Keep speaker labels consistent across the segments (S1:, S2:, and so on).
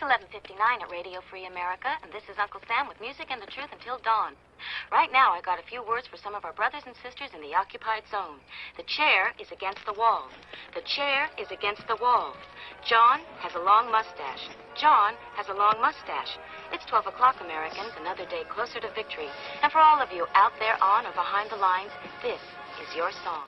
S1: It's 11:59 at Radio Free America, and this is Uncle Sam with music and the truth until dawn. Right now, I got a few words for some of our brothers and sisters in the occupied zone. The chair is against the wall. The chair is against the wall. John has a long mustache. John has a long mustache. It's 12 o'clock, Americans, another day closer to victory. And for all of you out there on or behind the lines, this is your song.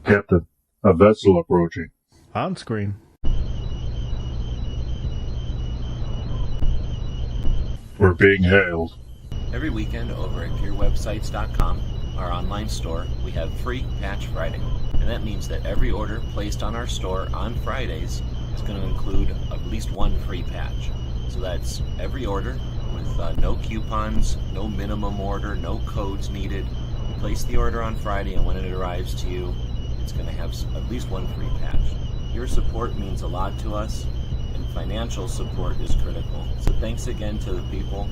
S2: Captain, a vessel approaching.
S3: On screen.
S2: We're being hailed.
S4: Every weekend over at gearwebsites.com, our online store, we have free Patch Friday. And that means that every order placed on our store on Fridays is going to include at least one free patch. So that's every order with no coupons, no minimum order, no codes needed. You place the order on Friday, and when it arrives to you, it's going to have at least one free patch. Your support means a lot to us, and financial support is critical. So thanks again to the people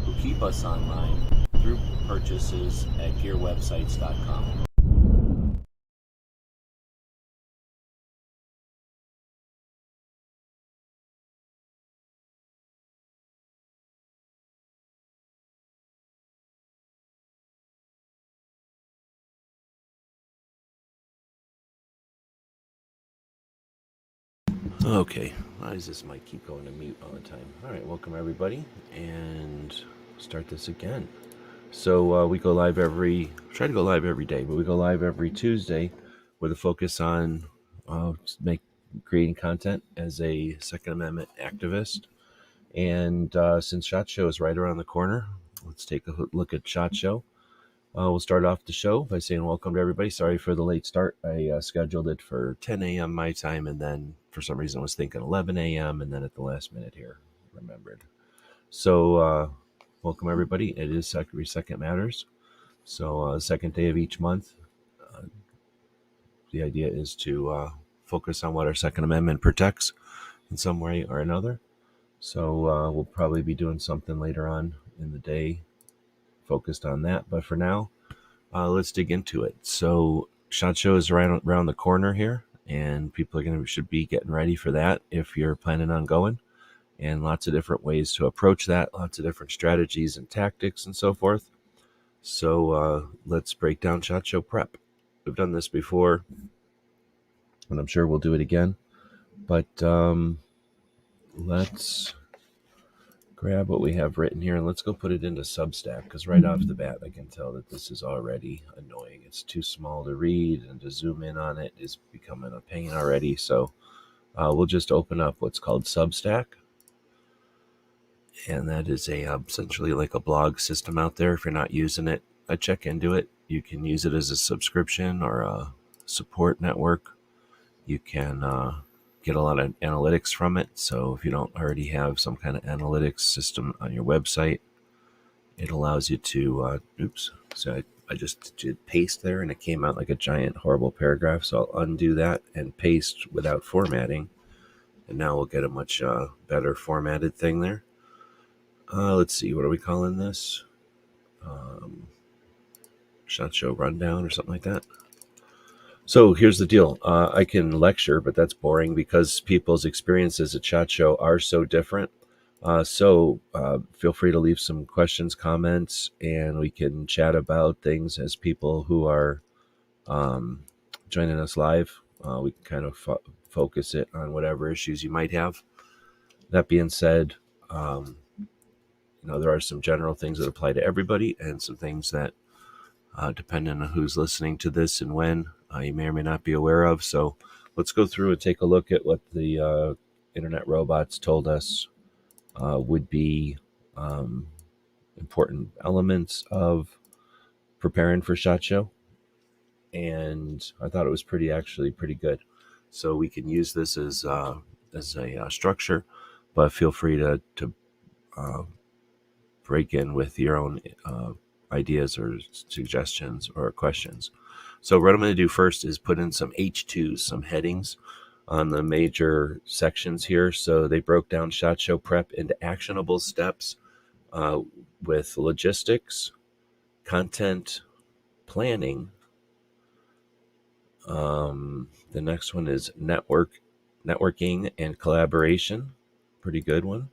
S4: who keep us online through purchases at gearwebsites.com. Okay, why does this mic keep going to mute all the time? All right, welcome everybody, and start this again. So we go live try to go live every day, but we go live every Tuesday with a focus on creating content as a Second Amendment activist. And since SHOT Show is right around the corner, let's take a look at SHOT Show. We'll start off the show by saying welcome to everybody. Sorry for the late start. I scheduled it for 10 a.m. my time, and then for some reason I was thinking 11 a.m., and then at the last minute here, remembered. So welcome everybody. It is Every Second Matters. So the second day of each month, the idea is to focus on what our Second Amendment protects in some way or another. So we'll probably be doing something later on in the day focused on that. But for now, let's dig into it. So SHOT Show is right around the corner here, and people should be getting ready for that if you're planning on going. And lots of different ways to approach that, lots of different strategies and tactics and so forth. So let's break down SHOT Show prep. We've done this before, and I'm sure we'll do it again. But let's grab what we have written here and let's go put it into Substack, because right off the bat I can tell that this is already annoying. It's too small to read, and to zoom in on it is becoming a pain already. So we'll just open up what's called Substack, and that is essentially like a blog system out there. If you're not using it, I check into it. You can use it as a subscription or a support network. You can get a lot of analytics from it. So if you don't already have some kind of analytics system on your website, it allows you to, so I just did paste there and it came out like a giant horrible paragraph. So I'll undo that and paste without formatting. And now we'll get a much better formatted thing there. Let's see, what are we calling this? SHOT Show Rundown or something like that. So here's the deal. I can lecture, but that's boring because people's experiences at SHOT Show are so different. So feel free to leave some questions, comments, and we can chat about things as people who are joining us live. We can kind of focus it on whatever issues you might have. That being said, there are some general things that apply to everybody, and some things that, depending on who's listening to this and when, you may or may not be aware of. So let's go through and take a look at what the internet robots told us would be important elements of preparing for SHOT Show. And I thought it was pretty good. So we can use this as a structure, but feel free to break in with your own ideas or suggestions or questions. So what I'm going to do first is put in some H2s, some headings on the major sections here. So they broke down SHOT Show prep into actionable steps uh, with logistics, content planning. The next one is networking and collaboration. Pretty good one.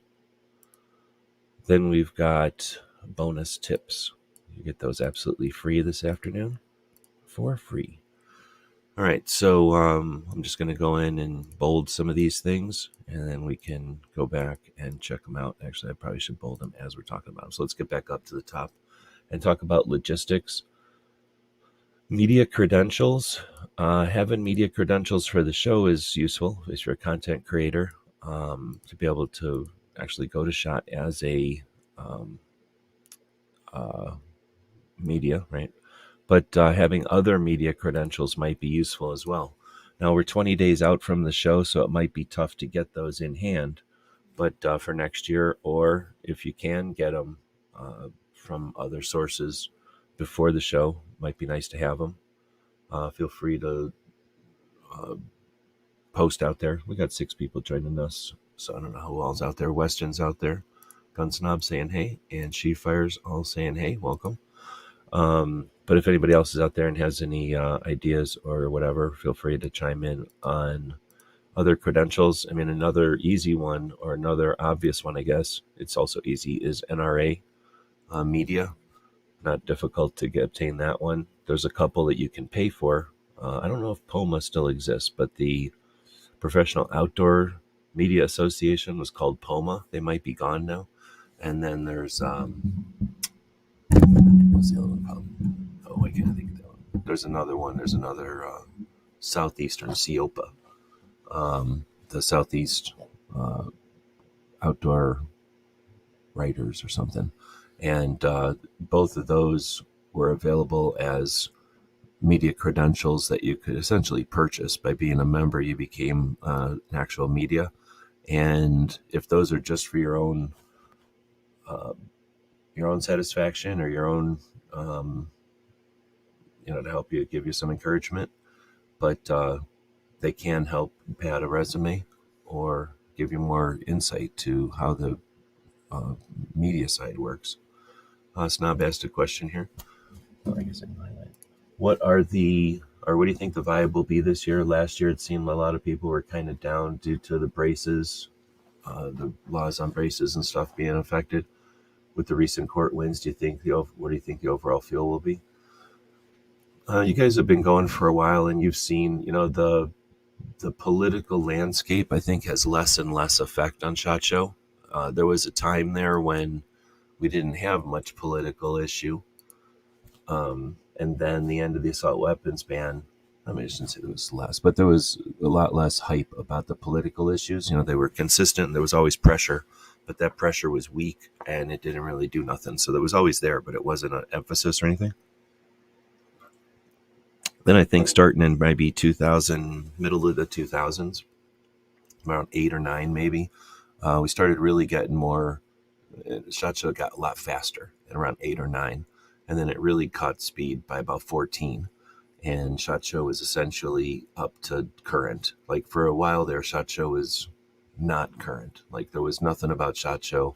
S4: Then we've got bonus tips. You get those absolutely free this afternoon for free. All right, so I'm just going to go in and bold some of these things, and then we can go back and check them out. Actually, I probably should bold them as we're talking about them. So let's get back up to the top and talk about logistics. Media credentials. Having media credentials for the show is useful if you're a content creator, to be able to actually go to SHOT as a media, right? But having other media credentials might be useful as well. Now, we're 20 days out from the show, so it might be tough to get those in hand. But for next year, or if you can get them from other sources before the show, might be nice to have them. Feel free to post out there. We got 6 people joining us, so I don't know who all's out there. Weston's out there. Gunsnob saying hey, and She Fires all saying hey, welcome. But if anybody else is out there and has any ideas or whatever, feel free to chime in on other credentials. I mean, another easy one, or another obvious one, I guess, it's also easy, is NRA media. Not difficult to obtain that one. There's a couple that you can pay for. I don't know if POMA still exists, but the Professional Outdoor Media Association was called POMA. They might be gone now. And then there's what's the other one called? Oh, I can't think of that one. There's another one. There's another Southeastern CIOPA, the Southeast Outdoor Writers or something. And both of those were available as media credentials that you could essentially purchase. By being a member, you became an actual media. And if those are just for your own satisfaction, or your own, to help you, give you some encouragement, but they can help pad a resume or give you more insight to how the media side works. Snob asked a question here. I guess I can highlight. What do you think the vibe will be this year? Last year, it seemed a lot of people were kind of down due to the braces, the laws on braces and stuff being affected. With the recent court wins, what do you think the overall feel will be? You guys have been going for a while, and you've seen, the political landscape, I think, has less and less effect on SHOT Show. There was a time there when we didn't have much political issue. And then the end of the assault weapons ban, I shouldn't say there was less, but there was a lot less hype about the political issues. They were consistent. There was always pressure, but that pressure was weak and it didn't really do nothing. So that was always there, but it wasn't an emphasis or anything. Then I think starting in maybe 2000, middle of the 2000s, around 8 or 9 maybe, we started really getting more. SHOT Show got a lot faster at around 8 or 9, and then it really caught speed by about 14. And SHOT Show was essentially up to current. Like for a while there, SHOT Show was not current. Like there was nothing about SHOT Show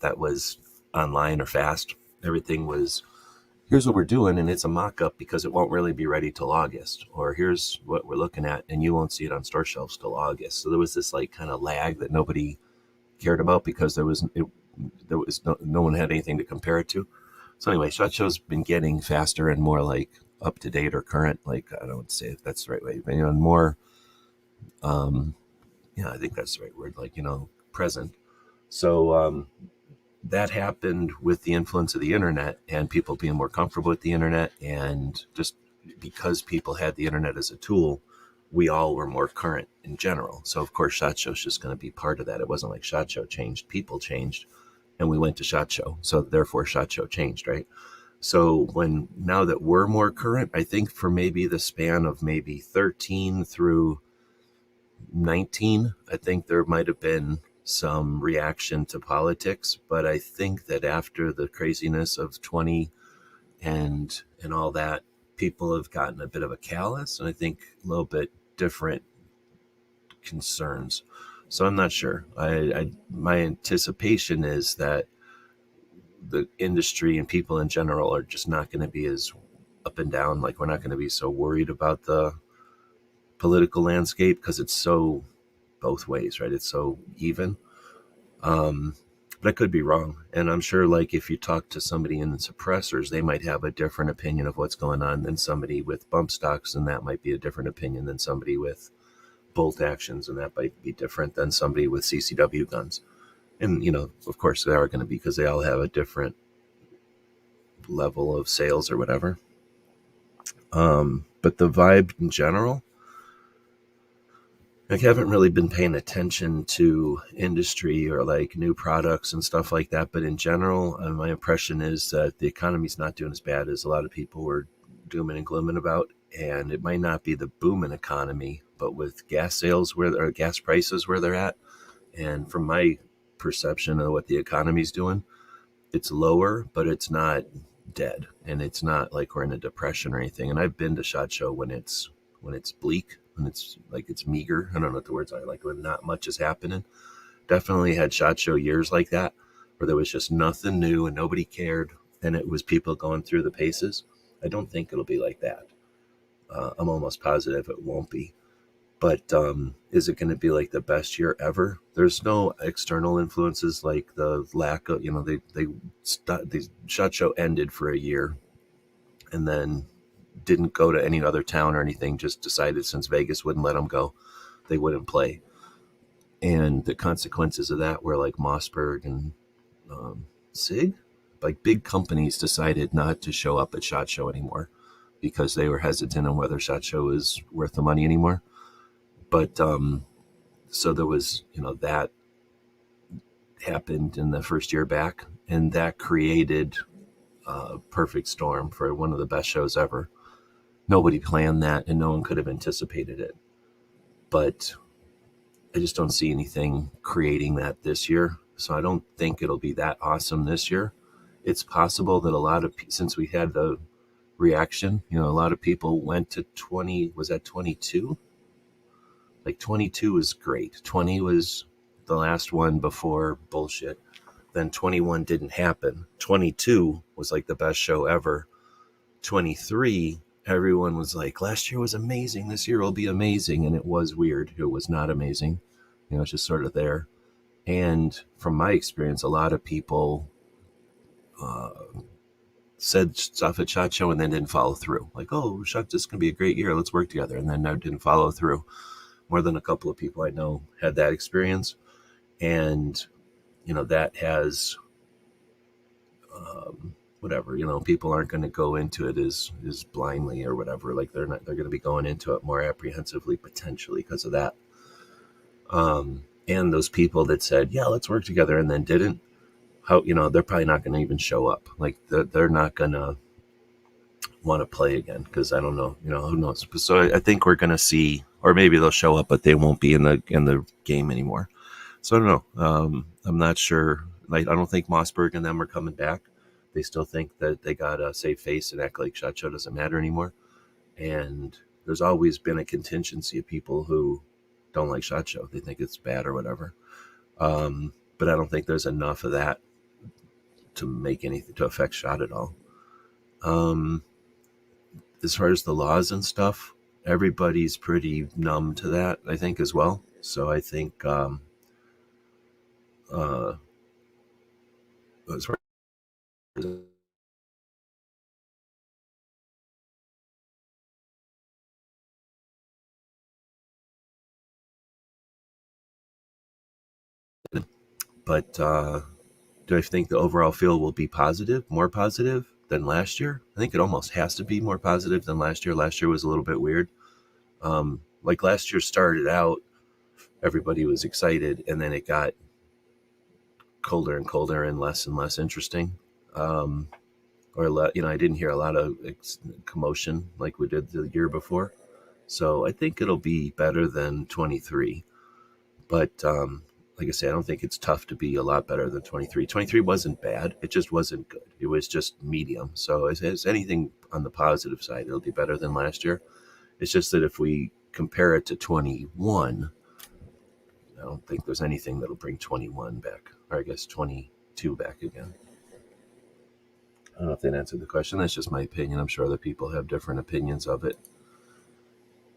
S4: that was online or fast. Everything was, here's what we're doing, and it's a mock-up because it won't really be ready till August. Or here's what we're looking at, and you won't see it on store shelves till August. So there was this like kind of lag that nobody cared about because there was no one had anything to compare it to. So anyway, SHOT Show's been getting faster and more like up to date or current. Like, I don't say if that's the right way, but more. I think that's the right word. Like, present. So that happened with the influence of the internet and people being more comfortable with the internet, and just because people had the internet as a tool, we all were more current in general. So of course, SHOT Show's just going to be part of that. It wasn't like SHOT Show changed, people changed, and we went to SHOT Show. So therefore, SHOT Show changed, right? So now that we're more current, I think for maybe the span of maybe 13 through 19, I think there might have been some reaction to politics. But I think that after the craziness of 20 and all that, people have gotten a bit of a callous, and I think a little bit different concerns. So I'm not sure. My anticipation is that the industry and people in general are just not going to be as up and down. Like, we're not going to be so worried about the political landscape because it's so both ways, right? It's so even. But I could be wrong. And I'm sure, like, if you talk to somebody in the suppressors, they might have a different opinion of what's going on than somebody with bump stocks, and that might be a different opinion than somebody with bolt actions, and that might be different than somebody with CCW guns. And, of course they are going to be, because they all have a different level of sales or whatever. But the vibe in general, I haven't really been paying attention to industry or like new products and stuff like that. But in general, my impression is that the economy's not doing as bad as a lot of people were dooming and glooming about. And it might not be the booming economy, but with gas sales or gas prices where they're at, and from my perception of what the economy's doing, it's lower, but it's not dead, and it's not like we're in a depression or anything. And I've been to SHOT Show when it's bleak, when it's like it's meager. I don't know what the words are, like when not much is happening. Definitely had SHOT Show years like that, where there was just nothing new and nobody cared, and it was people going through the paces. I don't think it'll be like that. I'm almost positive it won't be. But is it going to be like the best year ever? There's no external influences like the lack of, the SHOT Show ended for a year and then didn't go to any other town or anything, just decided since Vegas wouldn't let them go, they wouldn't play. And the consequences of that were like Mossberg and SIG, like big companies decided not to show up at SHOT Show anymore because they were hesitant on whether SHOT Show is worth the money anymore. But so there was, that happened in the first year back, and that created a perfect storm for one of the best shows ever. Nobody planned that, and no one could have anticipated it. But I just don't see anything creating that this year. So I don't think it'll be that awesome this year. It's possible that a lot of, since we had the reaction, a lot of people went to 20, was that 22? Like 22 was great. 20 was the last one before bullshit. Then 21 didn't happen. 22 was like the best show ever. 23, everyone was like, last year was amazing. This year will be amazing. And it was weird. It was not amazing. It's just sort of there. And from my experience, a lot of people said stuff at SHOT Show and then didn't follow through. Like, oh, SHOT, this is going to be a great year. Let's work together. And then didn't follow through. More than a couple of people I know had that experience. And, that has, whatever, people aren't going to go into it as blindly or whatever. Like they're going to be going into it more apprehensively, potentially because of that. And those people that said, yeah, let's work together and then didn't, they're probably not going to even show up. Like they're not going to want to play again, because I don't know, who knows. So I think we're going to see, or maybe they'll show up, but they won't be in the game anymore. So I don't know. I'm not sure. Like, I don't think Mossberg and them are coming back. They still think that they got to save face and act like SHOT Show doesn't matter anymore. And there's always been a contingency of people who don't like SHOT Show. They think it's bad or whatever. But I don't think there's enough of that to make anything to affect SHOT at all. As far as the laws and stuff, everybody's pretty numb to that, I think, as well. So I think as far as but do I think the overall feel will be positive, more positive than last year? I think it almost has to be more positive than last year. Last year was a little bit weird. Like last year started out, everybody was excited, and then it got colder and colder and less interesting. I didn't hear a lot of commotion like we did the year before. So I think it'll be better than 23. But like I say, I don't think it's tough to be a lot better than 23. 23 wasn't bad. It just wasn't good. It was just medium. So as anything on the positive side, it'll be better than last year. It's just that if we compare it to 21, I don't think there's anything that'll bring 21 back, or I guess 22 back again. I don't know if that answered the question. That's just my opinion. I'm sure other people have different opinions of it.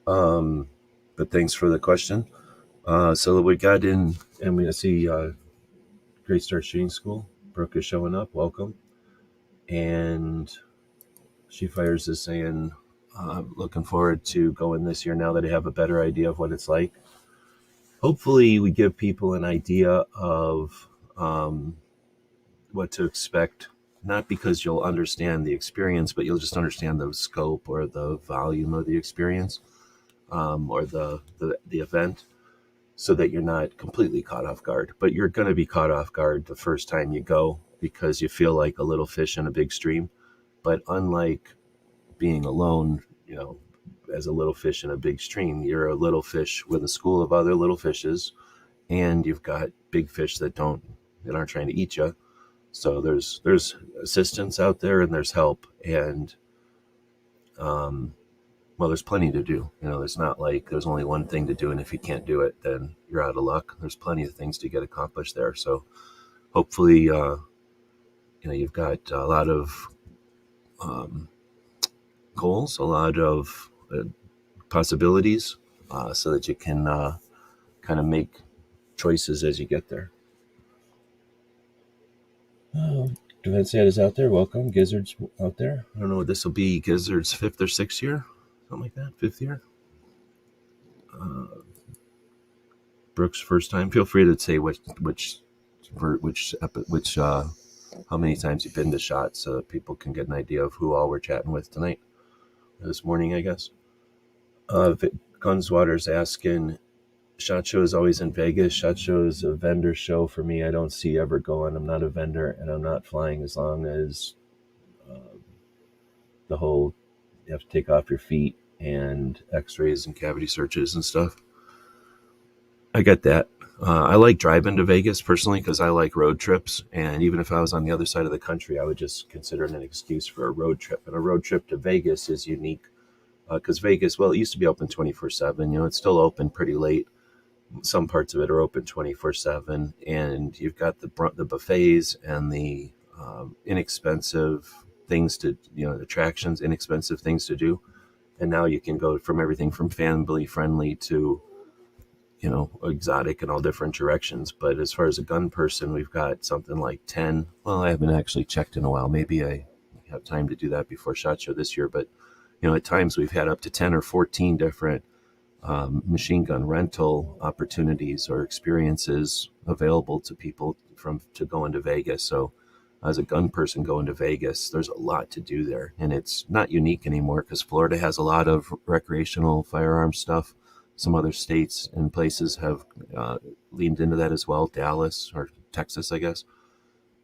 S4: But thanks for the question. So we got in, and we see Great Start Shooting School. Brooke is showing up. Welcome. And She Fires is saying, looking forward to going this year now that I have a better idea of what it's like. Hopefully we give people an idea of what to expect, not because you'll understand the experience, but you'll just understand the scope or the volume of the experience, or the event, so that you're not completely caught off guard. But you're going to be caught off guard the first time you go because you feel like a little fish in a big stream. But unlike being alone, as a little fish in a big stream, you're a little fish with a school of other little fishes, and you've got big fish that aren't trying to eat you. So there's assistance out there, and there's help, and well, there's plenty to do. There's not like there's only one thing to do, and if you can't do it, then you're out of luck. There's plenty of things to get accomplished there. So hopefully, you've got a lot of goals, a lot of possibilities, so that you can kind of make choices as you get there. Defense Ed is out there. Welcome. Gizzard's out there. I don't know what this will be. Gizzard's 5th or 6th year, something like that. 5th year. Brooks' first time. Feel free to say which how many times you've been to SHOT, so that people can get an idea of who all we're chatting with tonight, or this morning, I guess. Gunswater's asking, SHOT Show is always in Vegas. SHOT Show is a vendor show for me. I don't see ever going. I'm not a vendor, and I'm not flying as long as the whole, you have to take off your feet and x-rays and cavity searches and stuff. I get that. I like driving to Vegas personally because I like road trips, and even if I was on the other side of the country, I would just consider it an excuse for a road trip. And a road trip to Vegas is unique because Vegas, well, it used to be open 24/7. It's still open pretty late. Some parts of it are open 24/7, and you've got the buffets and the inexpensive things to, attractions, inexpensive things to do. And now you can go from everything from family friendly to, exotic in all different directions. But as far as a gun person, we've got something like 10. Well, I haven't actually checked in a while. Maybe I have time to do that before SHOT Show this year. But, at times we've had up to 10 or 14 different machine gun rental opportunities or experiences available to people to go into Vegas. So as a gun person going to Vegas, there's a lot to do there. And it's not unique anymore because Florida has a lot of recreational firearm stuff. Some other states and places have leaned into that as well. Dallas or Texas, I guess.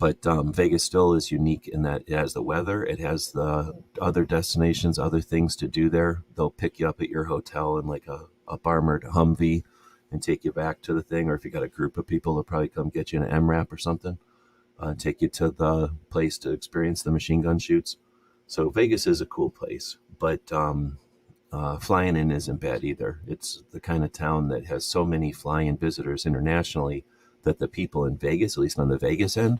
S4: But Vegas still is unique in that it has the weather. It has the other destinations, other things to do there. They'll pick you up at your hotel in like a up-armored Humvee and take you back to the thing. Or if you got a group of people, they'll probably come get you in an MRAP or something. Take you to the place to experience the machine gun shoots. So Vegas is a cool place. But flying in isn't bad either. It's the kind of town that has so many fly-in visitors internationally that the people in Vegas, at least on the Vegas end,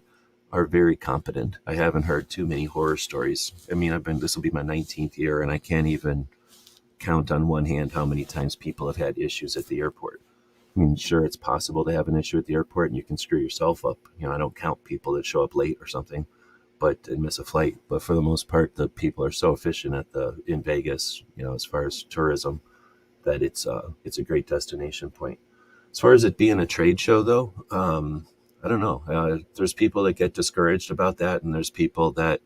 S4: are very competent. I haven't heard too many horror stories. I mean, this will be my 19th year, and I can't even count on one hand how many times people have had issues at the airport. I mean, sure, it's possible to have an issue at the airport and you can screw yourself up. I don't count people that show up late or something, and miss a flight. But for the most part, the people are so efficient in Vegas, as far as tourism, that it's a great destination point. As far as it being a trade show, though, I don't know. There's people that get discouraged about that, and there's people that,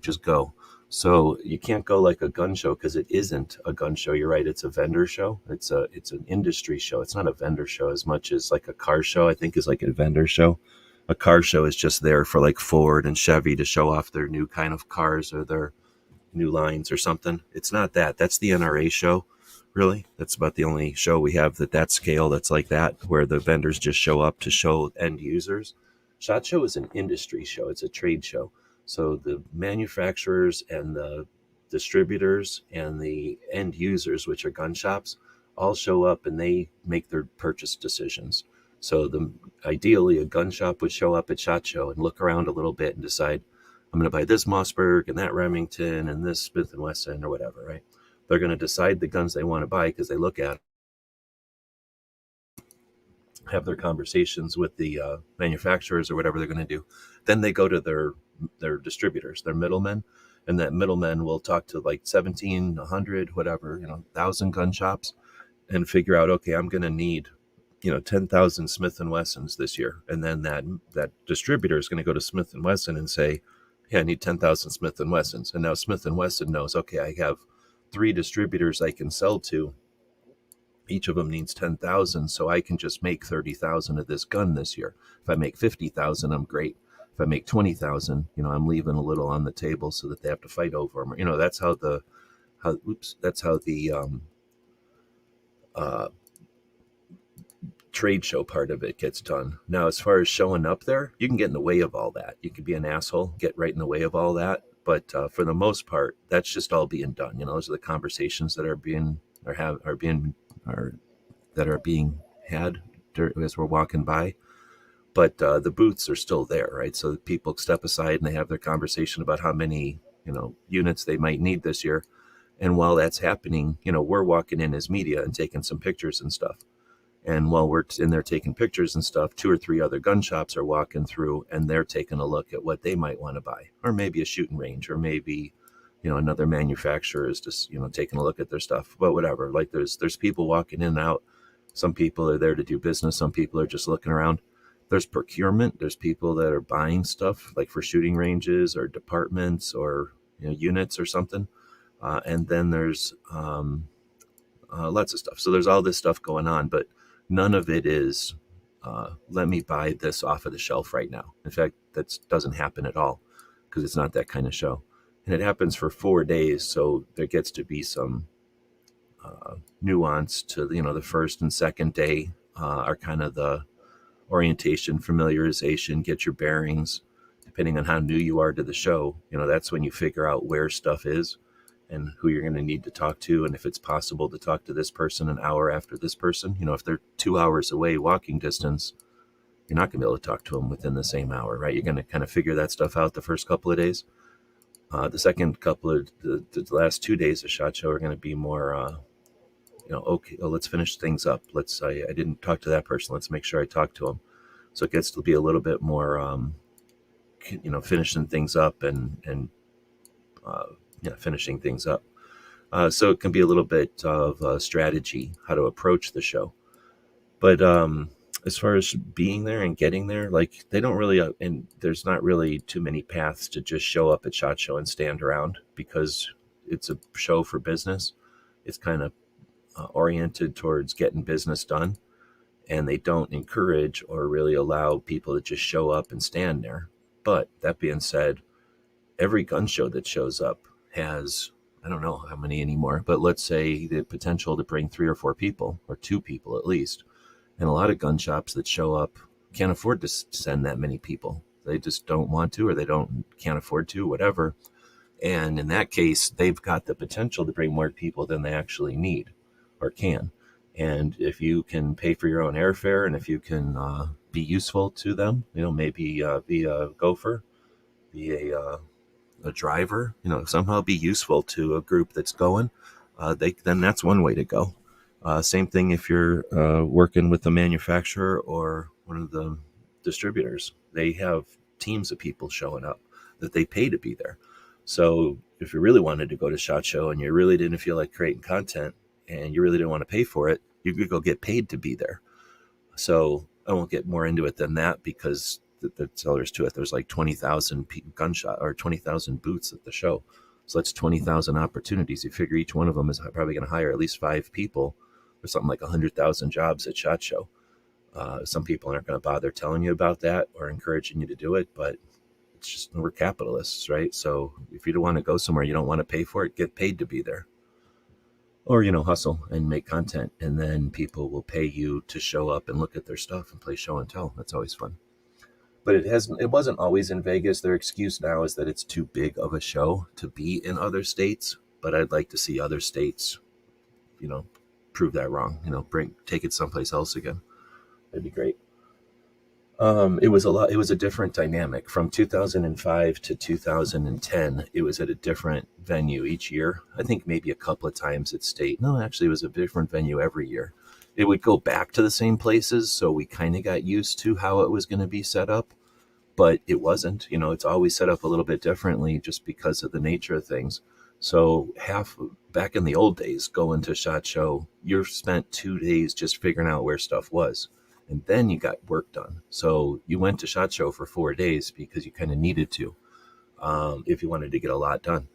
S4: just go. So you can't go like a gun show because it isn't a gun show. You're right. It's a vendor show. It's an industry show. It's not a vendor show as much as like a car show, I think, is like a vendor show. A car show is just there for like Ford and Chevy to show off their new kind of cars or their new lines or something. It's not that. That's the NRA show. Really, that's about the only show we have that scale that's like that, where the vendors just show up to show end users. SHOT Show is an industry show. It's a trade show. So the manufacturers and the distributors and the end users, which are gun shops, all show up and they make their purchase decisions. So ideally a gun shop would show up at SHOT Show and look around a little bit and decide, I'm going to buy this Mossberg and that Remington and this Smith & Wesson or whatever, right? They're going to decide the guns they want to buy because they look at, have their conversations with the manufacturers or whatever they're going to do. Then they go to their distributors, their middlemen, and that middlemen will talk to like 17, 100, whatever, 1,000 gun shops and figure out, okay, I'm going to need 10,000 Smith & Wessons this year. And then that distributor is going to go to Smith & Wesson and say, hey, I need 10,000 Smith & Wessons. And now Smith & Wesson knows, okay, I have 3 distributors I can sell to. Each of them needs 10,000, so I can just make 30,000 of this gun this year. If I make 50,000, I'm great. If I make 20,000, I'm leaving a little on the table so that they have to fight over them. That's how the trade show part of it gets done. Now, as far as showing up there, you can get in the way of all that. You could be an asshole, get right in the way of all that. But for the most part, that's just all being done. Those are the conversations that are being had as we're walking by. But the booths are still there, right? So people step aside and they have their conversation about how many units they might need this year. And while that's happening, we're walking in as media and taking some pictures and stuff. And while we're in there taking pictures and stuff, 2 or 3 other gun shops are walking through and they're taking a look at what they might want to buy, or maybe a shooting range, or maybe, another manufacturer is just, taking a look at their stuff, but whatever. Like there's people walking in and out. Some people are there to do business. Some people are just looking around. There's procurement. There's people that are buying stuff like for shooting ranges or departments or, units or something. And then there's lots of stuff. So there's all this stuff going on, but none of it is, let me buy this off of the shelf right now. In fact, that doesn't happen at all because it's not that kind of show. And it happens for 4 days. So there gets to be some nuance to, the first and second day are kind of the orientation, familiarization, get your bearings. Depending on how new you are to the show, that's when you figure out where stuff is and who you're going to need to talk to, and if it's possible to talk to this person an hour after this person. If they're 2 hours away walking distance, you're not going to be able to talk to them within the same hour, right? You're going to kind of figure that stuff out the first couple of days. The second couple of the last 2 days of SHOT Show are going to be more, okay, well, let's finish things up. I didn't talk to that person. Let's make sure I talk to them. So it gets to be a little bit more, finishing things up and finishing things up. So it can be a little bit of strategy, how to approach the show. But as far as being there and getting there, like they don't really, and there's not really too many paths to just show up at SHOT Show and stand around because it's a show for business. It's kind of oriented towards getting business done. And they don't encourage or really allow people to just show up and stand there. But that being said, every gun show that shows up has, I don't know how many anymore, but let's say the potential to bring 3 or 4 people, or 2 people at least. And a lot of gun shops that show up can't afford to send that many people. They just don't want to, or they can't afford to, whatever. And in that case, they've got the potential to bring more people than they actually need or can. And if you can pay for your own airfare, and if you can be useful to them, maybe be a gopher, be a driver, somehow be useful to a group that's going, then that's one way to go. Same thing if you're working with the manufacturer or one of the distributors. They have teams of people showing up that they pay to be there. So if you really wanted to go to SHOT Show and you really didn't feel like creating content and you really didn't want to pay for it, you could go get paid to be there. So I won't get more into it than that because that's all there's to it. There's like 20,000 gunshot or 20,000 booths at the show. So that's 20,000 opportunities. You figure each one of them is probably going to hire at least 5 people. There's something like 100,000 jobs at SHOT Show. Some people aren't going to bother telling you about that or encouraging you to do it, but it's just, we're capitalists, right? So if you don't want to go somewhere, you don't want to pay for it, get paid to be there. Or, hustle and make content, and then people will pay you to show up and look at their stuff and play show and tell. That's always fun. But it wasn't always in Vegas. Their excuse now is that it's too big of a show to be in other states. But I'd like to see other states, prove that wrong. Take it someplace else again. That'd be great. It was a different dynamic from 2005 to 2010. It was at a different venue each year. I think maybe a couple of times it stayed. No, actually, it was a different venue every year. It would go back to the same places, so we kind of got used to how it was going to be set up, but it wasn't. It's always set up a little bit differently just because of the nature of things. So back in the old days, going to SHOT Show, you spent 2 days just figuring out where stuff was, and then you got work done. So you went to SHOT Show for 4 days because you kind of needed to, if you wanted to get a lot done.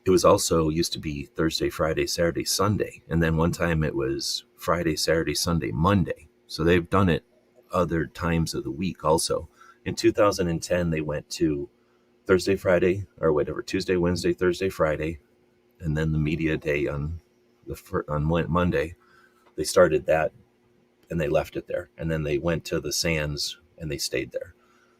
S4: It was also used to be Thursday, Friday, Saturday, Sunday, and then one time it was Friday, Saturday, Sunday, Monday. So they've done it other times of the week also. In 2010, they went to Thursday, Friday, or whatever, Tuesday, Wednesday, Thursday, Friday, and then the media day on Monday. They started that and they left it there. And then they went to the Sands and they stayed there.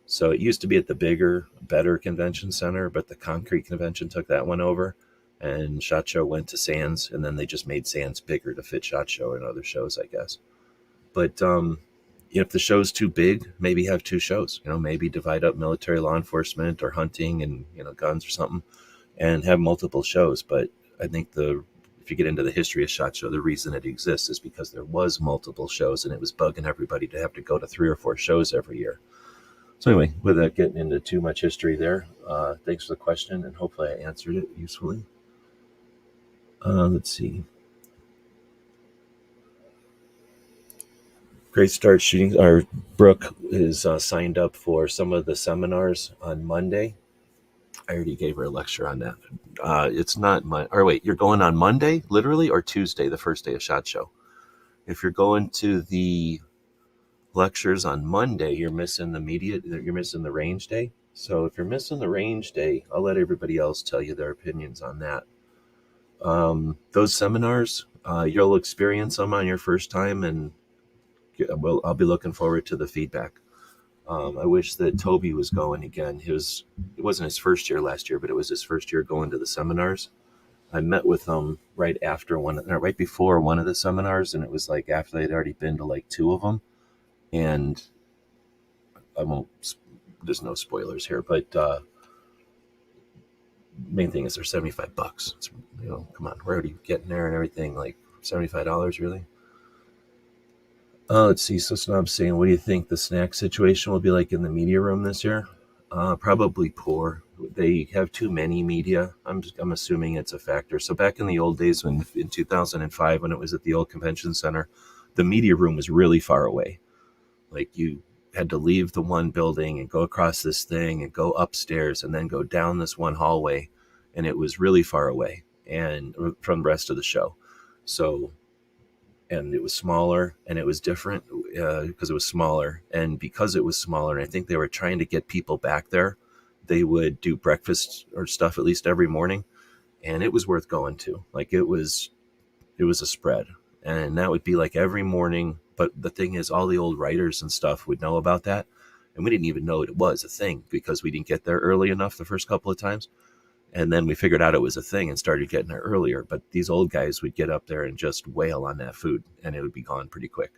S4: So it used to be at the bigger, better convention center, but the concrete convention took that one over, and SHOT Show went to Sands, and then they just made Sands bigger to fit SHOT Show and other shows, I guess. But if the show's too big, maybe have 2 shows. Maybe divide up military, law enforcement, or hunting and guns or something, and have multiple shows. But I think if you get into the history of SHOT Show, the reason it exists is because there was multiple shows, and it was bugging everybody to have to go to 3 or 4 shows every year. So anyway, without getting into too much history there, thanks for the question, and hopefully I answered it usefully. Let's see. Great start shooting. Our Brooke is signed up for some of the seminars on Monday. I already gave her a lecture on that. It's not wait, you're going on Monday, literally, or Tuesday, the first day of SHOT Show? If you're going to the lectures on Monday, you're missing the range day. So if you're missing the range day, I'll let everybody else tell you their opinions on that. Those seminars, you'll experience them on your first time, and I'll be looking forward to the feedback. I wish that Toby was going again. It wasn't his first year last year, but it was his first year going to the seminars. I met with him right before one of the seminars, and it was like after they'd already been to like 2 of them. And there's no spoilers here, but main thing is they're $75. It's, come on, we're already getting there and everything, like $75, really? Let's see. So Snob's saying, what do you think the snack situation will be like in the media room this year? Probably poor. They have too many media. I'm assuming it's a factor. So back in the old days, in 2005, when it was at the old convention center, the media room was really far away. Like you had to leave the one building and go across this thing and go upstairs and then go down this one hallway. And it was really far away and from the rest of the show. So, and it was smaller and it was different because it was smaller. And because it was smaller, and I think they were trying to get people back there, they would do breakfast or stuff at least every morning. And it was worth going to. Like it was a spread. And that would be like every morning. But the thing is, all the old writers and stuff would know about that. And we didn't even know it was a thing because we didn't get there early enough the first couple of times. And then we figured out it was a thing and started getting there earlier. But these old guys would get up there and just wail on that food and it would be gone pretty quick.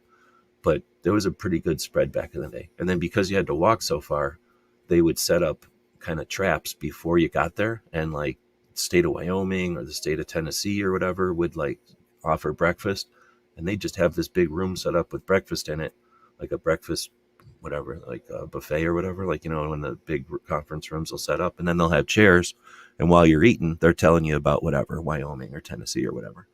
S4: But there was a pretty good spread back in the day. And then because you had to walk so far, they would set up kind of traps before you got there. And like state of Wyoming or the state of Tennessee or whatever would like offer breakfast. And they just have this big room set up with breakfast in it, like a breakfast, whatever, like a buffet or whatever, like, when the big conference rooms will set up, and then they'll have chairs. And while you're eating, they're telling you about whatever, Wyoming or Tennessee or whatever.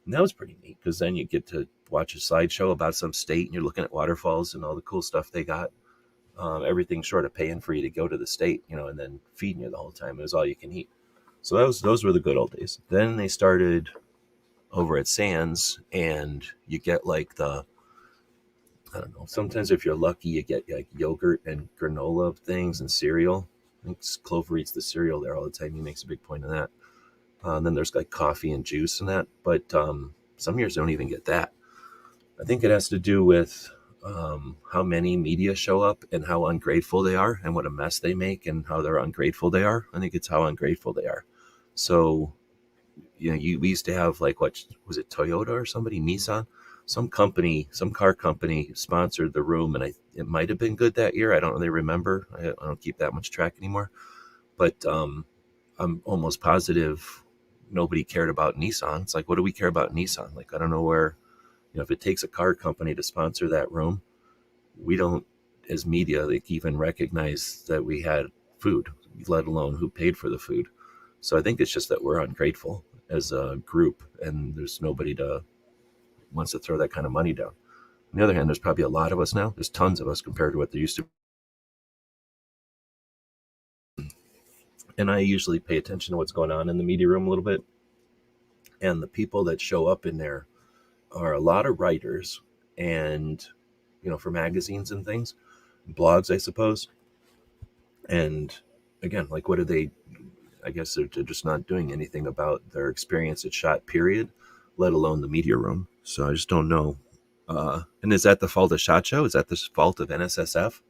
S4: And that was pretty neat because then you get to watch a slideshow about some state and you're looking at waterfalls and all the cool stuff they got. Everything short of paying for you to go to the state, and then feeding you the whole time. It was all you can eat. So those were the good old days. Then they started over at Sands, and you get like I don't know, sometimes if you're lucky, you get like yogurt and granola things and cereal. I think Clover eats the cereal there all the time. He makes a big point of that. Then there's like coffee and juice and that, but some years don't even get that. I think it has to do with how many media show up and how ungrateful they are and what a mess they make and how they're ungrateful they are. I think it's how ungrateful they are. So we used to have, like, what was it, Toyota or somebody, Nissan, some company, some car company sponsored the room, and it might have been good that year. I don't really remember. I don't keep that much track anymore, but I'm almost positive nobody cared about Nissan. It's like, what do we care about Nissan? Like, I don't know where, if it takes a car company to sponsor that room, we don't, as media, like, even recognize that we had food, let alone who paid for the food. So I think it's just that we're ungrateful as a group, and there's nobody to wants to throw that kind of money down. On the other hand, there's probably a lot of us now. There's tons of us compared to what there used to be. And I usually pay attention to what's going on in the media room a little bit. And the people that show up in there are a lot of writers and, for magazines and things, blogs, I suppose. And again, like, what do they, I guess they're just not doing anything about their experience at SHOT, period, let alone the media room. So I just don't know. And is that the fault of SHOT Show? Is that the fault of NSSF?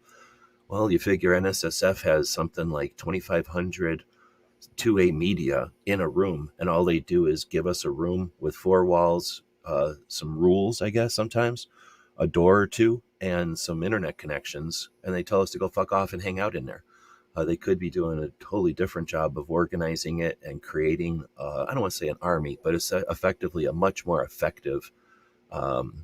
S4: Well, you figure NSSF has something like 2,500 2A media in a room, and all they do is give us a room with four walls, some rules, I guess, sometimes, a door or two, and some internet connections, and they tell us to go fuck off and hang out in there. They could be doing a totally different job of organizing it and creating, I don't want to say an army, but it's effectively a much more effective um,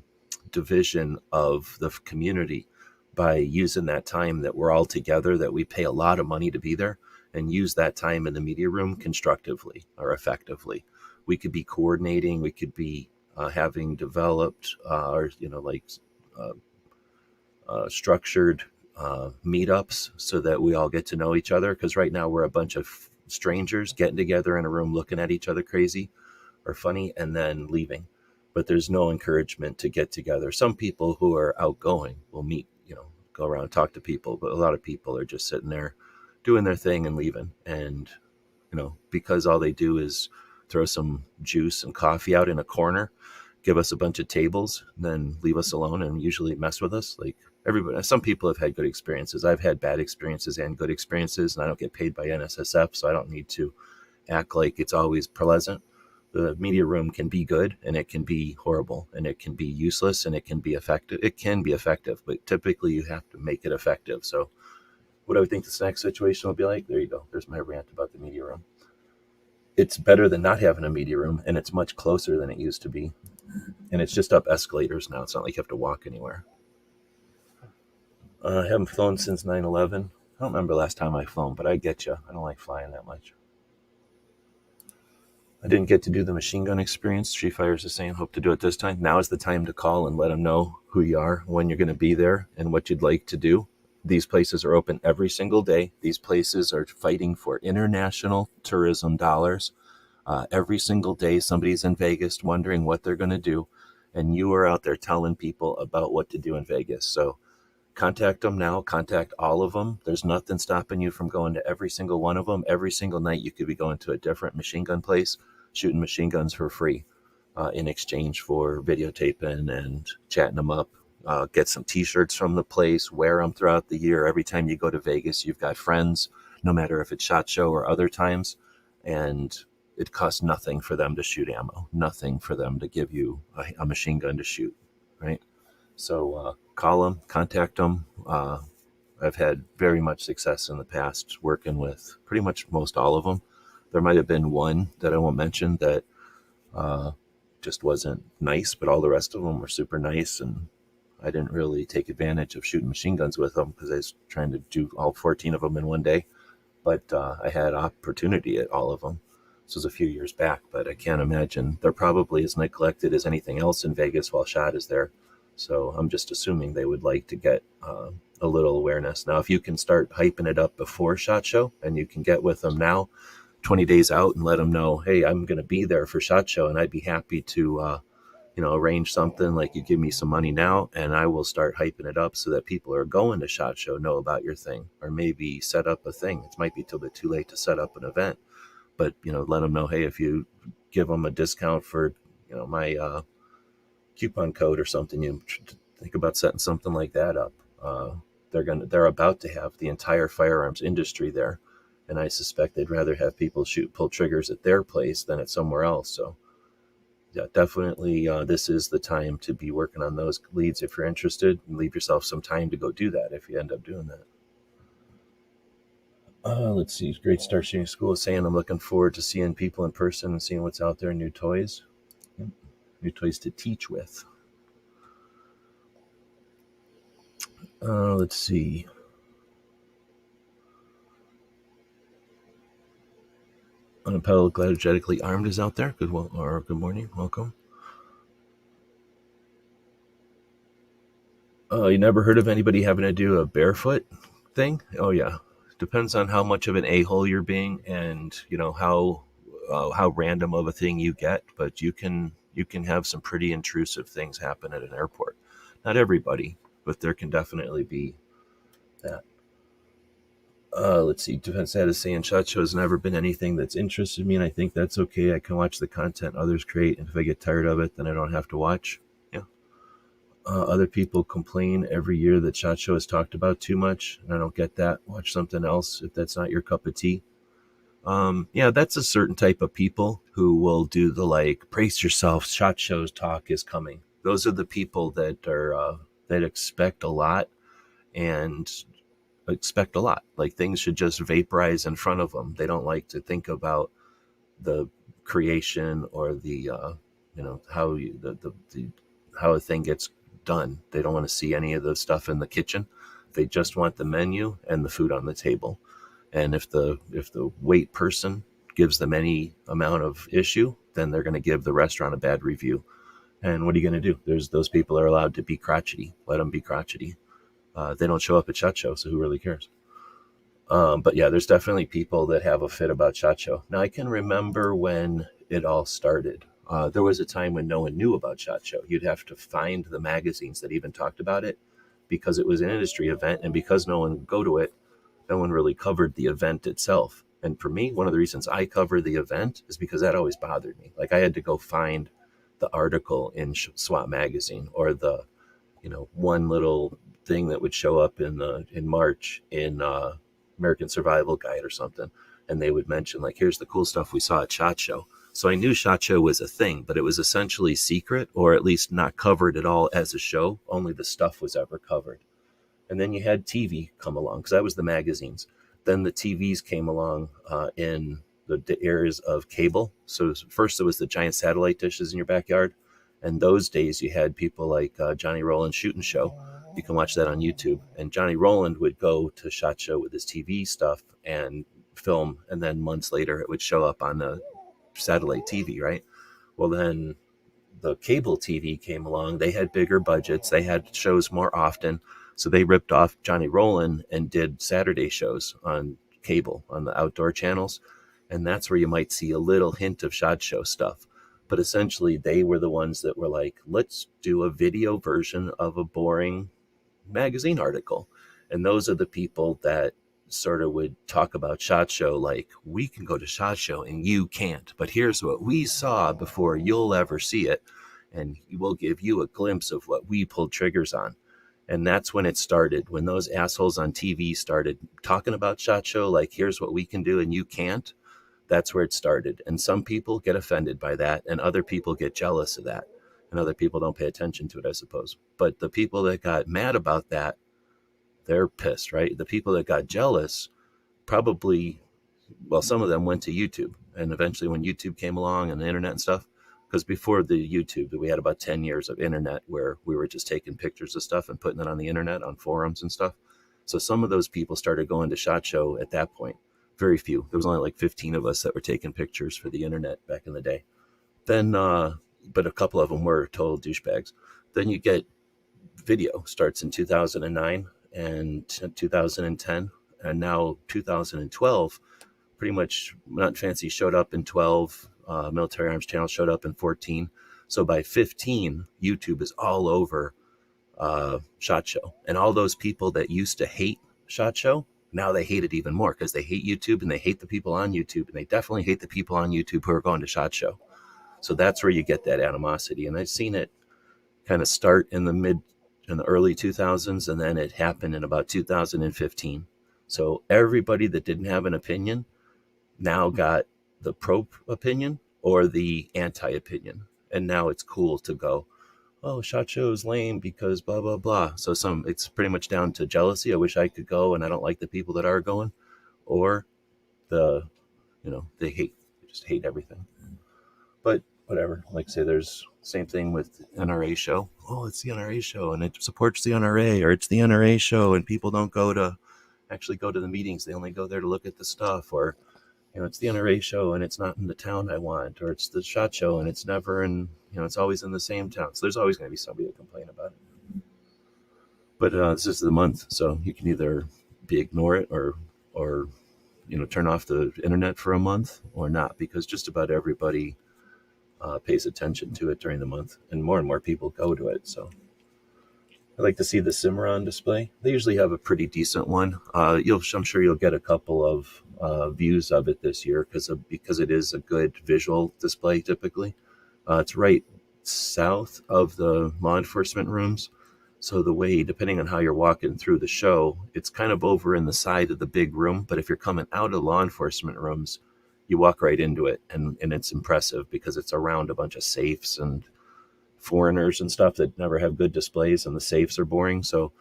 S4: division of the community by using that time that we're all together, that we pay a lot of money to be there, and use that time in the media room constructively or effectively. We could be coordinating, we could be having developed or, uh, structured meetups so that we all get to know each other. Because right now we're a bunch of strangers getting together in a room, looking at each other crazy or funny, and then leaving. But there's no encouragement to get together. Some people who are outgoing will meet, go around and talk to people, but a lot of people are just sitting there doing their thing and leaving. And, because all they do is throw some juice and coffee out in a corner, give us a bunch of tables, and then leave us alone and usually mess with us. Like, everybody, some people have had good experiences. I've had bad experiences and good experiences, and I don't get paid by NSSF, so I don't need to act like it's always pleasant. The media room can be good, and it can be horrible, and it can be useless, and it can be effective. It can be effective, but typically you have to make it effective. So what I would think this next situation will be like, there you go. There's my rant about the media room. It's better than not having a media room, and it's much closer than it used to be. And it's just up escalators now. It's not like you have to walk anywhere. I haven't flown since 9/11. I don't remember the last time I flown, but I get you. I don't like flying that much. I didn't get to do the machine gun experience. Chief Fires is saying, hope to do it this time. Now is the time to call and let them know who you are, when you're going to be there, and what you'd like to do. These places are open every single day. These places are fighting for international tourism dollars. Every single day, somebody's in Vegas wondering what they're going to do, and you are out there telling people about what to do in Vegas. So contact them now. Contact all of them. There's nothing stopping you from going to every single one of them. Every single night you could be going to a different machine gun place, shooting machine guns for free in exchange for videotaping and chatting them up. Get some t-shirts from the place, wear them throughout the year. Every time you go to Vegas, you've got friends, no matter if it's SHOT Show or other times. And it costs nothing for them to shoot ammo, nothing for them to give you a machine gun to shoot, right? So call them, contact them. I've had very much success in the past working with pretty much most all of them. There might have been one that I won't mention that just wasn't nice, but all the rest of them were super nice, and I didn't really take advantage of shooting machine guns with them because I was trying to do all 14 of them in one day. But I had opportunity at all of them. This was a few years back, but I can't imagine. They're probably as neglected as anything else in Vegas while SHOT is there. So I'm just assuming they would like to get a little awareness. Now, if you can start hyping it up before SHOT Show, and you can get with them now, 20 days out, and let them know, hey, I'm going to be there for SHOT Show, and I'd be happy to arrange something, like you give me some money now, and I will start hyping it up so that people who are going to SHOT Show know about your thing, or maybe set up a thing. It might be a little bit too late to set up an event, but let them know, hey, if you give them a discount for my coupon code or something, you think about setting something like that up. They're about to have the entire firearms industry there, and I suspect they'd rather have people pull triggers at their place than at somewhere else. So yeah, definitely this is the time to be working on those leads if you're interested, and leave yourself some time to go do that if you end up doing that. Let's see. Great start shooting school. Saying I'm looking forward to seeing people in person and seeing what's out there, new toys. Yep. New toys to teach with. Let's see. Unapologetically armed is out there. Good morning. Welcome. You never heard of anybody having to do a barefoot thing? Oh yeah. Depends on how much of an a-hole you're being, and how random of a thing you get. But you can have some pretty intrusive things happen at an airport. Not everybody, but there can definitely be that. Let's see. Defense Dad is saying SHOT Show has never been anything that's interested me, and I think that's okay. I can watch the content others create, and if I get tired of it, then I don't have to watch. Yeah. Other people complain every year that SHOT Show is talked about too much, and I don't get that. Watch something else if that's not your cup of tea. Yeah, that's a certain type of people who will do the brace yourself, SHOT Show's talk is coming. Those are the people that are that expect a lot and expect a lot. Like things should just vaporize in front of them. They don't like to think about the creation or the how a thing gets done. They don't want to see any of the stuff in the kitchen. They just want the menu and the food on the table. And if the wait person gives them any amount of issue, then they're going to give the restaurant a bad review. And what are you going to do? Those people are allowed to be crotchety. Let them be crotchety. They don't show up at SHOT Show, so who really cares? But yeah, there's definitely people that have a fit about SHOT Show. Now, I can remember when it all started. There was a time when no one knew about SHOT Show. You'd have to find the magazines that even talked about it because it was an industry event, and because no one would go to it, no one really covered the event itself. And for me, one of the reasons I cover the event is because that always bothered me. Like I had to go find the article in SWAT magazine, or the one little thing that would show up in March in American Survival Guide or something, and they would mention here's the cool stuff we saw at SHOT Show. So I knew SHOT Show was a thing, but it was essentially secret, or at least not covered at all as a show. Only the stuff was ever covered. And then you had TV come along, because that was the magazines. Then the TVs came along in the eras of cable. So first there was the giant satellite dishes in your backyard. And those days you had people like Johnny Rowland's Shooting Show. You can watch that on YouTube. And Johnny Rowland would go to SHOT Show with his TV stuff and film. And then months later it would show up on the satellite TV, right? Well, then the cable TV came along. They had bigger budgets. They had shows more often. So they ripped off Johnny Rowland and did Saturday shows on cable, on the outdoor channels. And that's where you might see a little hint of SHOT Show stuff. But essentially, they were the ones that were like, let's do a video version of a boring magazine article. And those are the people that sort of would talk about SHOT Show like, we can go to SHOT Show and you can't. But here's what we saw before you'll ever see it. And we'll give you a glimpse of what we pulled triggers on. And that's when it started, when those assholes on TV started talking about SHOT Show, like, here's what we can do and you can't. That's where it started. And some people get offended by that, and other people get jealous of that, and other people don't pay attention to it, I suppose. But the people that got mad about that, they're pissed, right? The people that got jealous probably, well, some of them went to YouTube. And eventually when YouTube came along and the internet and stuff, because before the YouTube, we had about 10 years of internet where we were just taking pictures of stuff and putting it on the internet, on forums and stuff. So some of those people started going to SHOT Show at that point. Very few. There was only 15 of us that were taking pictures for the internet back in the day. Then, but a couple of them were total douchebags. Then you get video starts in 2009 and 2010, and now 2012. Pretty much Not Fancy showed up in 12. Military Arms Channel showed up in 14. So by 15, YouTube is all over SHOT Show. And all those people that used to hate SHOT Show, now they hate it even more, because they hate YouTube and they hate the people on YouTube, and they definitely hate the people on YouTube who are going to SHOT Show. So that's where you get that animosity. And I've seen it kind of start in the early 2000s, and then it happened in about 2015. So everybody that didn't have an opinion now got the pro opinion or the anti opinion. And now it's cool to go, oh, SHOT Show is lame because blah, blah, blah. So it's pretty much down to jealousy. I wish I could go and I don't like the people that are going. Or they just hate everything. But whatever, like I say, there's same thing with NRA show. Oh, it's the NRA show and it supports the NRA, or it's the NRA show and people don't actually go to the meetings. They only go there to look at the stuff. Or it's the NRA show and it's not in the town I want, or it's the SHOT Show and it's never in, it's always in the same town. So there's always going to be somebody to complain about it. But this is the month, so you can either ignore it or turn off the internet for a month or not, because just about everybody pays attention to it during the month, and more people go to it. So I like to see the Cimarron display. They usually have a pretty decent one. I'm sure you'll get a couple of views of it this year because it is a good visual display typically. It's right south of the law enforcement rooms. So the way, depending on how you're walking through the show, it's kind of over in the side of the big room. But if you're coming out of law enforcement rooms, you walk right into it. And it's impressive because it's around a bunch of safes and foreigners and stuff that never have good displays, and the safes are boring. So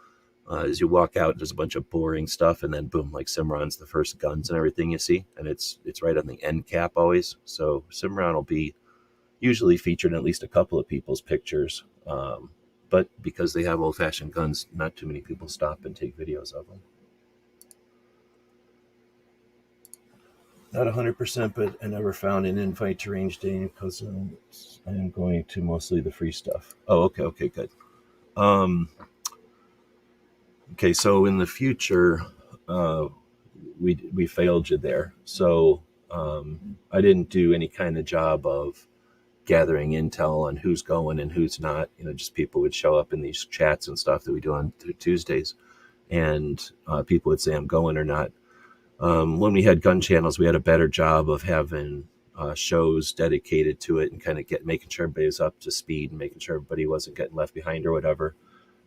S4: as you walk out, there's a bunch of boring stuff, and then boom, like Cimarron's the first guns and everything you see, and it's right on the end cap always. So Cimarron will be usually featured in at least a couple of people's pictures, but because they have old-fashioned guns, not too many people stop and take videos of them. Not 100%, but I never found an invite to range day because I am going to mostly the free stuff. Oh, okay, good. Okay, so in the future, we failed you there. So I didn't do any kind of job of gathering intel on who's going and who's not. Just people would show up in these chats and stuff that we do on Tuesdays, and people would say I'm going or not. When we had gun channels, we had a better job of having shows dedicated to it and kind of making sure everybody was up to speed and making sure everybody wasn't getting left behind or whatever.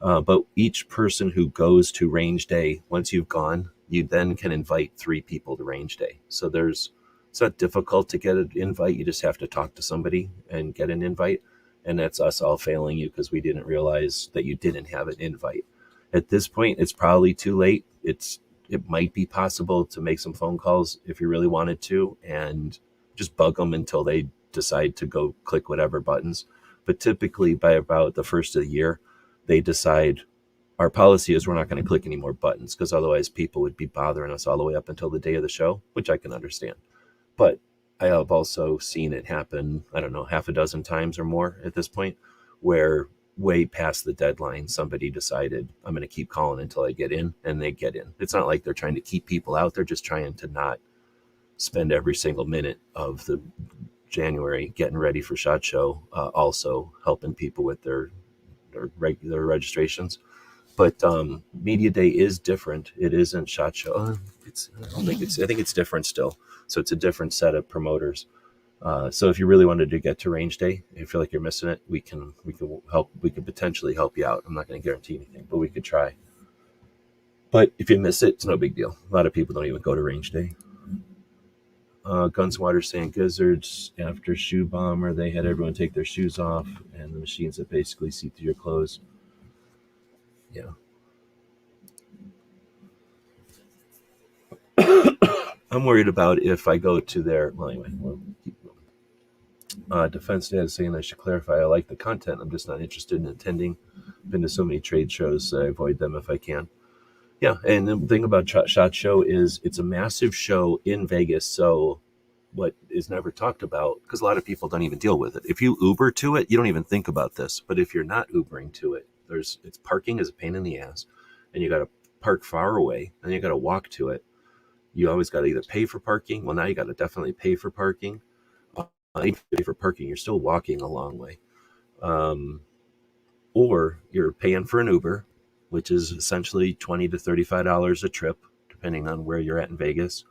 S4: But each person who goes to range day, once you've gone, you then can invite 3 people to range day. So it's not difficult to get an invite. You just have to talk to somebody and get an invite. And that's us all failing you because we didn't realize that you didn't have an invite. At this point, it's probably too late. It might be possible to make some phone calls if you really wanted to and just bug them until they decide to go click whatever buttons. But typically by about the first of the year, they decide our policy is we're not going to click any more buttons because otherwise people would be bothering us all the way up until the day of the show, which I can understand. But I have also seen it happen, I don't know, half a dozen times or more at this point, where way past the deadline, somebody decided I'm going to keep calling until I get in, and they get in. It's not like they're trying to keep people out. They're just trying to not spend every single minute of the January getting ready for SHOT Show, also helping people with their regular registrations. But Media Day is different. It isn't SHOT Show. I think it's different still. So it's a different set of promoters. So if you really wanted to get to range day, if you feel like you're missing it, we can help. We could potentially help you out. I'm not going to guarantee anything, but we could try. But if you miss it, it's no big deal. A lot of people don't even go to range day. Guns and Water saying Gizzards after Shoe Bomber, they had everyone take their shoes off and the machines that basically see through your clothes. Yeah. I'm worried about if I go to their, well, anyway, we'll keep going. Defense Dad is saying I should clarify I like the content. I'm just not interested in attending. Been to so many trade shows, so I avoid them if I can. Yeah, and the thing about SHOT Show is it's a massive show in Vegas. So what is never talked about, because a lot of people don't even deal with it. If you Uber to it, you don't even think about this. But if you're not Ubering to it, it's parking is a pain in the ass, and you got to park far away, and you got to walk to it. You always got to either pay for parking. Well, now you got to definitely pay for parking. Even if you pay for parking, you're still walking a long way. Or you're paying for an Uber, which is essentially $20 to $35 a trip, depending on where you're at in Vegas.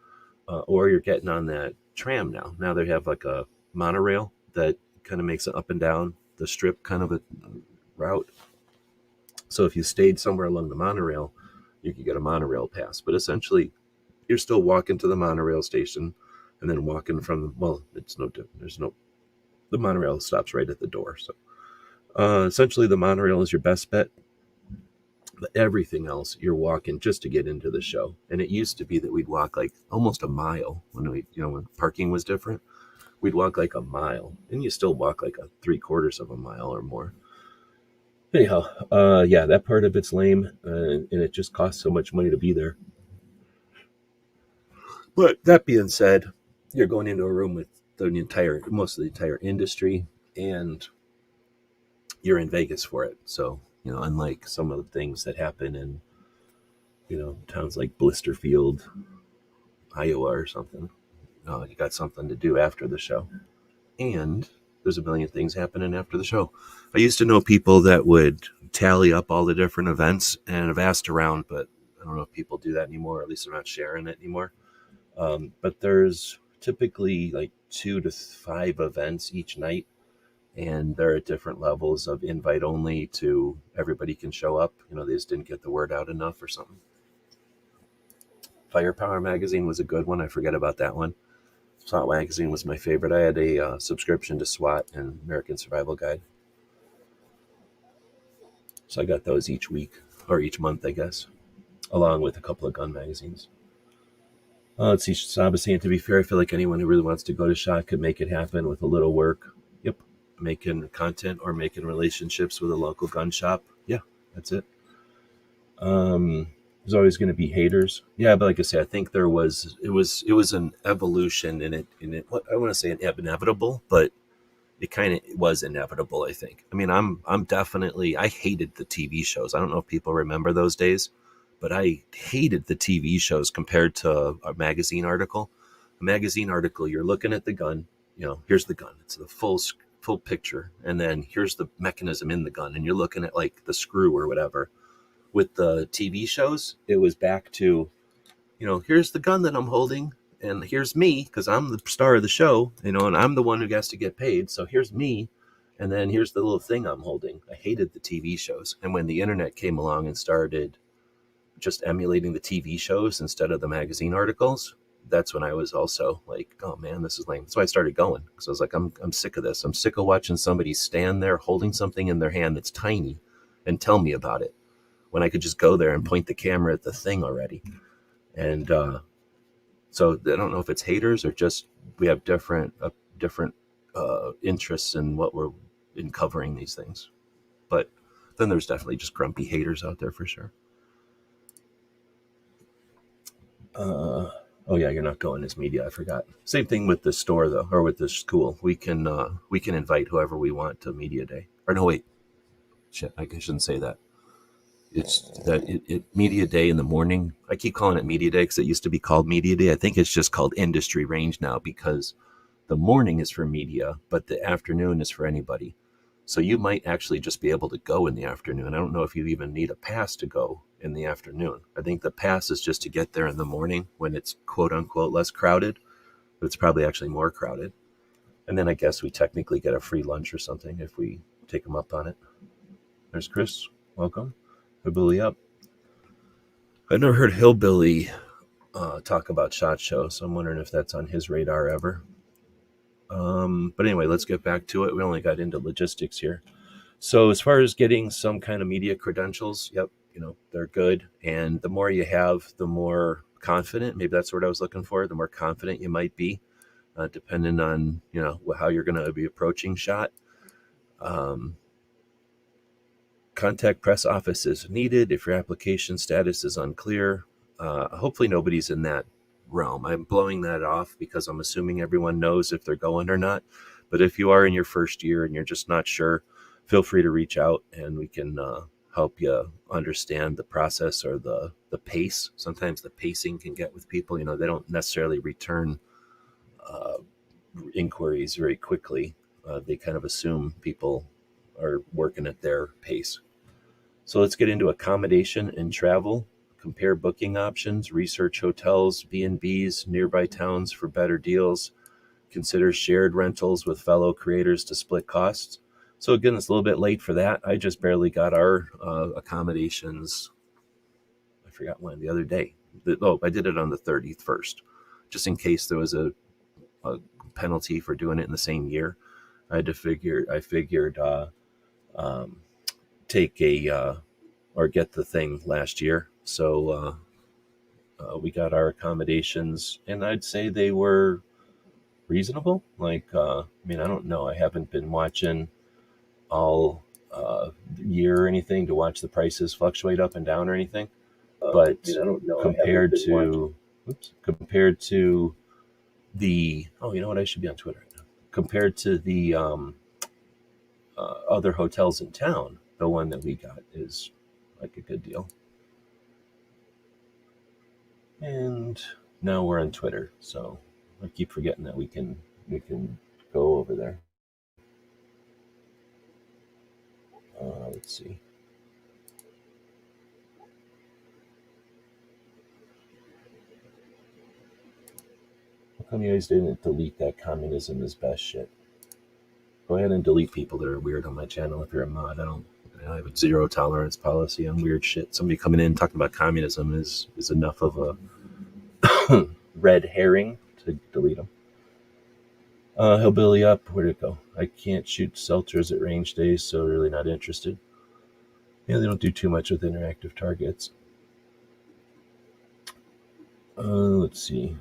S4: Or you're getting on that tram now. Now they have like a monorail that kind of makes it up and down the strip kind of a route. So if you stayed somewhere along the monorail, you could get a monorail pass. But essentially, you're still walking to the monorail station and then walking from, well, it's no different. The monorail stops right at the door. So essentially, the monorail is your best bet. But everything else, you're walking just to get into the show. And it used to be that we'd walk like almost a mile when parking was different. We'd walk like a mile, and you still walk like a 3/4 of a mile or more. Anyhow, yeah, that part of it's lame, and it just costs so much money to be there. But that being said, you're going into a room with most of the entire industry, and you're in Vegas for it. So, unlike some of the things that happen in, towns like Blisterfield, Iowa or something, you got something to do after the show. And there's a million things happening after the show. I used to know people that would tally up all the different events, and I've asked around, but I don't know if people do that anymore, or at least they're not sharing it anymore. But there's typically like 2 to 5 events each night, and they're at different levels of invite only to everybody can show up. They just didn't get the word out enough or something. Firepower magazine was a good one. I forget about that one. SWAT magazine was my favorite. I had a subscription to SWAT and American Survival Guide. So I got those each week, or each month, I guess, along with a couple of gun magazines. Let's see, Saba saying, to be fair, I feel like anyone who really wants to go to SHOT could make it happen with a little work. Yep. Making content or making relationships with a local gun shop. Yeah, that's it. There's always going to be haters. Yeah, but like I say, I think it was an evolution in it. What I want to say inevitable, but it kind of was inevitable, I think. I mean, I hated the TV shows. I don't know if people remember those days, but I hated the TV shows compared to a magazine article. A magazine article, you're looking at the gun, here's the gun. It's the full picture. And then here's the mechanism in the gun. And you're looking at like the screw or whatever. With the TV shows, it was back to, here's the gun that I'm holding, and here's me, because I'm the star of the show, and I'm the one who has to get paid. So here's me, and then here's the little thing I'm holding. I hated the TV shows. And when the internet came along and started just emulating the TV shows instead of the magazine articles, that's when I was also like, oh man, this is lame. So I started going, because I was like, I'm sick of this. I'm sick of watching somebody stand there holding something in their hand that's tiny and tell me about it, when I could just go there and point the camera at the thing already. And so I don't know if it's haters or just we have different interests in what we're in covering these things. But then there's definitely just grumpy haters out there for sure. Oh yeah, you're not going as media. I forgot. Same thing with the store though, or with the school. We can invite whoever we want to media day. Or no, wait, shit, I shouldn't say that. It's that media day in the morning. I keep calling it media day because it used to be called media day. I think it's just called industry range now, because the morning is for media, but the afternoon is for anybody. So you might actually just be able to go in the afternoon. I don't know if you even need a pass to go in the afternoon. I think the pass is just to get there in the morning when it's quote unquote less crowded, but it's probably actually more crowded. And then I guess we technically get a free lunch or something if we take them up on it. There's Chris. Welcome. Hillbilly up. I've never heard Hillbilly talk about SHOT Show, so I'm wondering if that's on his radar ever. But anyway, let's get back to it. We only got into logistics here. So as far as getting some kind of media credentials, yep, they're good. And the more you have, the more confident, maybe that's what I was looking for, the more confident you might be, depending on, how you're going to be approaching SHOT. Contact press office needed if your application status is unclear. Hopefully nobody's in that realm. I'm blowing that off because I'm assuming everyone knows if they're going or not. But if you are in your first year and you're just not sure, feel free to reach out and we can help you understand the process or the pace. Sometimes the pacing can get with people. They don't necessarily return inquiries very quickly. They kind of assume people are working at their pace. So let's get into accommodation and travel. Compare booking options, research hotels, B&Bs, nearby towns for better deals. Consider shared rentals with fellow creators to split costs. So again, it's a little bit late for that. I just barely got our accommodations. I forgot when, the other day. I did it on the 31st, just in case there was a penalty for doing it in the same year. I figured take or get the thing last year. So we got our accommodations, and I'd say they were reasonable. I don't know. I haven't been watching all year or anything to watch the prices fluctuate up and down or anything. But I don't know. Compared to the you know what? I should be on Twitter right now. Compared to the other hotels in town, the one that we got is like a good deal. And now we're on Twitter, so I keep forgetting that we can go over there. Let's see. How come you guys didn't delete that communism is best shit? Go ahead and delete people that are weird on my channel if you're a mod. I have a zero tolerance policy on weird shit. Somebody coming in talking about communism is enough of a red herring to delete them. Hillbilly up, where'd it go? I can't shoot seltzers at range days, so really not interested. Yeah, they don't do too much with interactive targets. Let's see.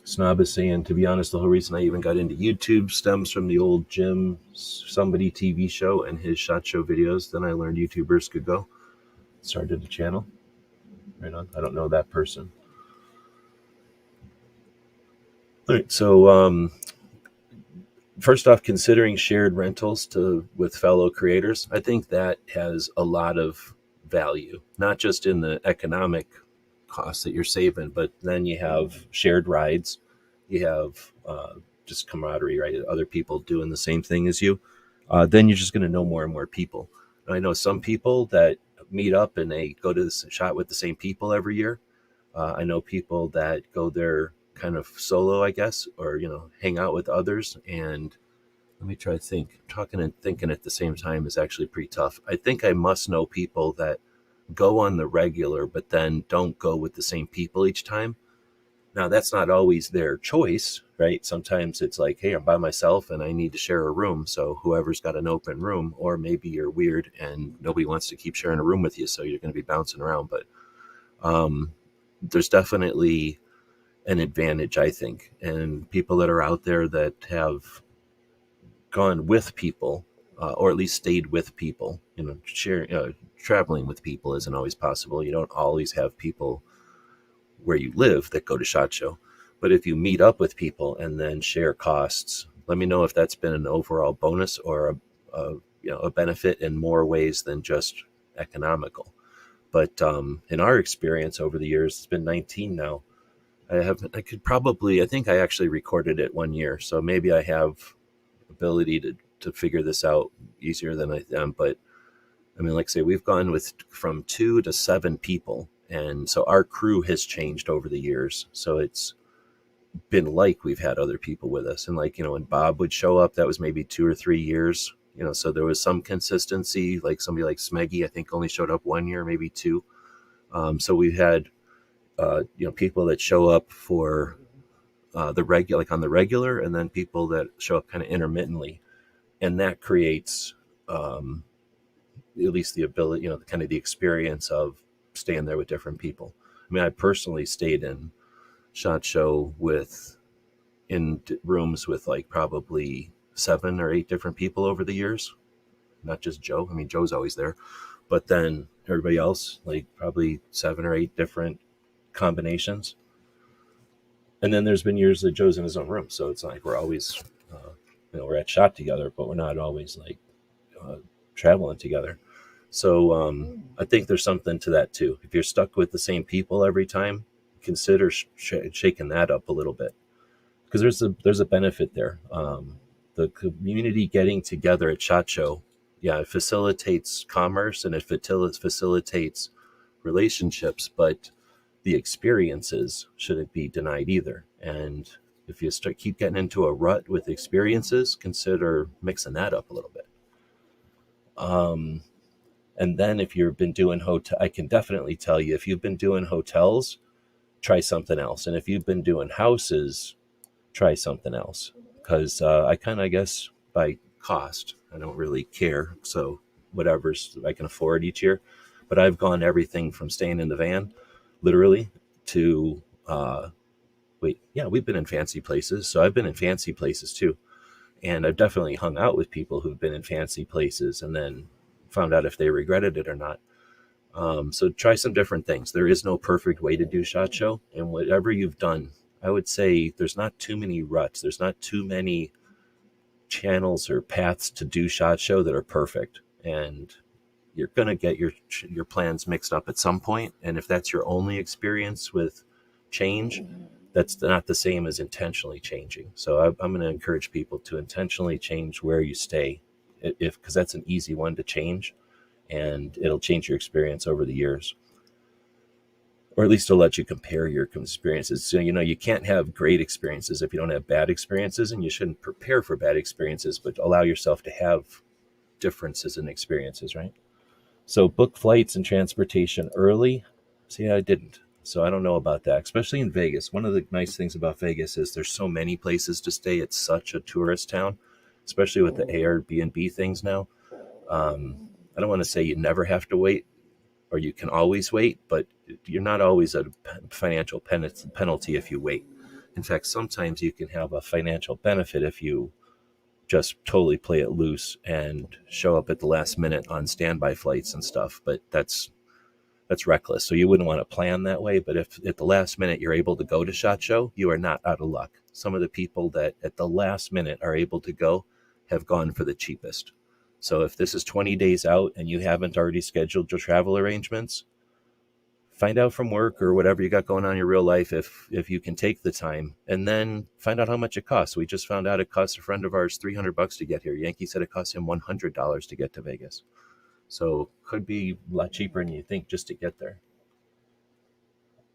S4: Snob is saying, to be honest, the whole reason I even got into YouTube stems from the old Jim Somebody TV show and his SHOT Show videos. Then I learned YouTubers could go. Started a channel. Right on. I don't know that person. All right, so first off, considering shared rentals with fellow creators, I think that has a lot of value, not just in the economic costs that you're saving, but then you have shared rides, you have just camaraderie, right? Other people doing the same thing as you. Then you're just going to know more and more people. And I know some people that meet up and they go to the SHOT with the same people every year. I know people that go there kind of solo, I guess, or hang out with others. And let me try to think. Talking and thinking at the same time is actually pretty tough. I think I must know people that go on the regular, but then don't go with the same people each time. Now, that's not always their choice, right? Sometimes it's like, hey, I'm by myself and I need to share a room. So whoever's got an open room, or maybe you're weird and nobody wants to keep sharing a room with you, so you're going to be bouncing around. But there's definitely an advantage, I think. And people that are out there that have gone with people, or at least stayed with people, traveling with people isn't always possible. You don't always have people where you live that go to SHOT Show. But if you meet up with people and then share costs, let me know if that's been an overall bonus or a benefit in more ways than just economical. But in our experience over the years, it's been 19 now. I think I actually recorded it one year. So maybe I have ability to figure this out easier than I am. But I mean, like I say, we've gone from 2 to 7 people. And so our crew has changed over the years. So it's been like we've had other people with us. And when Bob would show up, that was maybe 2 or 3 years. So there was some consistency. Like somebody like Smeggy, I think only showed up 1 year, maybe 2. So we had, people that show up for the regular, like on the regular, and then people that show up kind of intermittently. And that creates at least the ability, kind of the experience of staying there with different people. I mean, I personally stayed in SHOT Show in rooms with like probably 7 or 8 different people over the years. Not just Joe. I mean, Joe's always there, but then everybody else, like probably 7 or 8 different combinations. And then there's been years that Joe's in his own room. So it's like we're always, we're at SHOT together, but we're not always like traveling together. So I think there's something to that too. If you're stuck with the same people every time, consider shaking that up a little bit, because there's a benefit there. The community getting together at SHOT Show, it facilitates commerce and it facilitates relationships, but the experiences shouldn't be denied either. And if you keep getting into a rut with experiences, consider mixing that up a little bit. And then if you've been doing hotel, I can definitely tell you, if you've been doing hotels, try something else. And if you've been doing houses, try something else. Because I kind of, I guess, by cost, I don't really care. So whatever's I can afford each year. But I've gone everything from staying in the van, literally, to we've been in fancy places. So I've been in fancy places too. And I've definitely hung out with people who've been in fancy places and then found out if they regretted it or not. So try some different things. There is no perfect way to do SHOT Show. And whatever you've done, I would say there's not too many ruts. There's not too many channels or paths to do SHOT Show that are perfect. And you're going to get your plans mixed up at some point. And if that's your only experience with change, that's not the same as intentionally changing. So I'm going to encourage people to intentionally change where you stay, because that's an easy one to change, and it'll change your experience over the years, or at least it'll let you compare your experiences. So, you can't have great experiences if you don't have bad experiences, and you shouldn't prepare for bad experiences, but allow yourself to have differences in experiences, right? So book flights and transportation early. See, I didn't. So I don't know about that, especially in Vegas. One of the nice things about Vegas is there's so many places to stay. It's such a tourist town, especially with the Airbnb things now. I don't want to say you never have to wait or you can always wait, but you're not always at a financial penalty if you wait. In fact, sometimes you can have a financial benefit if you just totally play it loose and show up at the last minute on standby flights and stuff. But that's reckless. So you wouldn't want to plan that way. But if at the last minute you're able to go to SHOT Show, you are not out of luck. Some of the people that at the last minute are able to go have gone for the cheapest. So if this is 20 days out and you haven't already scheduled your travel arrangements, find out from work or whatever you got going on in your real life if you can take the time, and then find out how much it costs. We just found out it costs a friend of ours $300 to get here. Yankee said it cost him $100 to get to Vegas. So could be a lot cheaper than you think just to get there.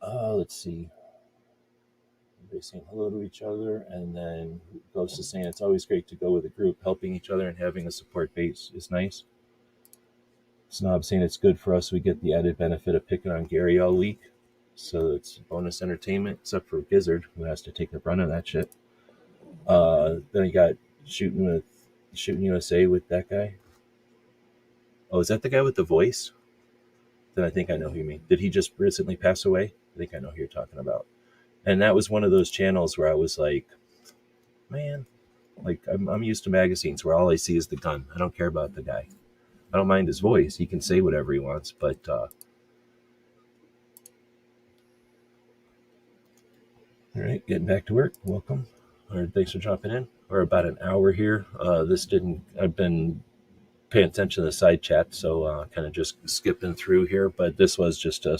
S4: Let's see. Everybody saying hello to each other, and then Ghost is saying it's always great to go with a group. Helping each other and having a support base is nice. Snob saying it's good for us. We get the added benefit of picking on Gary all week. So it's bonus entertainment, except for Gizzard, who has to take the brunt of that shit. Then you got Shooting USA with that guy. Oh, is that the guy with the voice? Then I think I know who you mean. Did he just recently pass away? I think I know who you're talking about. And that was one of those channels where I was like, man, like I'm used to magazines where all I see is the gun. I don't care about the guy. I don't mind his voice. He can say whatever he wants, but all right, getting back to work. Welcome. Or thanks for dropping in. We're about an hour here. I've been paying attention to the side chat, so kind of just skipping through here, but this was just a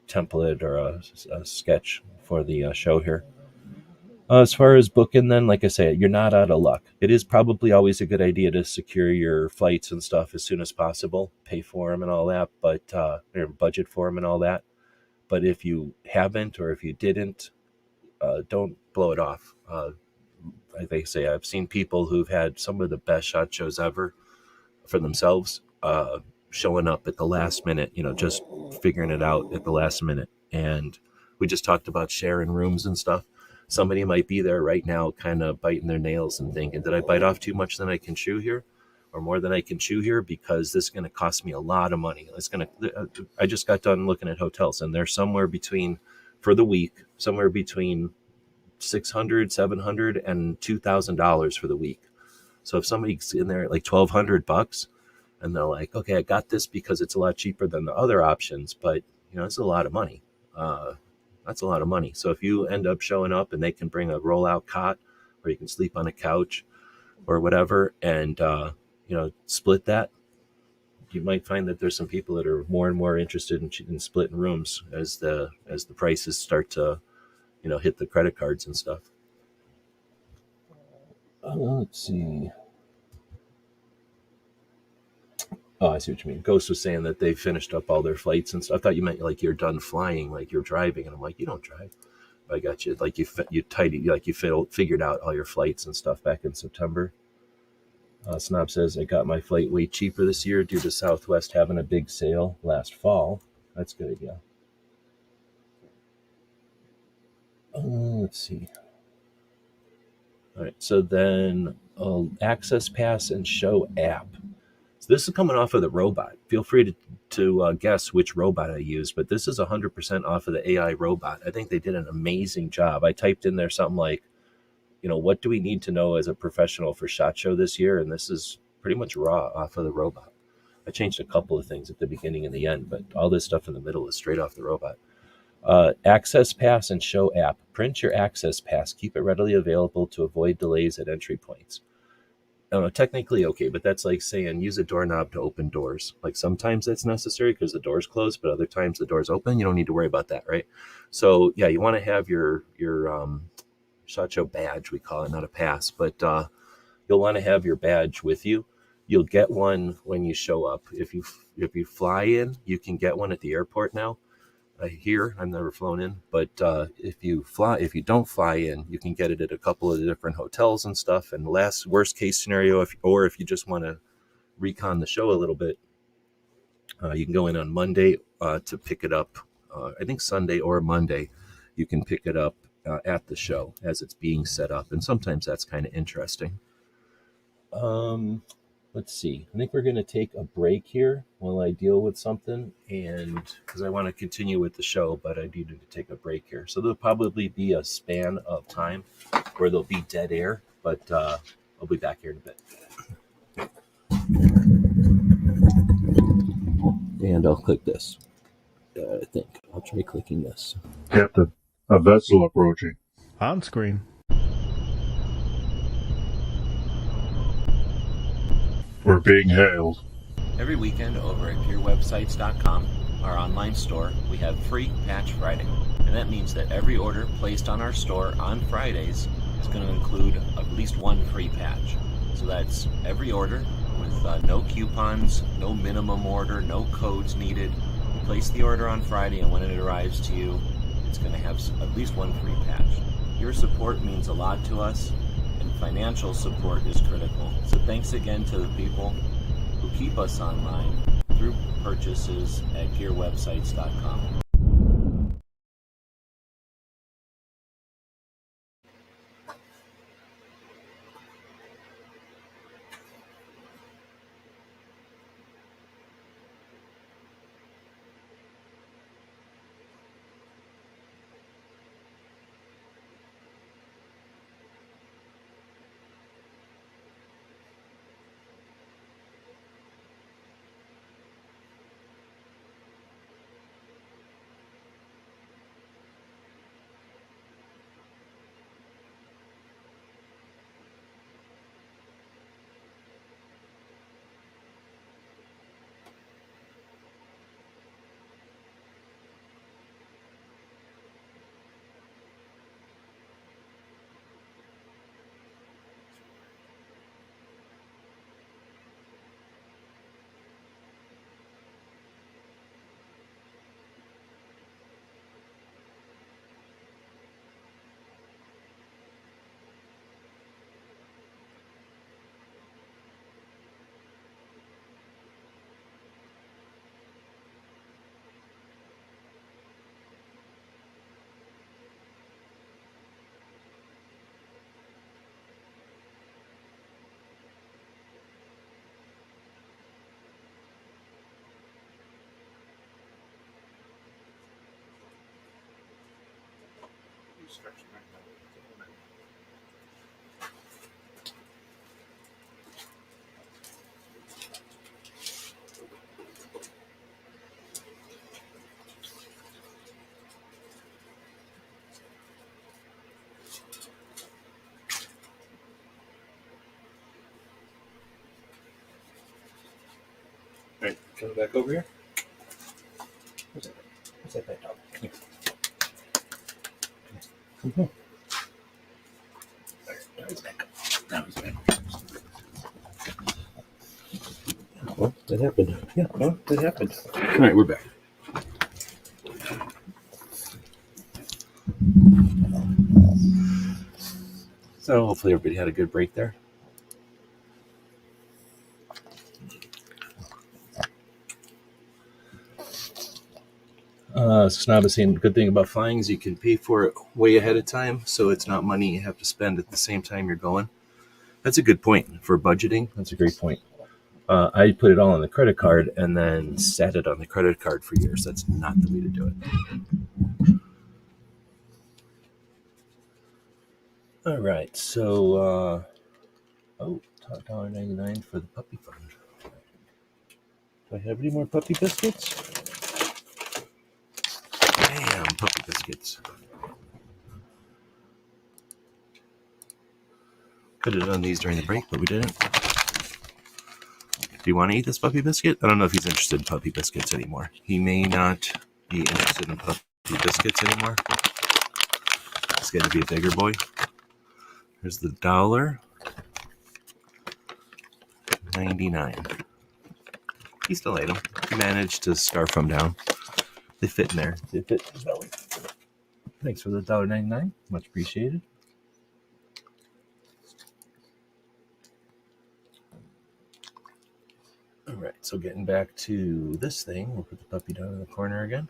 S4: template or a sketch for the show here. As far as booking, then, like I say, you're not out of luck. It is probably always a good idea to secure your flights and stuff as soon as possible, pay for them and all that, but or budget for them and all that. But if you haven't, or if you didn't, don't blow it off. Like they say, I've seen people who've had some of the best SHOT Shows ever for themselves, showing up at the last minute, just figuring it out at the last minute. And we just talked about sharing rooms and stuff. Somebody might be there right now kind of biting their nails and thinking, did I bite off too much than I can chew here, or more than I can chew here, because this is going to cost me a lot of money. I just got done looking at hotels, and they're somewhere between, for the week, somewhere between $600, $700, and $2,000 for the week. So if somebody's in there at like $1,200 and they're like, okay, I got this because it's a lot cheaper than the other options, but it's a lot of money. That's a lot of money. So if you end up showing up and they can bring a rollout cot, or you can sleep on a couch or whatever, and split that, you might find that there's some people that are more and more interested in splitting rooms as the prices start to hit the credit cards and stuff. Let's see. Oh, I see what you mean. Ghost was saying that they finished up all their flights and stuff. I thought you meant like you're done flying, like you're driving. And I'm like, you don't drive. I got you. Like you figured out all your flights and stuff back in September. Snob says, I got my flight way cheaper this year due to Southwest having a big sale last fall. That's a good idea. Let's see. All right, so then Access Pass and Show app. So this is coming off of the robot. Feel free to guess which robot I used, but this is 100% off of the AI robot. I think they did an amazing job. I typed in there something like, what do we need to know as a professional for SHOT Show this year? And this is pretty much raw off of the robot. I changed a couple of things at the beginning and the end, but all this stuff in the middle is straight off the robot. Access Pass and Show app. Print your Access Pass. Keep it readily available to avoid delays at entry points. I don't know, technically okay, but that's like saying use a doorknob to open doors. Like sometimes that's necessary because the door's closed, but other times the door's open. You don't need to worry about that, right? So yeah, you want to have your SHOT Show badge, we call it, not a pass, but you'll want to have your badge with you. You'll get one when you show up. If you fly in, you can get one at the airport now. Here, I've never flown in, but if you don't fly in, you can get it at a couple of the different hotels and stuff. And worst case scenario, if you just want to recon the show a little bit, you can go in on Monday to pick it up. I think Sunday or Monday, you can pick it up at the show as it's being set up, and sometimes that's kind of interesting. Let's see. I think we're going to take a break here while I deal with something, and because I want to continue with the show, but I needed to take a break here. So there'll probably be a span of time where there'll be dead air, but I'll be back here in a bit. And I'll click this. I think I'll try clicking this.
S2: Captain, a vessel approaching.
S3: On screen.
S2: We're being hailed.
S4: Every weekend over at gearwebsites.com, our online store, we have free Patch Friday. And that means that every order placed on our store on Fridays is going to include at least one free patch. So that's every order with no coupons, no minimum order, no codes needed. You place the order on Friday, and when it arrives to you, it's going to have at least one free patch. Your support means a lot to us, and financial support is critical. So thanks again to the people who keep us online through purchases at gearwebsites.com. Alright, coming back over here. Where's that bad dog? Come here. Come here. Now he's back. Well, that happened. Yeah, well, that happened. Alright, we're back. So hopefully everybody had a good break there. Snob is saying, good thing about flying is you can pay for it way ahead of time, so it's not money you have to spend at the same time you're going. That's a good point for budgeting. That's a great point. I put it all on the credit card and then sat it on the credit card for years. That's not the way to do it. All right, so $1.99 for the puppy fund. Do I have any more puppy biscuits? Damn, puppy biscuits. Could have done these during the break, but we didn't. Do you want to eat this puppy biscuit? I don't know if he's interested in puppy biscuits anymore. He may not be interested in puppy biscuits anymore. He's going to be a bigger boy. Here's the $1.99. He still ate them. He managed to scarf them down. They fit in there. They fit in his belly. Thanks for the $1.99. Much appreciated. All right, so getting back to this thing, we'll put the puppy down in the corner again.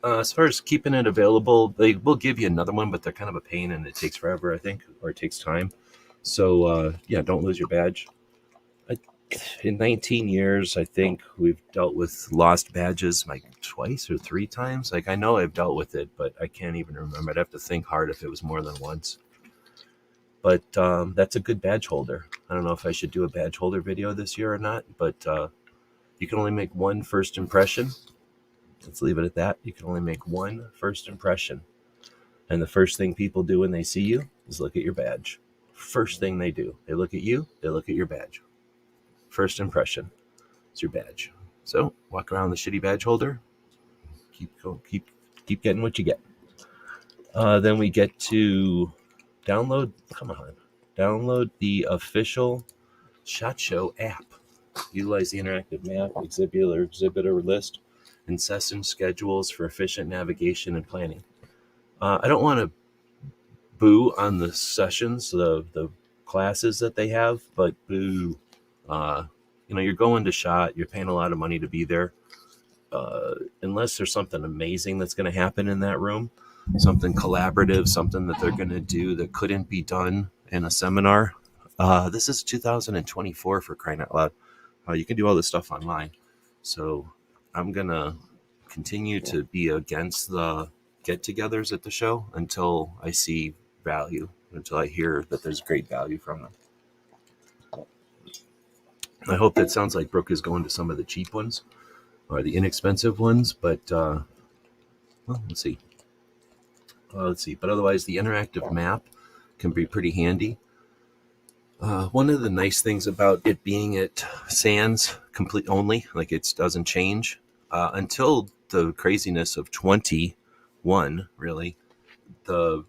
S4: As far as keeping it available, they will give you another one, but they're kind of a pain and it takes forever, I think, or it takes time. So, yeah, don't lose your badge. In 19 years, I think we've dealt with lost badges like twice or three times. Like, I know I've dealt with it, but I can't even remember. I'd have to think hard if it was more than once. But that's a good badge holder. I don't know if I should do a badge holder video this year or not, but you can only make one first impression. Let's leave it at that. You can only make one first impression. And the first thing people do when they see you is look at your badge. First thing they do. They look at you, they look at your badge. First impression is your badge. So walk around the shitty badge holder. Keep getting what you get. Then we get to download the official SHOT Show app. Utilize the interactive map, exhibitor list, and session schedules for efficient navigation and planning. I don't want to boo on the sessions, the classes that they have, but boo. You're going to SHOT, you're paying a lot of money to be there. Unless there's something amazing that's going to happen in that room, something collaborative, something that they're going to do that couldn't be done in a seminar. This is 2024 for crying out loud. You can do all this stuff online. So I'm going to continue to be against the get-togethers at the show until I see value, until I hear that there's great value from them. I hope that sounds like Brooke is going to some of the cheap ones or the inexpensive ones, but let's see. But otherwise, the interactive map can be pretty handy. One of the nice things about it being at Sands complete only, like it doesn't change until the craziness of 21, really, the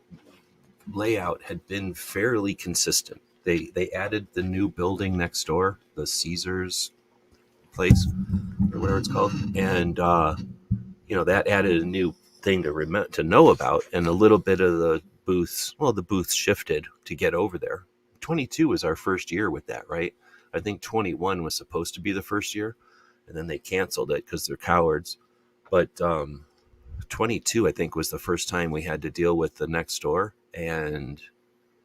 S4: layout had been fairly consistent. They added the new building next door, the Caesars place, or whatever it's called, and that added a new thing to know about, and a little bit of the booths. Well, the booths shifted to get over there. 22 was our first year with that, right? I think 21 was supposed to be the first year, and then they canceled it because they're cowards. But 22, I think, was the first time we had to deal with the next door, and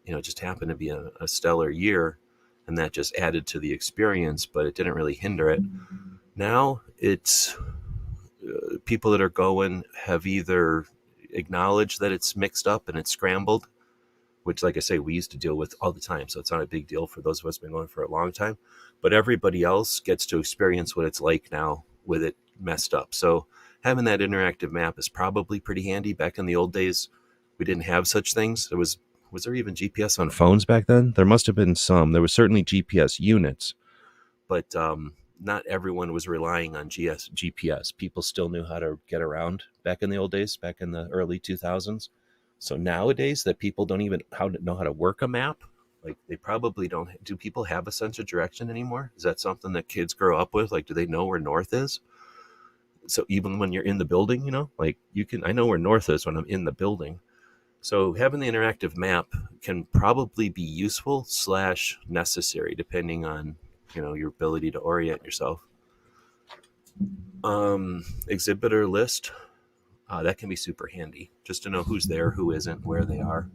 S4: it just happened to be a stellar year, and that just added to the experience, but it didn't really hinder it. Now it's people that are going have either acknowledged that it's mixed up and it's scrambled, which, like I say, we used to deal with all the time, so it's not a big deal for those of us who've been going for a long time. But everybody else gets to experience what it's like now with it messed up. So having that interactive map is probably pretty handy. Back in the old days, we didn't have such things. Was there even GPS on phones back then? There must have been some. There was certainly GPS units, but not everyone was relying on GPS. People still knew how to get around back in the old days, back in the early 2000s. So nowadays that people don't even know how to work a map, like they probably don't. Do people have a sense of direction anymore? Is that something that kids grow up with? Like, do they know where north is? So even when you're in the building, I know where north is when I'm in the building. So having the interactive map can probably be useful / necessary, depending on, your ability to orient yourself. Exhibitor list. That can be super handy just to know who's there, who isn't, where they are.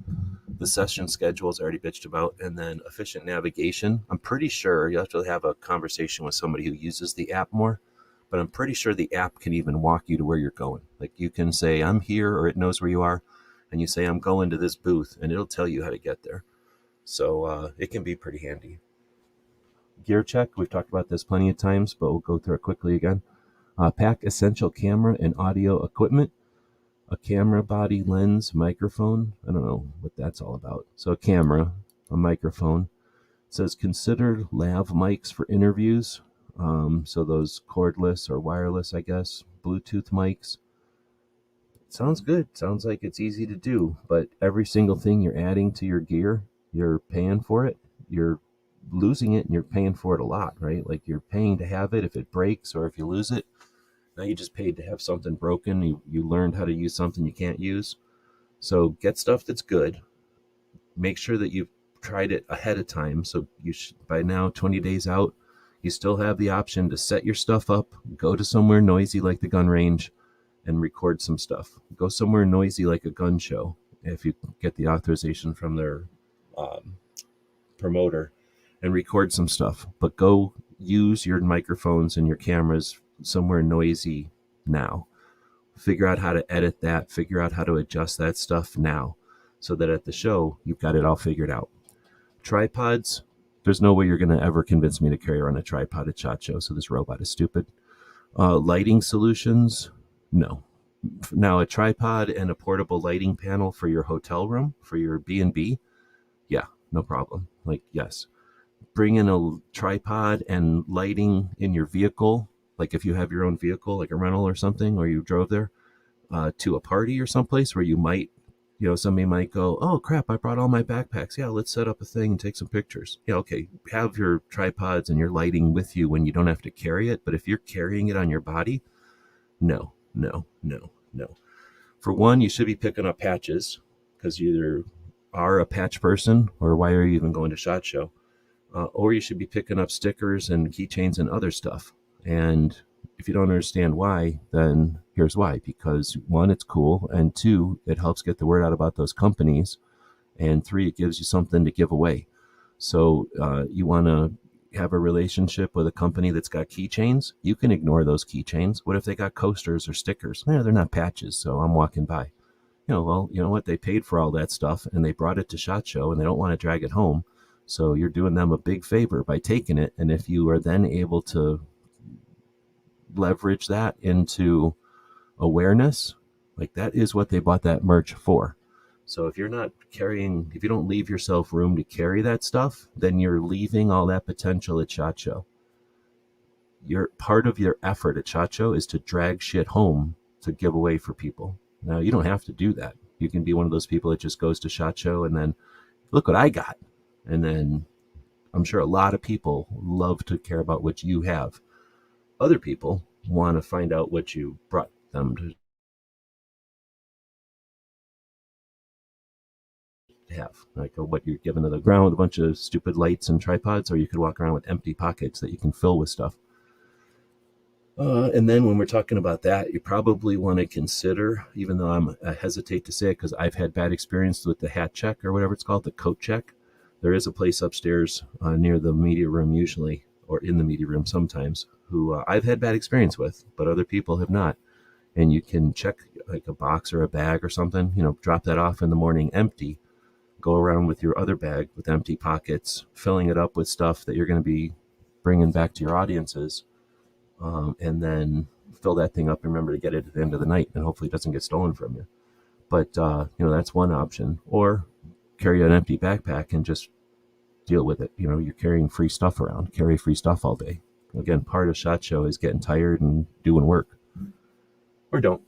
S4: The session schedule is already bitched about, and then efficient navigation. I'm pretty sure you'll have to have a conversation with somebody who uses the app more, but I'm pretty sure the app can even walk you to where you're going. Like you can say, I'm here, or it knows where you are, and you say, I'm going to this booth, and it'll tell you how to get there. So it can be pretty handy. Gear check. We've talked about this plenty of times, but we'll go through it quickly again. Pack essential camera and audio equipment. A camera, body, lens, microphone. I don't know what that's all about. So a camera, a microphone. It says consider lav mics for interviews. So those cordless or wireless, I guess, Bluetooth mics. Sounds good. Sounds like it's easy to do, but every single thing you're adding to your gear, you're paying for it. You're losing it and you're paying for it a lot, right? Like you're paying to have it if it breaks or if you lose it. Now you just paid to have something broken. You learned how to use something you can't use. So get stuff that's good. Make sure that you've tried it ahead of time. So you should, by now, 20 days out, you still have the option to set your stuff up, go to somewhere noisy like the gun range, and record some stuff. Go somewhere noisy like a gun show if you get the authorization from their promoter, and record some stuff. But go use your microphones and your cameras somewhere noisy now. Figure out how to edit that, figure out how to adjust that stuff now, so that at the show you've got it all figured out. Tripods, there's no way you're going to ever convince me to carry around a tripod at SHOT Show, so this robot is stupid. Lighting solutions, no. Now a tripod and a portable lighting panel for your hotel room, for your B&B, yeah, no problem. Like, yes. Bring in a tripod and lighting in your vehicle, like if you have your own vehicle, like a rental or something, or you drove there to a party or someplace where you might, somebody might go, oh crap, I brought all my backpacks. Yeah, let's set up a thing and take some pictures. Yeah, okay, have your tripods and your lighting with you when you don't have to carry it. But if you're carrying it on your body, no. For one, you should be picking up patches because you either are a patch person or why are you even going to SHOT Show? Or you should be picking up stickers and keychains and other stuff. And if you don't understand why, then here's why. Because one, it's cool. And two, it helps get the word out about those companies. And three, it gives you something to give away. So you want to have a relationship with a company that's got keychains. You can ignore those keychains. What if they got coasters or stickers? They're not patches, so I'm walking by. Well, you know what? They paid for all that stuff and they brought it to SHOT Show and they don't want to drag it home. So you're doing them a big favor by taking it. And if you are then able to leverage that into awareness, like that is what they bought that merch for. So if you're not carrying, if you don't leave yourself room to carry that stuff, then you're leaving all that potential at SHOT Show. Part of your effort at SHOT Show is to drag shit home to give away for people. Now, you don't have to do that. You can be one of those people that just goes to SHOT Show and then, look what I got. And then I'm sure a lot of people love to care about what you have. Other people want to find out what you brought them to have, like what you're giving to the ground with a bunch of stupid lights and tripods, or you could walk around with empty pockets that you can fill with stuff. And then when we're talking about that, you probably want to consider, even though I hesitate to say it because I've had bad experience with the hat check or whatever it's called, the coat check. There is a place upstairs near the media room usually, or in the media room sometimes, who I've had bad experience with, but other people have not. And you can check like a box or a bag or something, drop that off in the morning empty, go around with your other bag with empty pockets, filling it up with stuff that you're going to be bringing back to your audiences, and then fill that thing up and remember to get it at the end of the night, and hopefully it doesn't get stolen from you. But, that's one option. Or carry an empty backpack and just deal with it. You're carrying free stuff around. Carry free stuff all day. Again, part of SHOT Show is getting tired and doing work. Or don't,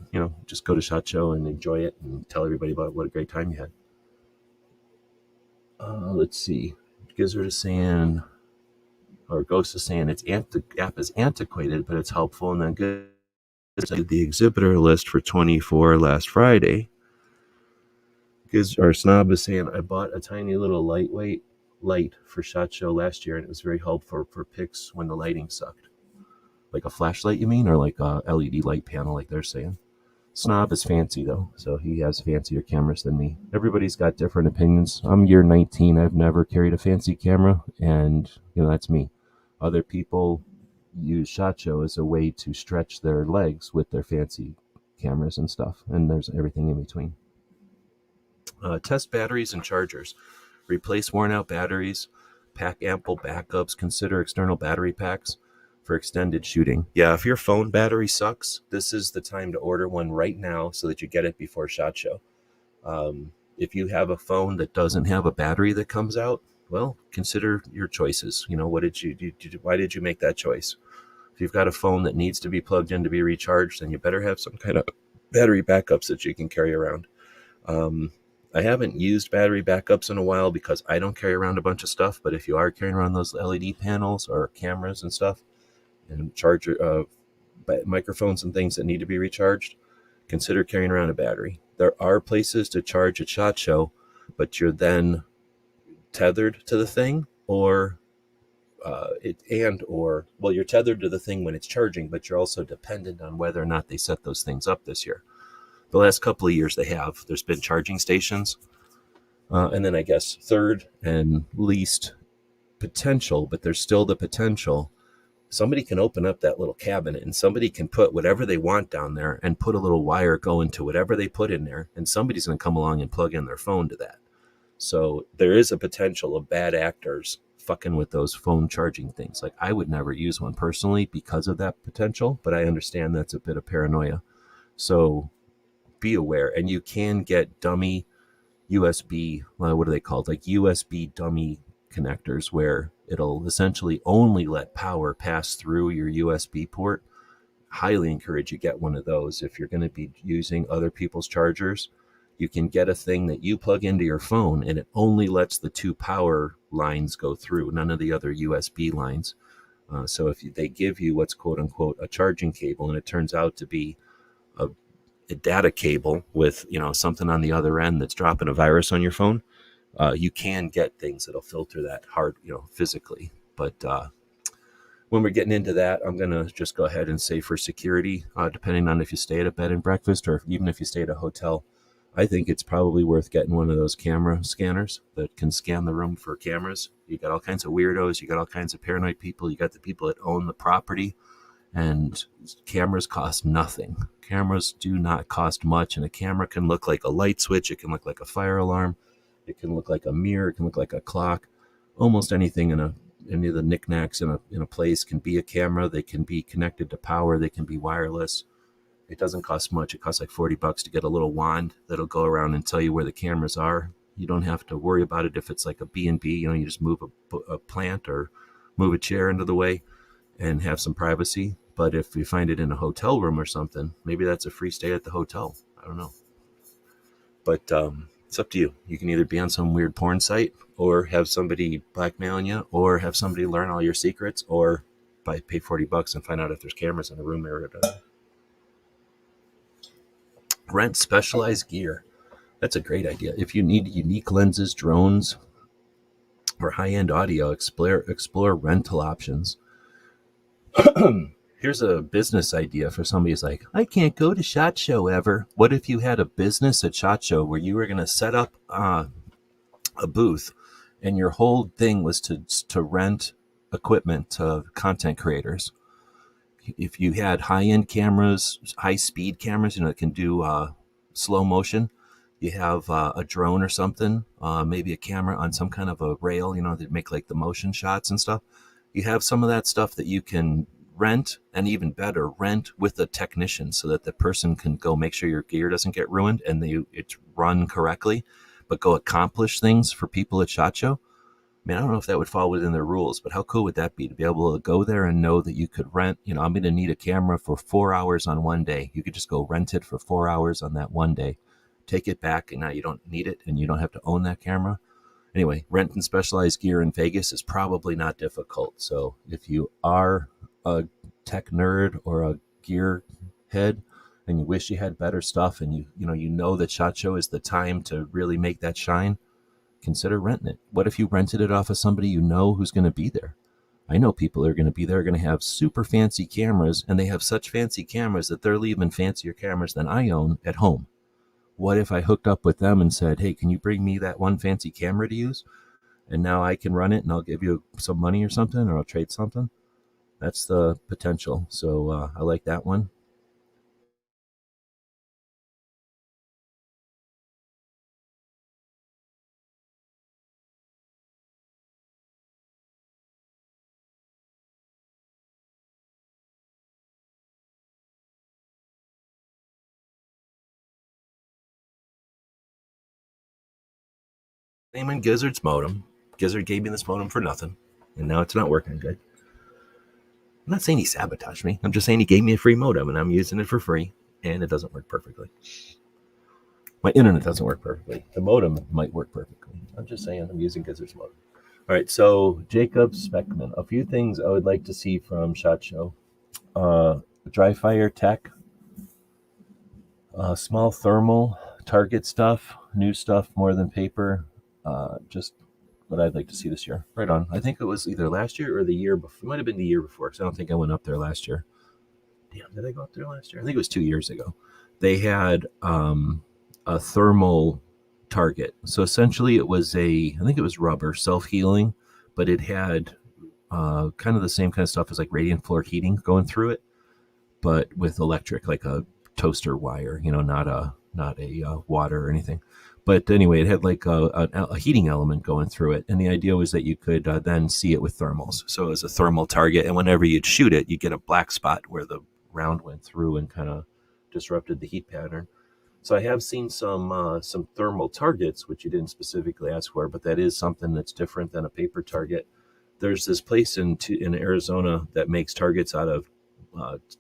S4: just go to SHOT Show and enjoy it and tell everybody about what a great time you had. Let's see. Gizzard is saying, or Ghost is saying, the app is antiquated, but it's helpful. And then good. The exhibitor list for 24 last Friday. Our Snob is saying, I bought a tiny little lightweight light for SHOT Show last year, and it was very helpful for pics when the lighting sucked. Like a flashlight, you mean, or like a LED light panel, like they're saying? Snob is fancy though, so he has fancier cameras than me. Everybody's got different opinions. I'm year 19. I've never carried a fancy camera, and that's me. Other people use SHOT Show as a way to stretch their legs with their fancy cameras and stuff, and there's everything in between. Test batteries and chargers. Replace worn out batteries. Pack ample backups. Consider external battery packs for extended shooting. Yeah, if your phone battery sucks, this is the time to order one right now so that you get it before SHOT Show. If you have a phone that doesn't have a battery that comes out, well, consider your choices. What did you do? Why did you make that choice? If you've got a phone that needs to be plugged in to be recharged, then you better have some kind of battery backups that you can carry around. I haven't used battery backups in a while because I don't carry around a bunch of stuff. But if you are carrying around those LED panels or cameras and stuff, and charger microphones and things that need to be recharged, consider carrying around a battery. There are places to charge at SHOT Show, but you're then tethered to the thing, or you're tethered to the thing when it's charging, but you're also dependent on whether or not they set those things up this year. The last couple of years there's been charging stations. And then I guess third and least potential, but there's still the potential. Somebody can open up that little cabinet and somebody can put whatever they want down there and put a little wire going to whatever they put in there. And somebody's going to come along and plug in their phone to that. So there is a potential of bad actors fucking with those phone charging things. Like, I would never use one personally because of that potential, but I understand that's a bit of paranoia. So be aware. And you can get dummy USB, what are they called? Like USB dummy connectors, where it'll essentially only let power pass through your USB port. Highly encourage you get one of those. If you're going to be using other people's chargers, you can get a thing that you plug into your phone and it only lets the two power lines go through, none of the other USB lines. So if they give you what's quote unquote a charging cable and it turns out to be a data cable with something on the other end that's dropping a virus on your phone, you can get things that'll filter that hard, physically. But when we're getting into that, I'm going to just go ahead and say, for security, depending on if you stay at a bed and breakfast or even if you stay at a hotel, I think it's probably worth getting one of those camera scanners that can scan the room for cameras. You got all kinds of weirdos. You got all kinds of paranoid people. You got the people that own the property. And cameras cost nothing. Cameras do not cost much. And a camera can look like a light switch. It can look like a fire alarm. It can look like a mirror. It can look like a clock. Almost anything any of the knickknacks in a place can be a camera. They can be connected to power. They can be wireless. It doesn't cost much. It costs like $40 to get a little wand that'll go around and tell you where the cameras are. You don't have to worry about it if it's like a B&B. You just move a plant or move a chair into the way and have some privacy. But if you find it in a hotel room or something, maybe that's a free stay at the hotel. I don't know. But it's up to you. You can either be on some weird porn site or have somebody blackmailing you or have somebody learn all your secrets or pay $40 and find out if there's cameras in the room or rent specialized gear. That's a great idea. If you need unique lenses, drones, or high-end audio, explore rental options. Here's a business idea for somebody who's like, I can't go to SHOT Show ever. What if you had a business at SHOT Show where you were going to set up a booth and your whole thing was to rent equipment to content creators? If you had high-end cameras, high-speed cameras, that can do slow motion, you have a drone or something, maybe a camera on some kind of a rail, that make like the motion shots and stuff. You have some of that stuff that you can rent, and even better, rent with a technician so that the person can go make sure your gear doesn't get ruined and it's run correctly, but go accomplish things for people at SHOT Show. I don't know if that would fall within their rules, but how cool would that be to be able to go there and know that you could rent, I'm going to need a camera for 4 hours on one day. You could just go rent it for 4 hours on that one day, take it back, and now you don't need it and you don't have to own that camera. Anyway, renting specialized gear in Vegas is probably not difficult. So if you are a tech nerd or a gear head and you wish you had better stuff and you know that SHOT Show is the time to really make that shine, consider renting it. What if you rented it off of somebody who's going to be there? I know people are going to be there, going to have super fancy cameras, and they have such fancy cameras that they're leaving fancier cameras than I own at home. What if I hooked up with them and said, hey, can you bring me that one fancy camera to use? And now I can run it and I'll give you some money or something, or I'll trade something. That's the potential. So I like that one. Name Gizzard's modem. Gizzard gave me this modem for nothing, and now it's not working good. I'm not saying he sabotaged me. I'm just saying he gave me a free modem, and I'm using it for free, and it doesn't work perfectly. My internet doesn't work perfectly. The modem might work perfectly. I'm just saying I'm using Gizzard's modem. All right, so Jacob Speckman. A few things I would like to see from SHOT Show. Dry fire tech, small thermal target stuff, new stuff more than paper. Just what I'd like to see this year. Right on. I think it was either last year or the year before. It might have been the year before, because I don't think I went up there last year. Damn, did I go up there last year? I think it was 2 years ago. They had a thermal target. So essentially it was I think it was rubber, self-healing, but it had kind of the same kind of stuff as like radiant floor heating going through it, but with electric, like a toaster wire, not a water or anything. But anyway, it had like a heating element going through it. And the idea was that you could then see it with thermals. So it was a thermal target. And whenever you'd shoot it, you get a black spot where the round went through and kind of disrupted the heat pattern. So I have seen some thermal targets, which you didn't specifically ask for, but that is something that's different than a paper target. There's this place in Arizona that makes targets out of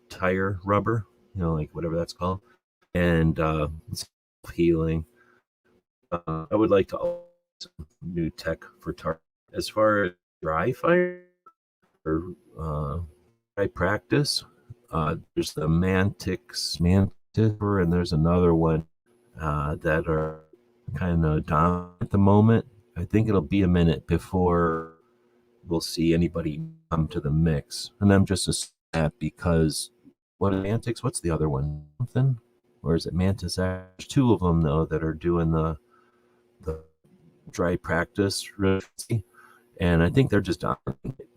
S4: tire rubber, like whatever that's called. And it's healing. I would like to also some new tech for target. As far as dry fire or dry practice, there's the Mantis, and there's another one that are kind of down at the moment. I think it'll be a minute before we'll see anybody come to the mix. And I'm just a because what is Mantis? What's the other one? Something? Or is it Mantis? There's two of them though that are doing the dry practice, and I think they're just done.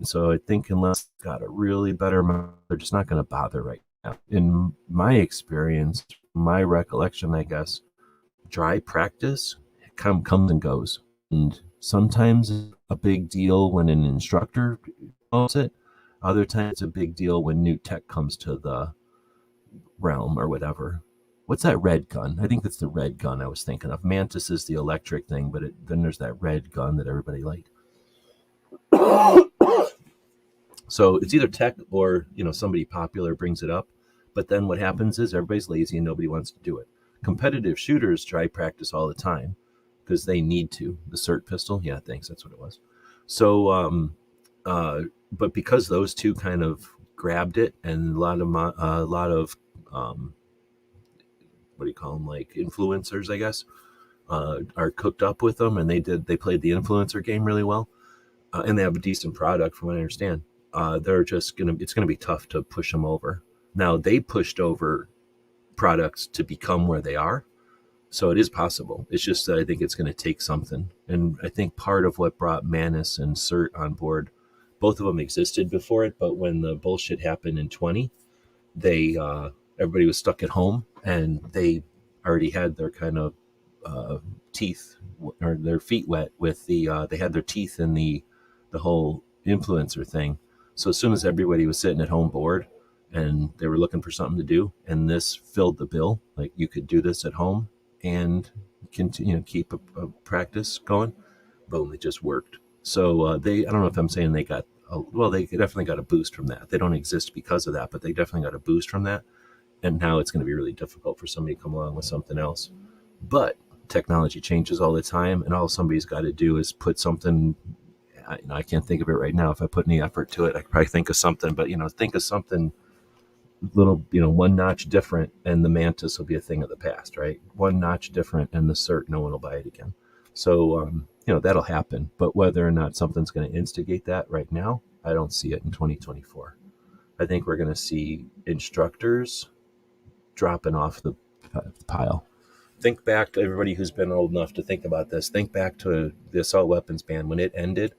S4: So I think unless they've got a really better, they're just not going to bother right now. In my experience, my recollection, I guess, dry practice comes and goes, and sometimes it's a big deal when an instructor knows it. Other times it's a big deal when new tech comes to the realm or whatever. What's that red gun? I think that's the red gun I was thinking of. Mantis is the electric thing, but then there's that red gun that everybody liked. So it's either tech or somebody popular brings it up, but then what happens is everybody's lazy and nobody wants to do it. Competitive shooters try practice all the time because they need to. The SIRT pistol, yeah, thanks, that's what it was. So, but because those two kind of grabbed it, and a lot of what do you call them, like influencers, I guess, are cooked up with them, and they played the influencer game really well, and they have a decent product from what I understand. It's gonna be tough to push them over. Now they pushed over products to become where they are, so it is possible. It's just that I think it's going to take something, and I think part of what brought Mantis and SIRT on board, both of them existed before it, but when the bullshit happened in 20, they everybody was stuck at home, and they already had their kind of teeth or their feet wet with they had their teeth in the whole influencer thing. So as soon as everybody was sitting at home bored and they were looking for something to do, and this filled the bill, like you could do this at home and continue, keep a practice going, boom, it just worked. So I don't know if I'm saying they got they definitely got a boost from that. They don't exist because of that, but they definitely got a boost from that. And now it's going to be really difficult for somebody to come along with something else. But technology changes all the time, and all somebody's got to do is put something. I can't think of it right now. If I put any effort to it, I could probably think of something. But think of something little, one notch different, and the Mantis will be a thing of the past, right? One notch different, and the SIRT, no one will buy it again. So that'll happen. But whether or not something's going to instigate that right now, I don't see it in 2024. I think we're going to see instructors dropping off the pile. Think back to everybody who's been old enough to think about this. Think back to the assault weapons ban. When it ended,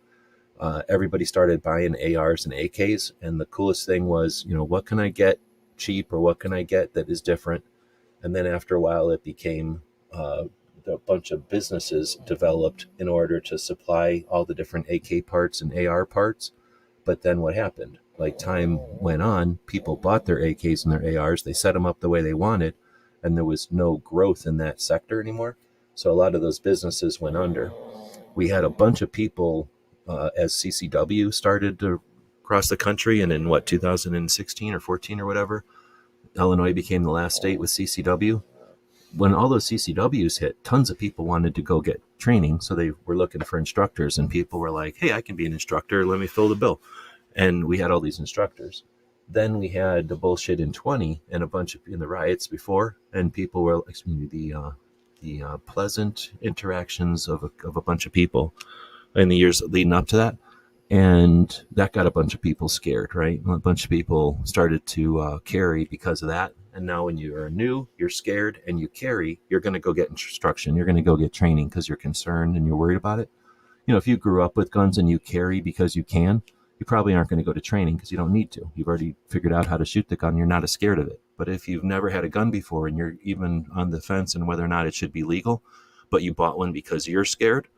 S4: everybody started buying ARs and AKs. And the coolest thing was, what can I get cheap, or what can I get that is different? And then after a while, it became a bunch of businesses developed in order to supply all the different AK parts and AR parts. But then what happened? Like, time went on, people bought their AKs and their ARs, they set them up the way they wanted, and there was no growth in that sector anymore. So a lot of those businesses went under. We had a bunch of people, as CCW started to cross the country, and in 2016 or 14 or whatever, Illinois became the last state with CCW. When all those CCWs hit, tons of people wanted to go get training, so they were looking for instructors, and people were like, hey, I can be an instructor, let me fill the bill. And we had all these instructors. Then we had the bullshit in 20 and a bunch in the riots before, and people were, the pleasant interactions of a bunch of people in the years leading up to that. And that got a bunch of people scared, right? A bunch of people started to carry because of that. And now when you are new, you're scared and you carry, you're going to go get instruction. You're going to go get training because you're concerned and you're worried about it. If you grew up with guns and you carry because you can, you probably aren't going to go to training because you don't need to. You've already figured out how to shoot the gun. You're not as scared of it. But if you've never had a gun before and you're even on the fence on whether or not it should be legal, but you bought one because you're scared,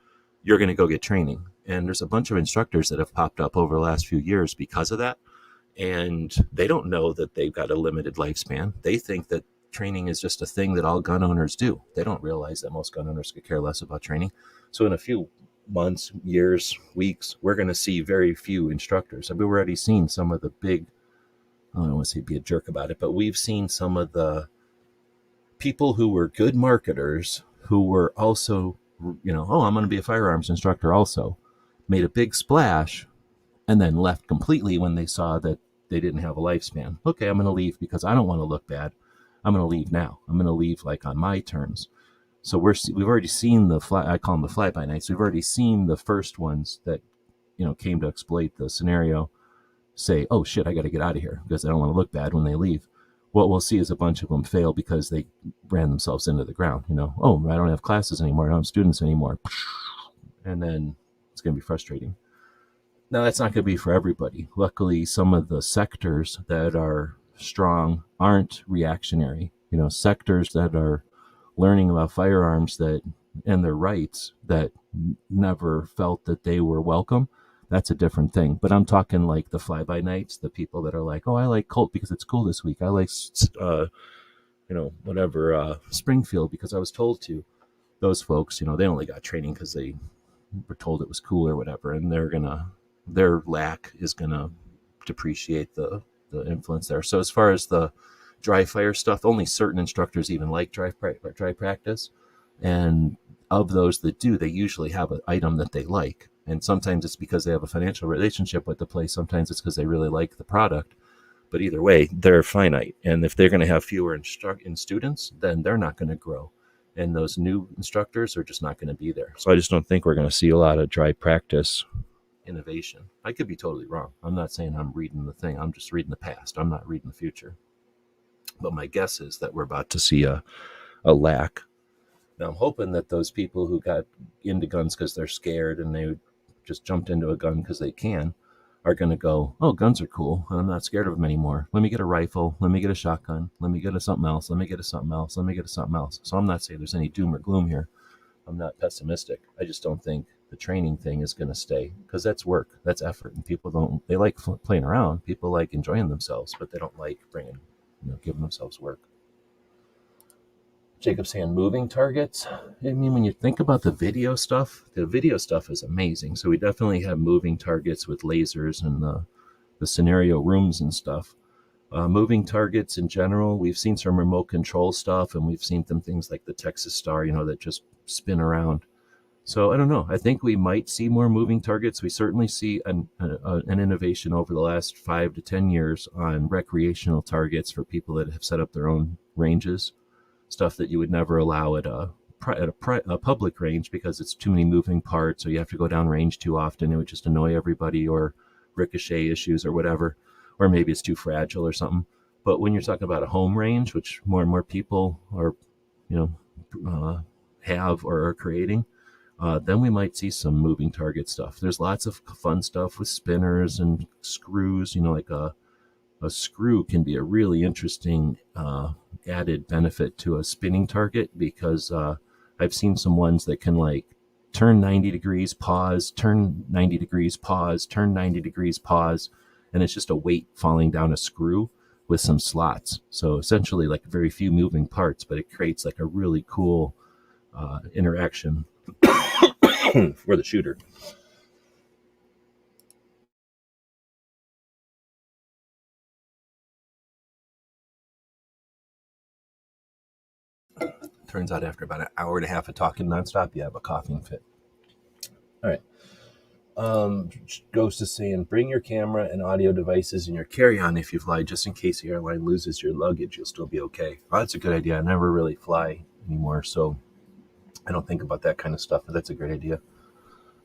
S4: you're going to go get training. And there's a bunch of instructors that have popped up over the last few years because of that. And they don't know that they've got a limited lifespan. They think that training is just a thing that all gun owners do. They don't realize that most gun owners could care less about training. So in a few months, years, weeks, we're going to see very few instructors. We've already seen some of the big, I don't want to say be a jerk about it, but we've seen some of the people who were good marketers who were also, I'm going to be a firearms instructor also, made a big splash and then left completely when they saw that they didn't have a lifespan. Okay, I'm going to leave because I don't want to look bad. I'm going to leave now. I'm going to leave like on my terms. So we've already seen I call them the fly-by-nights. We've already seen the first ones that, came to exploit the scenario say, oh shit, I got to get out of here because I don't want to look bad when they leave. What we'll see is a bunch of them fail because they ran themselves into the ground. Oh, I don't have classes anymore. I don't have students anymore. And then it's going to be frustrating. Now, that's not going to be for everybody. Luckily, some of the sectors that are strong aren't reactionary. Sectors that are learning about firearms and their rights that never felt that they were welcome, that's a different thing. But I'm talking like the fly-by-nights, the people that are like, oh, I like Colt because it's cool this week. I like, Springfield because I was told to. Those folks, they only got training because they were told it was cool or whatever, and their lack is gonna depreciate the influence there. So as far as the dry fire stuff, only certain instructors even like dry practice, and of those that do, they usually have an item that they like, and sometimes it's because they have a financial relationship with the place, sometimes it's because they really like the product, but either way, they're finite, and if they're going to have fewer students, then they're not going to grow, and those new instructors are just not going to be there. So I just don't think we're going to see a lot of dry practice innovation. I could be totally wrong. I'm not saying I'm reading the thing. I'm just reading the past. I'm not reading the future. But my guess is that we're about to see a lack. Now, I'm hoping that those people who got into guns because they're scared and they just jumped into a gun because they can are going to go, oh, guns are cool. I'm not scared of them anymore. Let me get a rifle. Let me get a shotgun. Let me get a something else. Let me get a something else. Let me get a something else. So I'm not saying there's any doom or gloom here. I'm not pessimistic. I just don't think the training thing is going to stay because that's work. That's effort. And people they like playing around. People like enjoying themselves, but they don't like giving themselves work. Jacob's saying moving targets. I mean, when you think about the video stuff is amazing. So we definitely have moving targets with lasers and the scenario rooms and stuff. Moving targets in general, we've seen some remote control stuff, and we've seen some things like the Texas Star, that just spin around. So I don't know. I think we might see more moving targets. We certainly see an innovation over the last 5 to 10 years on recreational targets for people that have set up their own ranges, stuff that you would never allow at a public range because it's too many moving parts, or you have to go down range too often. It would just annoy everybody, or ricochet issues or whatever, or maybe it's too fragile or something. But when you're talking about a home range, which more and more people are, have or are creating, then we might see some moving target stuff. There's lots of fun stuff with spinners and screws. Like a screw can be a really interesting added benefit to a spinning target, because I've seen some ones that can like turn 90 degrees, pause, turn 90 degrees, pause, turn 90 degrees, pause, and it's just a weight falling down a screw with some slots. So essentially like very few moving parts, but it creates like a really cool interaction for the shooter. Turns out after about an hour and a half of talking nonstop, you have a coughing fit. All right. Ghost is saying, bring your camera and audio devices in your carry-on if you fly, just in case the airline loses your luggage, you'll still be okay. Well, that's a good idea. I never really fly anymore, so I don't think about that kind of stuff, but that's a great idea.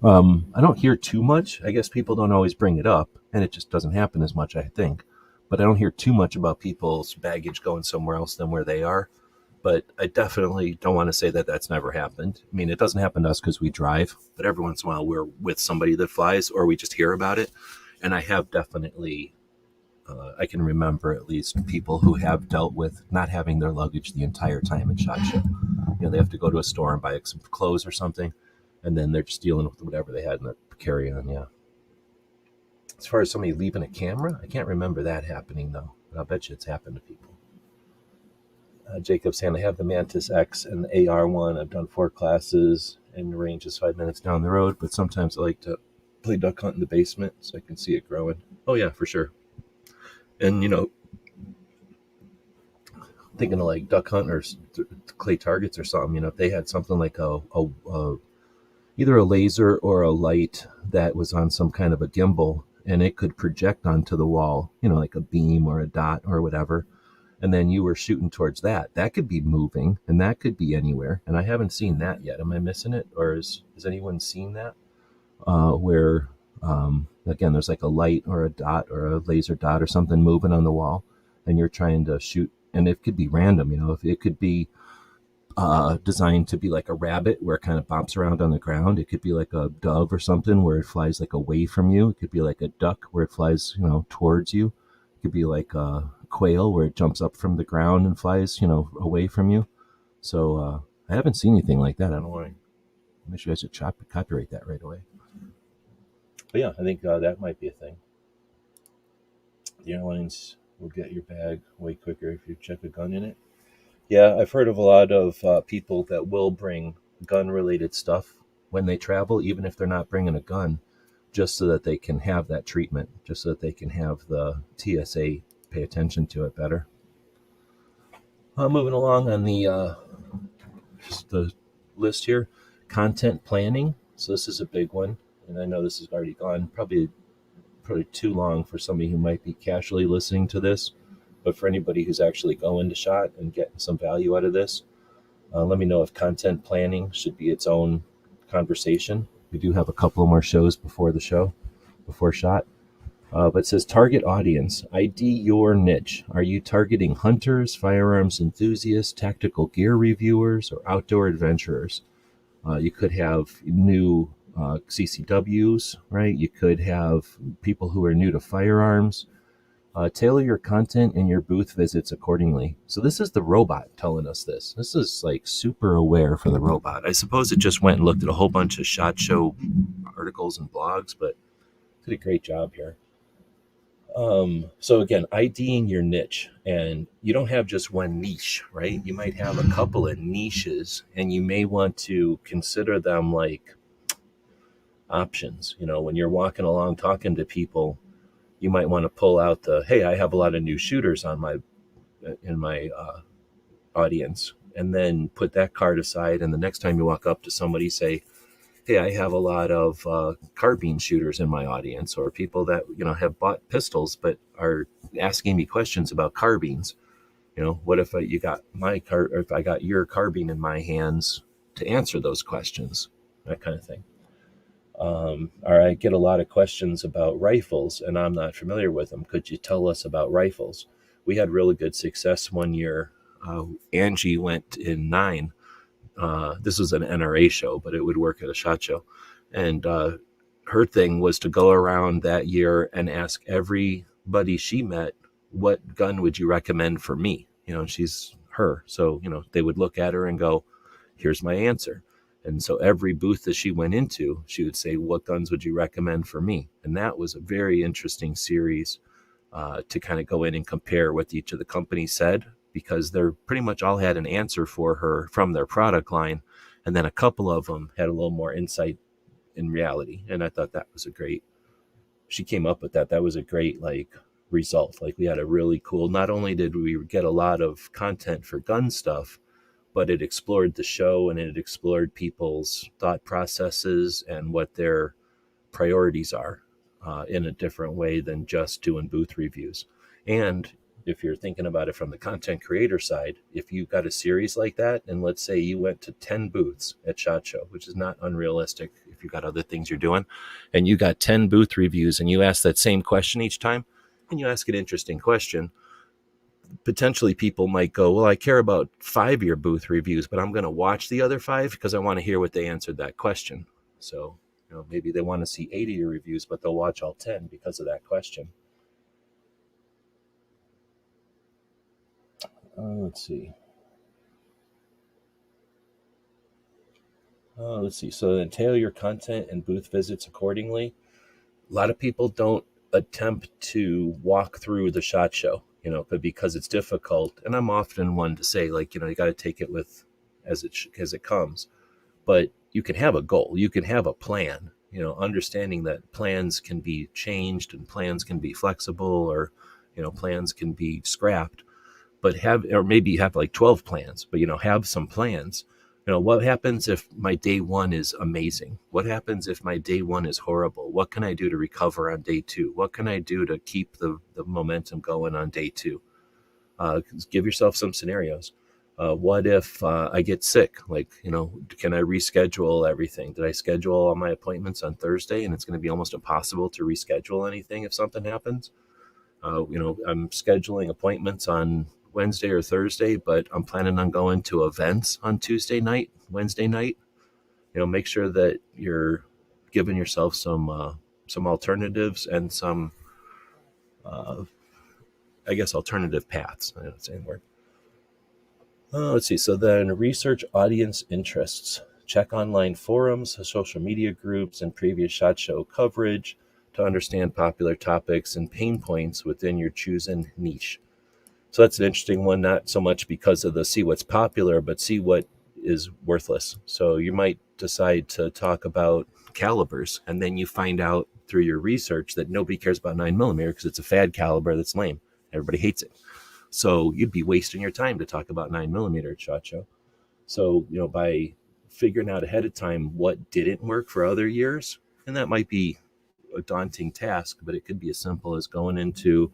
S4: I don't hear too much. I guess people don't always bring it up, and it just doesn't happen as much, I think. But I don't hear too much about people's baggage going somewhere else than where they are. But I definitely don't want to say that that's never happened. I mean, it doesn't happen to us because we drive, but every once in a while we're with somebody that flies, or we just hear about it. And I have definitely, I can remember at least people who have dealt with not having their luggage the entire time in SHOT Show. They have to go to a store and buy some clothes or something, and then they're just dealing with whatever they had in their carry-on, yeah. As far as somebody leaving a camera, I can't remember that happening, though. But I'll bet you it's happened to people. Jacob saying, I have the Mantis X and the AR1. I've done 4 classes, and the range is 5 minutes down the road, but sometimes I like to play duck hunt in the basement so I can see it growing. Oh, yeah, for sure. And, thinking of like duck hunt or clay targets or something, if they had something like either a laser or a light that was on some kind of a gimbal, and it could project onto the wall, like a beam or a dot or whatever, and then you were shooting towards that could be moving, and that could be anywhere. And I haven't seen that yet. Am I missing it? Or has anyone seen that? Where, again, there's like a light or a dot or a laser dot or something moving on the wall, and you're trying to shoot, and it could be random, if it could be designed to be like a rabbit where it kind of bumps around on the ground. It could be like a dove or something where it flies like away from you. It could be like a duck where it flies, towards you. It could be like a quail where it jumps up from the ground and flies, away from you. So I haven't seen anything like that. I don't want to make sure I should copyright that right away. But yeah, I think that might be a thing. The airlines will get your bag way quicker if you check a gun in it. Yeah, I've heard of a lot of people that will bring gun-related stuff when they travel, even if they're not bringing a gun, just so that they can have that treatment, just so that they can have the TSA pay attention to it better. Moving along on the list here, content planning. So this is a big one, and I know this has already gone probably too long for somebody who might be casually listening to this. But for anybody who's actually going to SHOT and getting some value out of this, let me know if content planning should be its own conversation. We do have a couple of more shows before SHOT. But it says target audience, ID your niche. Are you targeting hunters, firearms enthusiasts, tactical gear reviewers, or outdoor adventurers? You could have new CCWs, right? You could have people who are new to firearms. Tailor your content and your booth visits accordingly. So this is the robot telling us this. This is like super aware for the robot. I suppose it just went and looked at a whole bunch of SHOT Show articles and blogs, but did a great job here. So again, IDing your niche, and you don't have just one niche, right? You might have a couple of niches, and you may want to consider them like options. When you're walking along talking to people, you might want to pull out hey, I have a lot of new shooters in my audience, and then put that card aside. And the next time you walk up to somebody, say, hey, I have a lot of carbine shooters in my audience, or people that, have bought pistols but are asking me questions about carbines. What if you got or if I got your carbine in my hands to answer those questions, that kind of thing. Or I get a lot of questions about rifles, and I'm not familiar with them. Could you tell us about rifles? We had really good success one year. Angie went in 9. This was an NRA show, but it would work at a SHOT Show. And her thing was to go around that year and ask everybody she met, what gun would you recommend for me? She's her. So, they would look at her and go, here's my answer. And so every booth that she went into, she would say, what guns would you recommend for me? And that was a very interesting series to kind of go in and compare what each of the companies said, because they're pretty much all had an answer for her from their product line. And then a couple of them had a little more insight in reality. And I thought that was she came up with that. That was a great result. We had a really cool, not only did we get a lot of content for gun stuff, but it explored the show and it explored people's thought processes and what their priorities are in a different way than just doing booth reviews. And if you're thinking about it from the content creator side, if you got a series like that, and let's say you went to 10 booths at SHOT Show, which is not unrealistic if you've got other things you're doing, and you got 10 booth reviews and you ask that same question each time, and you ask an interesting question, potentially people might go, well, I care about 5 of your booth reviews, but I'm going to watch the other 5 because I want to hear what they answered that question. So, maybe they want to see 8 of your reviews, but they'll watch all 10 because of that question. Let's see. So then tailor your content and booth visits accordingly. A lot of people don't attempt to walk through the SHOT Show, but because it's difficult. And I'm often one to say, you got to take it with as it comes. But you can have a goal. You can have a plan, understanding that plans can be changed and plans can be flexible, or, plans can be scrapped. But maybe you have 12 plans, but, have some plans. What happens if my day 1 is amazing? What happens if my day 1 is horrible? What can I do to recover on day 2? What can I do to keep the momentum going on day 2? Give yourself some scenarios. What if I get sick? Can I reschedule everything? Did I schedule all my appointments on Thursday and it's going to be almost impossible to reschedule anything if something happens? I'm scheduling appointments on Wednesday or Thursday, but I'm planning on going to events on Tuesday night, Wednesday night. Make sure that you're giving yourself some alternatives and some, alternative paths. I don't say the word. Let's see. So then research audience interests. Check online forums, social media groups, and previous SHOT Show coverage to understand popular topics and pain points within your chosen niche. So that's an interesting one, not so much because of the see what's popular, but see what is worthless. So you might decide to talk about calibers, and then you find out through your research that nobody cares about 9mm because it's a fad caliber that's lame. Everybody hates it. So you'd be wasting your time to talk about 9mm at SHOT Show. So, by figuring out ahead of time what didn't work for other years, and that might be a daunting task, but it could be as simple as going into,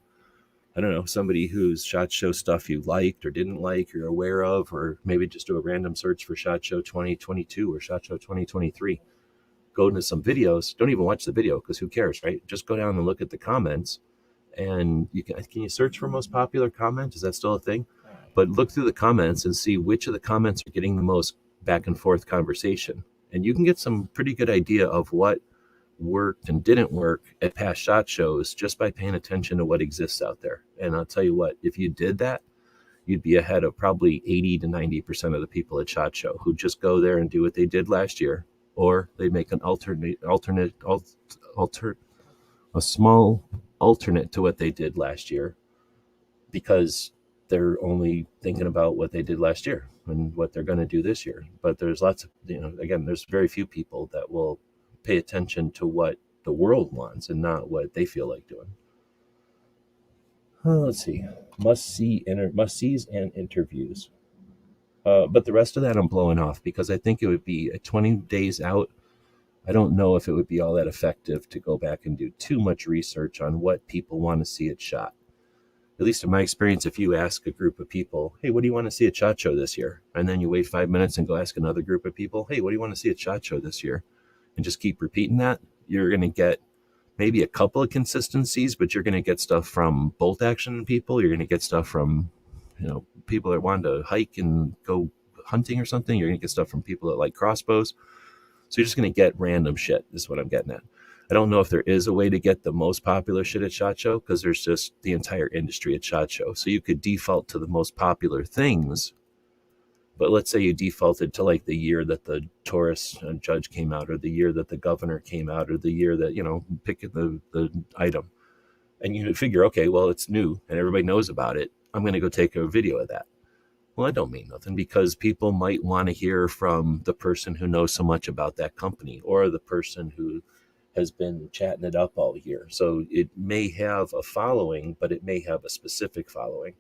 S4: somebody whose SHOT Show stuff you liked or didn't like, you're aware of, or maybe just do a random search for SHOT Show 2022 or SHOT Show 2023. Go into some videos. Don't even watch the video because who cares, right? Just go down and look at the comments, and can you search for most popular comment? Is that still a thing? But look through the comments and see which of the comments are getting the most back and forth conversation, and you can get some pretty good idea of what worked and didn't work at past SHOT Shows just by paying attention to what exists out there. And I'll tell you what, if you did that, you'd be ahead of probably 80 to 90% of the people at SHOT Show who just go there and do what they did last year, or they make an a small alternate to what they did last year because they're only thinking about what they did last year and what they're going to do this year. But there's lots of, again, there's very few people that will pay attention to what the world wants and not what they feel like doing. Let's see. Must-sees and interviews. But the rest of that I'm blowing off because I think it would be 20 days out. I don't know if it would be all that effective to go back and do too much research on what people want to see at SHOT. At least in my experience, if you ask a group of people, hey, what do you want to see at SHOT Show this year? And then you wait 5 minutes and go ask another group of people, hey, what do you want to see at SHOT Show this year? and just keep repeating that, you're going to get maybe a couple of consistencies, but you're going to get stuff from bolt action people. You're going to get stuff from, people that want to hike and go hunting or something. You're going to get stuff from people that like crossbows. So you're just going to get random shit, is what I'm getting at. I don't know if there is a way to get the most popular shit at SHOT Show, because there's just the entire industry at SHOT Show. So you could default to the most popular things. But let's say you defaulted to like the year that the Taurus judge came out, or the year that the governor came out, or the year that, pick the item. And you figure, okay, well, it's new and everybody knows about it. I'm going to go take a video of that. Well, that don't mean nothing, because people might want to hear from the person who knows so much about that company, or the person who has been chatting it up all year. So it may have a following, but it may have a specific following.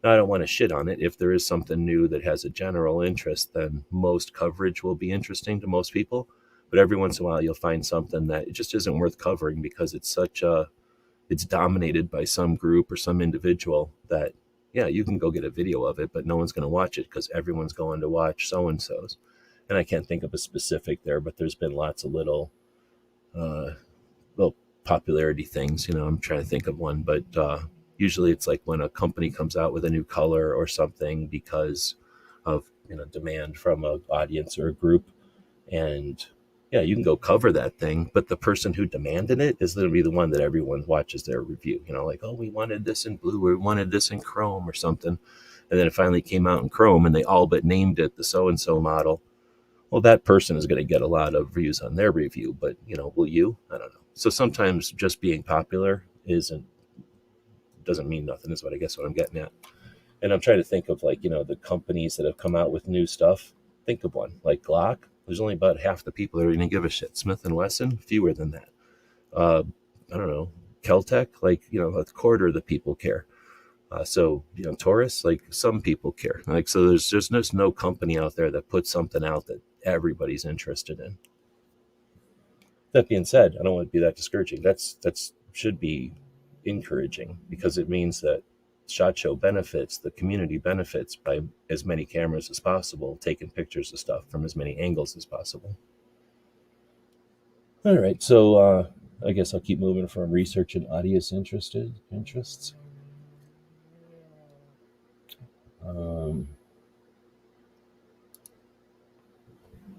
S4: Now, I don't want to shit on it. If there is something new that has a general interest, then most coverage will be interesting to most people. But every once in a while, you'll find something that it just isn't worth covering, because it's dominated by some group or some individual that, yeah, you can go get a video of it, but no one's going to watch it because everyone's going to watch so-and-so's. And I can't think of a specific there, but there's been lots of little popularity things. I'm trying to think of one, but usually it's like when a company comes out with a new color or something because of demand from an audience or a group. And yeah, you can go cover that thing, but the person who demanded it is going to be the one that everyone watches their review. Like, oh, we wanted this in blue, or we wanted this in chrome or something. And then it finally came out in chrome, and they all but named it the so-and-so model. Well, that person is going to get a lot of views on their review, but, will you? I don't know. So sometimes just being popular doesn't mean nothing, is what I'm getting at. And I'm trying to think of the companies that have come out with new stuff. Think of one like Glock. There's only about half the people that are going to give a shit. Smith & Wesson, fewer than that. I don't know. Keltec, a quarter of the people care. So, Taurus, some people care. So there's just no company out there that puts something out that everybody's interested in. That being said, I don't want to be that discouraging. That's should be encouraging, because it means that SHOT Show benefits, the community benefits by as many cameras as possible, taking pictures of stuff from as many angles as possible. All right, so I guess I'll keep moving from research and audience interests.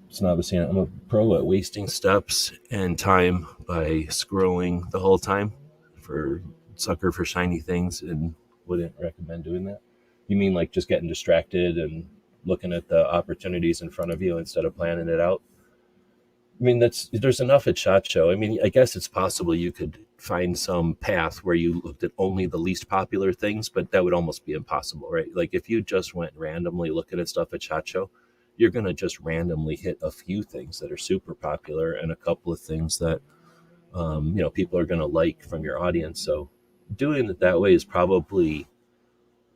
S4: So obviously I'm a pro at wasting steps and time by scrolling the whole time for shiny things, and wouldn't recommend doing that. You mean like just getting distracted and looking at the opportunities in front of you instead of planning it out? I mean, there's enough at SHOT Show. I mean, I guess it's possible you could find some path where you looked at only the least popular things, but that would almost be impossible, right? Like if you just went randomly looking at stuff at SHOT Show, you're going to just randomly hit a few things that are super popular and a couple of things that, people are going to like from your audience. So doing it that way is probably,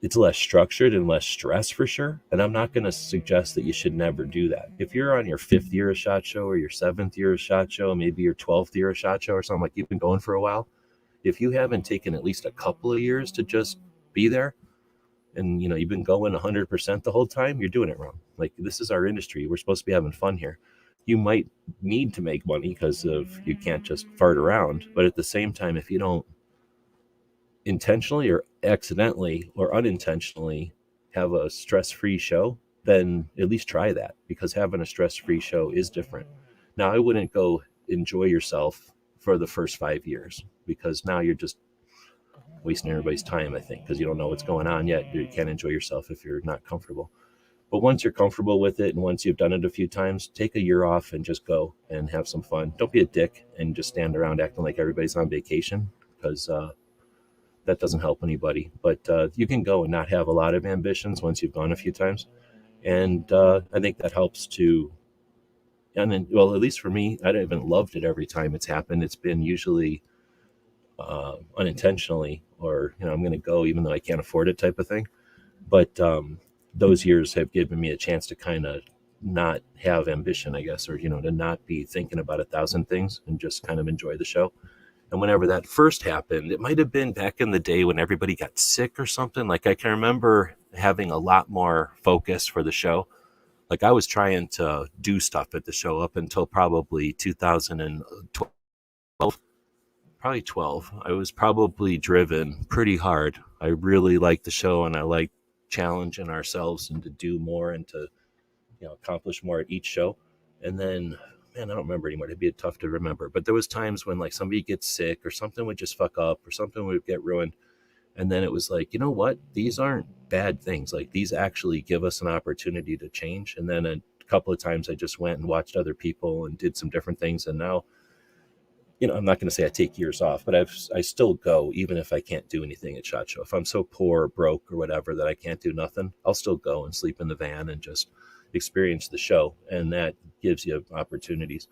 S4: it's less structured and less stress for sure. And I'm not going to suggest that you should never do that. If you're on your 5th year of SHOT Show, or your 7th year of SHOT Show, maybe your 12th year of SHOT Show, or something, like you've been going for a while, if you haven't taken at least a couple of years to just be there, and you've been going 100% the whole time, you're doing it wrong. Like, this is our industry. We're supposed to be having fun here. You might need to make money because you can't just fart around. But at the same time, if you don't intentionally or accidentally or unintentionally have a stress-free show, then at least try that, because having a stress-free show is different. Now, I wouldn't go enjoy yourself for the first 5 years, because now you're just wasting everybody's time, I think, because you don't know what's going on yet. You can't enjoy yourself if you're not comfortable. But once you're comfortable with it, and once you've done it a few times, take a year off and just go and have some fun. Don't be a dick and just stand around acting like everybody's on vacation, because that doesn't help anybody. But you can go and not have a lot of ambitions once you've gone a few times. And I think that helps to, and then, well, at least for me, I haven't loved it every time it's happened. It's been usually unintentionally, or I'm going to go even though I can't afford it type of thing. But those years have given me a chance to kind of not have ambition, I guess, or to not be thinking about 1,000 things and just kind of enjoy the show. And whenever that first happened, it might have been back in the day when everybody got sick or something. Like, I can remember having a lot more focus for the show Like I was trying to do stuff at the show up until probably 2012, probably 12. I was probably driven pretty hard. I really liked the show and I liked challenging ourselves and to do more and to, accomplish more at each show. And then, man, I don't remember anymore. It'd be tough to remember. But there was times when like somebody gets sick or something would just fuck up or something would get ruined. And then it was like, you know what? These aren't bad things. Like these actually give us an opportunity to change. And then a couple of times I just went and watched other people and did some different things. And now, I'm not going to say I take years off, but I still go even if I can't do anything at SHOT Show. If I'm so poor or broke or whatever that I can't do nothing, I'll still go and sleep in the van and just experience the show. And that gives you opportunities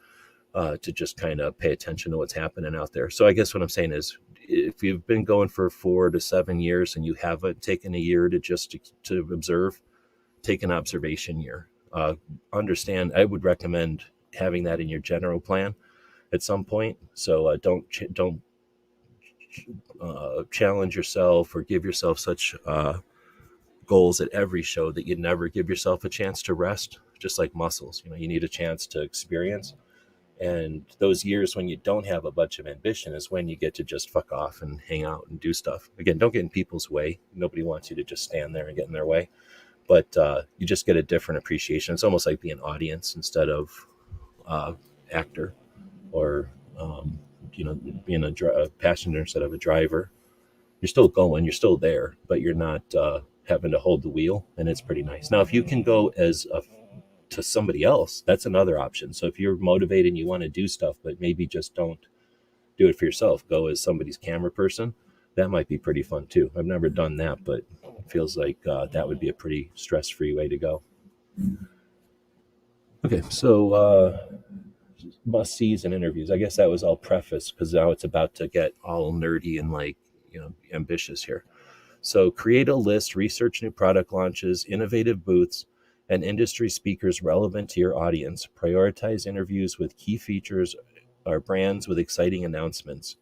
S4: to just kind of pay attention to what's happening out there. So I guess what I'm saying is, if you've been going for 4 to 7 years and you haven't taken a year to just to observe, take an observation year. Understand, I would recommend having that in your general plan at some point. So don't challenge yourself or give yourself such goals at every show that you never give yourself a chance to rest. Just like muscles, you need a chance to experience. And those years when you don't have a bunch of ambition is when you get to just fuck off and hang out and do stuff. Again, don't get in people's way. Nobody wants you to just stand there and get in their way. But you just get a different appreciation. It's almost like being audience instead of actor, or being a passenger instead of a driver. You're still going, you're still there, but you're not having to hold the wheel, and it's pretty nice. Now, if you can go to somebody else, that's another option. So if you're motivated and you want to do stuff, but maybe just don't do it for yourself, go as somebody's camera person, that might be pretty fun too. I've never done that, but it feels like that would be a pretty stress-free way to go. Okay, so must-sees and interviews. I guess that was all preface because now it's about to get all nerdy and ambitious here. So create a list, research new product launches, innovative booths, and industry speakers relevant to your audience. Prioritize interviews with key features or brands with exciting announcements.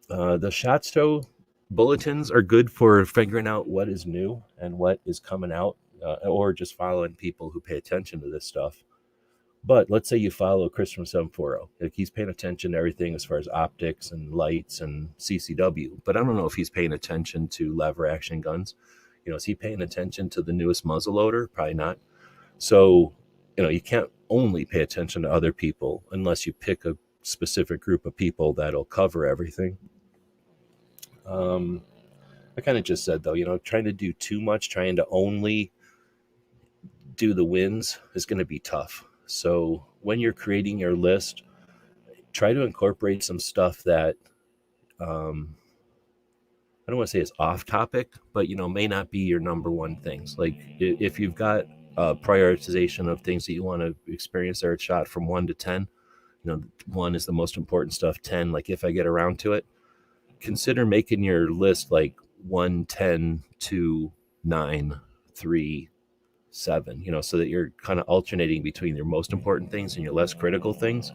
S4: The SHOT Show bulletins are good for figuring out what is new and what is coming out, or just following people who pay attention to this stuff. But let's say you follow Chris from 740. Like he's paying attention to everything as far as optics and lights and CCW. But I don't know if he's paying attention to lever action guns. Is he paying attention to the newest muzzleloader? Probably not. So, you can't only pay attention to other people unless you pick a specific group of people that'll cover everything. I kind of just said, though, trying to do too much, trying to only do the wins is going to be tough. So when you're creating your list, try to incorporate some stuff that I don't want to say it's off topic, but may not be your number one things. Like if you've got a prioritization of things that you want to experience there at SHOT from 1 to 10, 1 is the most important stuff. 10, like if I get around to it, consider making your list like 1, 10, 2, 9, 3, 7, so that you're kind of alternating between your most important things and your less critical things,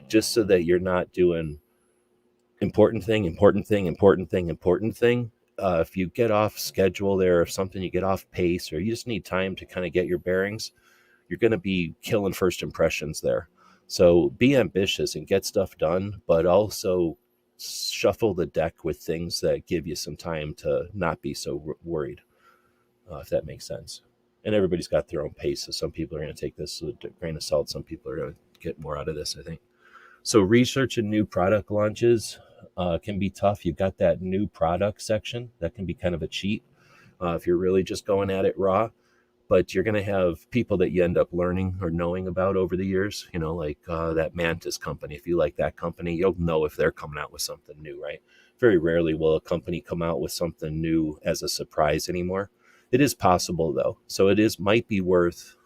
S4: just so that you're not doing important thing. If you get off schedule there or something, you get off pace, or you just need time to kind of get your bearings, you're going to be killing first impressions there. So be ambitious and get stuff done, but also shuffle the deck with things that give you some time to not be so worried, if that makes sense. And everybody's got their own pace. So some people are going to take this with a grain of salt. Some people are going to get more out of this, I think. So research and new product launches can be tough. You've got that new product section that can be kind of a cheat if you're really just going at it raw. But you're going to have people that you end up learning or knowing about over the years, like that Mantis company. If you like that company, you'll know if they're coming out with something new, right? Very rarely will a company come out with something new as a surprise anymore. It is possible, though. So might be worth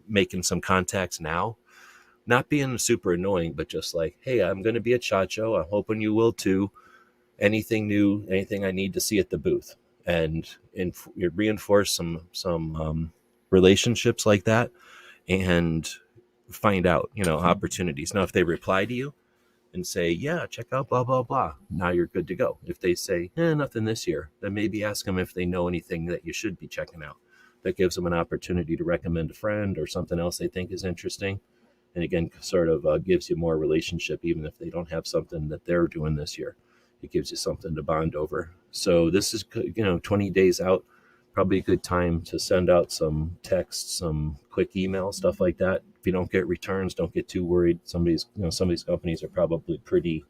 S4: making some contacts now. Not being super annoying, but just like, hey, I'm going to be at SHOT Show. I'm hoping you will too. Anything new, anything I need to see at the booth. And reinforce some relationships like that and find out, opportunities. Now, if they reply to you and say, yeah, check out blah, blah, blah, now you're good to go. If they say, nothing this year, then maybe ask them if they know anything that you should be checking out. that gives them an opportunity to recommend a friend or something else they think is interesting. And again, sort of gives you more relationship, even if they don't have something that they're doing this year. It gives you something to bond over. So this is, 20 days out, probably a good time to send out some texts, some quick email, stuff like that. If you don't get returns, don't get too worried. Some of these companies are probably pretty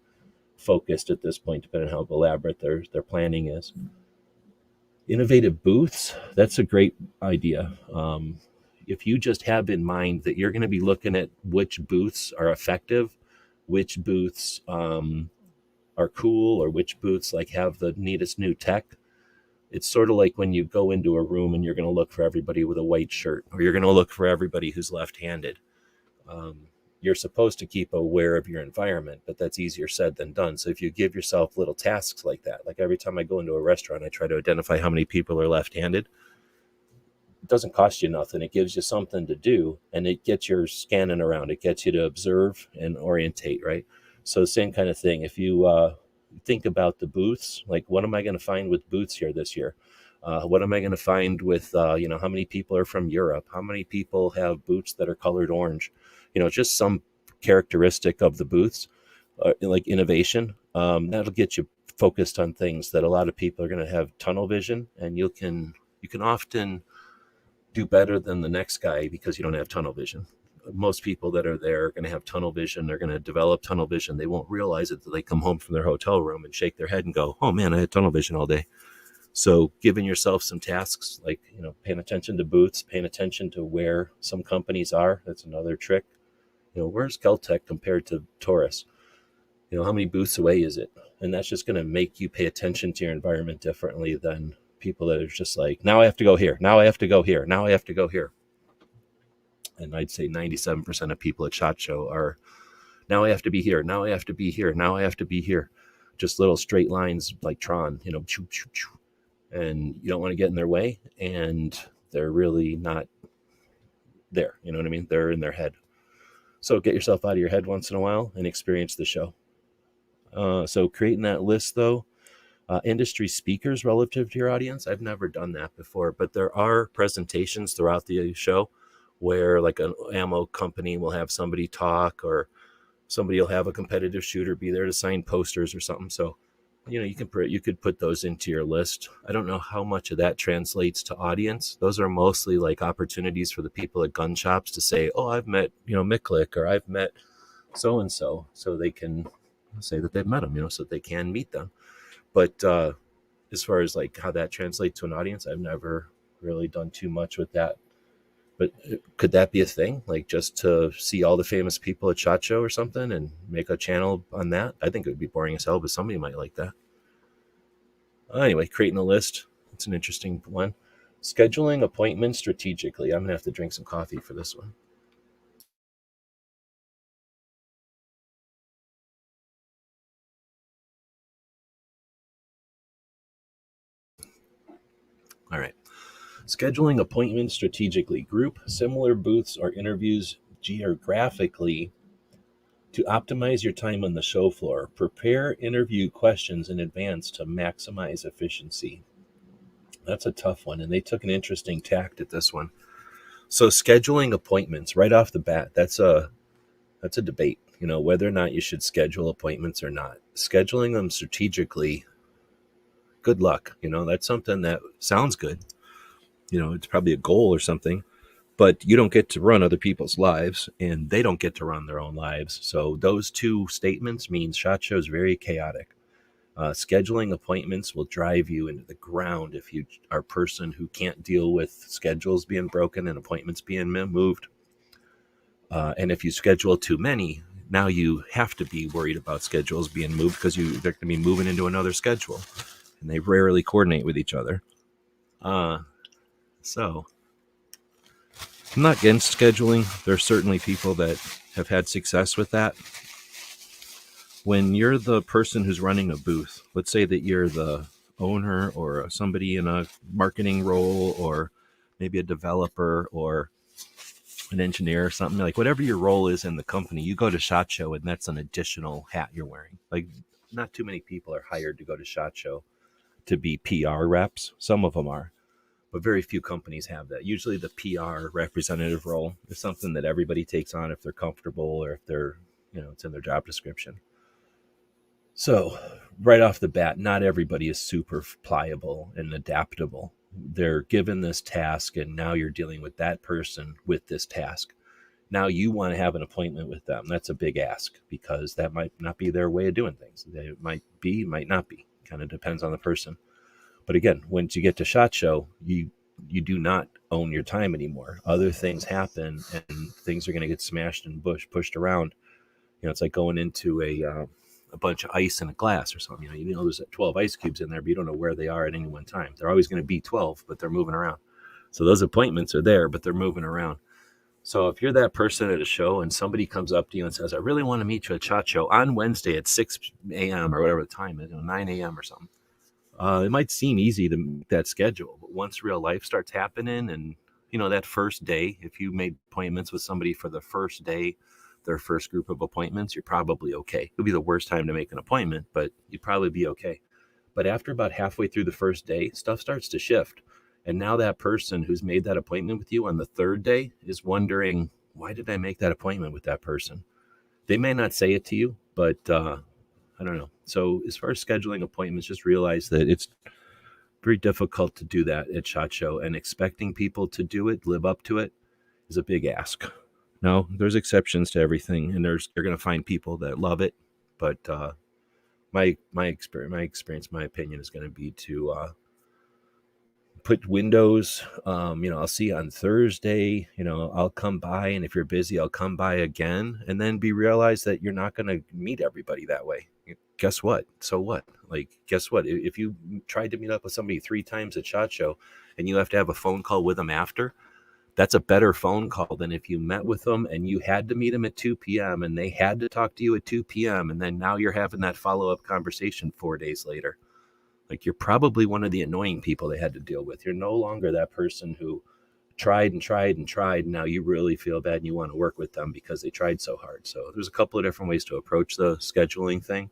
S4: focused at this point, depending on how elaborate their planning is. Innovative booths, that's a great idea. If you just have in mind that you're going to be looking at which booths are effective, which booths are cool, or which booths like have the neatest new tech, it's sort of like when you go into a room and you're going to look for everybody with a white shirt, or you're going to look for everybody who's left-handed. You're supposed to keep aware of your environment, but that's easier said than done. So if you give yourself little tasks like that, like every time I go into a restaurant, I try to identify how many people are left-handed. It doesn't cost you nothing. It gives you something to do, and it gets your scanning around. It gets you to observe and orientate, right? So same kind of thing. If you think about the booths, like what am I going to find with booths here this year? What am I going to find with, how many people are from Europe? How many people have boots that are colored orange? Just some characteristic of the booths, like innovation. That'll get you focused on things that a lot of people are going to have tunnel vision, and you can often do better than the next guy because you don't have tunnel vision. Most people that are there are going to have tunnel vision. They're going to develop tunnel vision. They won't realize it until they come home from their hotel room and shake their head and go, oh man, I had tunnel vision all day. So giving yourself some tasks, like, paying attention to booths, paying attention to where some companies are. That's another trick. Where's Keltec compared to Taurus? How many booths away is it? And that's just going to make you pay attention to your environment differently than people that are just like, now I have to go here. Now I have to go here. Now I have to go here. And I'd say 97% of people at SHOT Show are, now I have to be here. Now I have to be here. Now I have to be here. Just little straight lines like Tron, choo, choo, choo. And you don't want to get in their way. And they're really not there. You know what I mean? They're in their head. So get yourself out of your head once in a while and experience the show. So creating that list, though, industry speakers relative to your audience. I've never done that before, but there are presentations throughout the show where like an ammo company will have somebody talk, or somebody will have a competitive shooter be there to sign posters or something. So, you could put those into your list. I don't know how much of that translates to audience. Those are mostly like opportunities for the people at gun shops to say, oh, I've met, Miklik, or I've met so-and-so, so they can say that they've met them, so they can meet them. But as far as like how that translates to an audience, I've never really done too much with that. But could that be a thing? Like just to see all the famous people at SHOT Show or something and make a channel on that? I think it would be boring as hell, but somebody might like that. Anyway, creating a list. It's an interesting one. Scheduling appointments strategically. I'm going to have to drink some coffee for this one. All right. Scheduling appointments strategically. Group similar booths or interviews geographically to optimize your time on the show floor. Prepare interview questions in advance to maximize efficiency. That's a tough one, and they took an interesting tact at this one. So scheduling appointments right off the bat, that's a debate, whether or not you should schedule appointments or not. Scheduling them strategically, good luck. That's something that sounds good. It's probably a goal or something, but you don't get to run other people's lives, and they don't get to run their own lives. So those two statements means SHOT Show is very chaotic. Scheduling appointments will drive you into the ground if you are a person who can't deal with schedules being broken and appointments being moved. And if you schedule too many, now you have to be worried about schedules being moved because they're going to be moving into another schedule, and they rarely coordinate with each other. So I'm not against scheduling. There's certainly people that have had success with that. When you're the person who's running a booth, let's say that you're the owner or somebody in a marketing role, or maybe a developer or an engineer or something, like whatever your role is in the company, you go to SHOT Show and that's an additional hat you're wearing. Like not too many people are hired to go to SHOT Show to be PR reps. Some of them are, but very few companies have that. Usually the PR representative role is something that everybody takes on if they're comfortable or if they're, it's in their job description. So right off the bat, not everybody is super pliable and adaptable. They're given this task, and now you're dealing with that person with this task. Now you want to have an appointment with them. That's a big ask, because that might not be their way of doing things. It might be, might not be. Kind of depends on the person. But again, once you get to SHOT Show, you do not own your time anymore. Other things happen, and things are going to get smashed and pushed around. It's like going into a bunch of ice in a glass or something. There's 12 ice cubes in there, but you don't know where they are at any one time. They're always going to be 12, but they're moving around. So those appointments are there, but they're moving around. So if you're that person at a show and somebody comes up to you and says, I really want to meet you at SHOT Show on Wednesday at 6 a.m. or whatever the time is, 9 a.m. or something, it might seem easy to make that schedule. But once real life starts happening, and, that first day, if you made appointments with somebody for the first day, their first group of appointments, you're probably okay. It'll be the worst time to make an appointment, but you'd probably be okay. But after about halfway through the first day, stuff starts to shift. And now that person who's made that appointment with you on the third day is wondering, why did I make that appointment with that person? They may not say it to you, but I don't know. So as far as scheduling appointments, just realize that it's very difficult to do that at SHOT Show, and expecting people to do it, live up to it, is a big ask. Now, there's exceptions to everything, and you're going to find people that love it. But my experience, my opinion is going to be to put windows. I'll see you on Thursday. I'll come by, and if you're busy, I'll come by again, and then realize that you're not going to meet everybody that way. Guess what? So what? Guess what? If you tried to meet up with somebody 3 times at SHOT Show, and you have to have a phone call with them after, that's a better phone call than if you met with them and you had to meet them at 2 p.m. and they had to talk to you at 2 p.m. and then now you're having that follow-up conversation 4 days later. You're probably one of the annoying people they had to deal with. You're no longer that person who tried and tried and tried. And now you really feel bad and you want to work with them because they tried so hard. So there's a couple of different ways to approach the scheduling thing.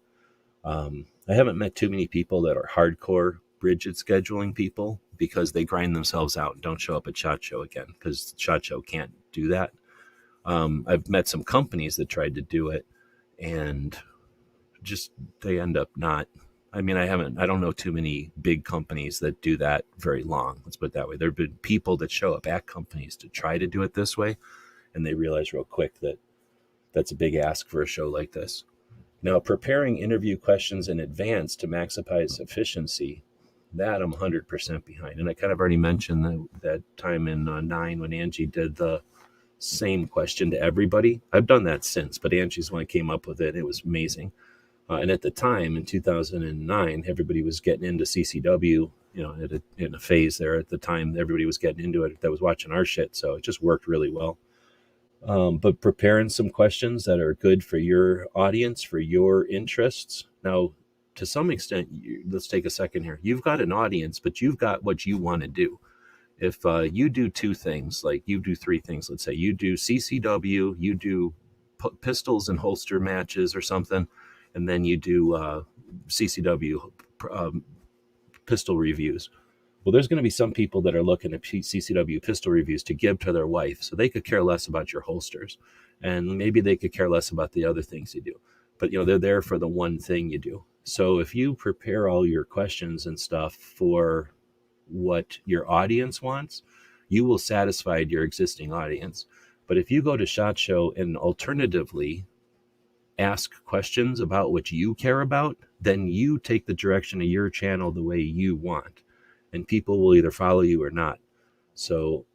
S4: I haven't met too many people that are hardcore rigid scheduling people because they grind themselves out and don't show up at SHOT Show again, because SHOT Show can't do that. I've met some companies that tried to do it, and just they end up not. I don't know too many big companies that do that very long. Let's put it that way. There have been people that show up at companies to try to do it this way, and they realize real quick that that's a big ask for a show like this. Now, preparing interview questions in advance to maximize efficiency, that I'm 100% behind. And I kind of already mentioned that time in 9 when Angie did the same question to everybody. I've done that since, but Angie's one came up with it. It was amazing. And at the time in 2009, everybody was getting into CCW, in a phase there at the time. Everybody was getting into it that was watching our shit. So it just worked really well. But preparing some questions that are good for your audience, for your interests. Now, to some extent, let's take a second here. You've got an audience, but you've got what you want to do. If you do 2 things, like you do 3 things, let's say you do CCW, you do pistols and holster matches or something, and then you do CCW pistol reviews. Well, there's going to be some people that are looking at CCW pistol reviews to give to their wife, so they could care less about your holsters, and maybe they could care less about the other things you do. But they're there for the one thing you do. So if you prepare all your questions and stuff for what your audience wants, you will satisfy your existing audience. But if you go to SHOT Show and alternatively ask questions about what you care about, then you take the direction of your channel the way you want, and people will either follow you or not. So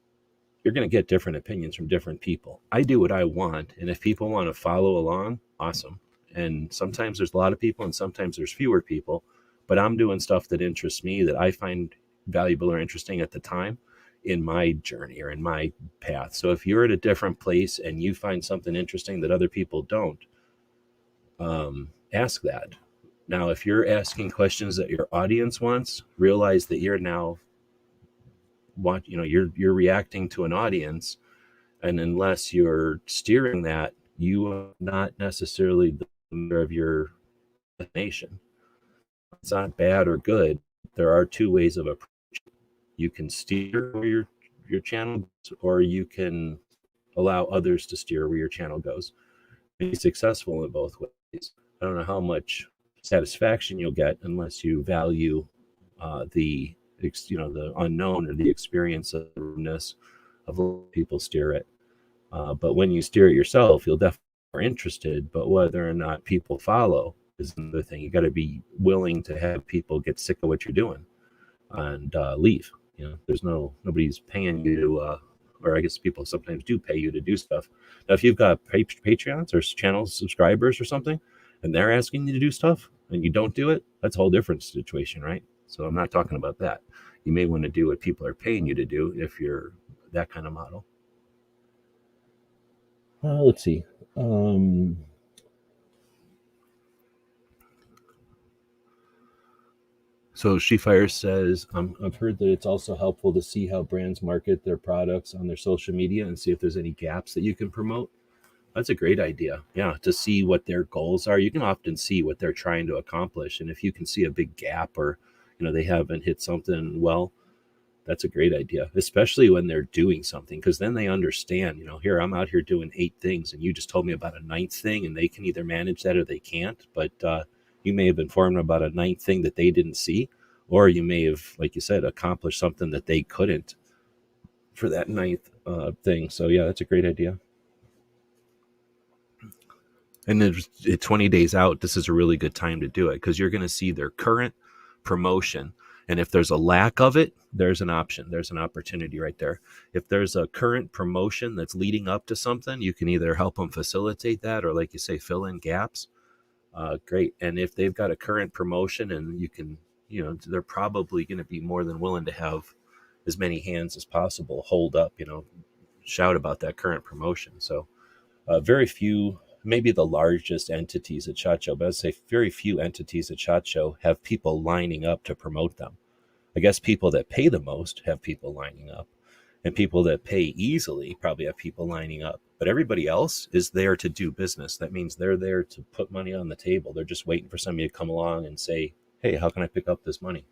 S4: you're going to get different opinions from different people. I do what I want, and if people want to follow along, awesome. And sometimes there's a lot of people and sometimes there's fewer people, but I'm doing stuff that interests me, that I find valuable or interesting at the time in my journey or in my path. So if you're at a different place and you find something interesting that other people don't, ask that. Now, if you're asking questions that your audience wants, realize that you're now you're reacting to an audience, and unless you're steering that, you are not necessarily the leader of your nation. It's not bad or good. There are 2 ways of approach. You can steer where your channel goes, or you can allow others to steer where your channel goes. Be successful in both ways. I don't know how much satisfaction you'll get unless you value the the unknown or the experience of letting people steer it. But when you steer it yourself, you'll definitely be more interested. But whether or not people follow is another thing. You got to be willing to have people get sick of what you're doing and leave. There's nobody's paying you to, or I guess people sometimes do pay you to do stuff. Now, if you've got Patreons or channel subscribers or something, and they're asking you to do stuff and you don't do it, that's a whole different situation, right? So I'm not talking about that. You may want to do what people are paying you to do if you're that kind of model. Let's see. So SheFire says, I've heard that it's also helpful to see how brands market their products on their social media and see if there's any gaps that you can promote. That's a great idea. Yeah, to see what their goals are. You can often see what they're trying to accomplish. And if you can see a big gap or, they haven't hit something well, that's a great idea, especially when they're doing something, because then they understand, here, I'm out here doing 8 things and you just told me about a 9th thing, and they can either manage that or they can't. But you may have informed them about a 9th thing that they didn't see, or you may have, like you said, accomplished something that they couldn't for that 9th thing. So yeah, that's a great idea. And then 20 days out, this is a really good time to do it, because you're going to see their current promotion. And if there's a lack of it, there's an option. There's an opportunity right there. If there's a current promotion that's leading up to something, you can either help them facilitate that or, like you say, fill in gaps. Great. And if they've got a current promotion and you can, they're probably going to be more than willing to have as many hands as possible hold up, shout about that current promotion. So very few, maybe the largest entities at SHOT Show, but I'd say very few entities at SHOT Show have people lining up to promote them. I guess people that pay the most have people lining up, and people that pay easily probably have people lining up. But everybody else is there to do business. That means they're there to put money on the table. They're just waiting for somebody to come along and say, hey, how can I pick up this money?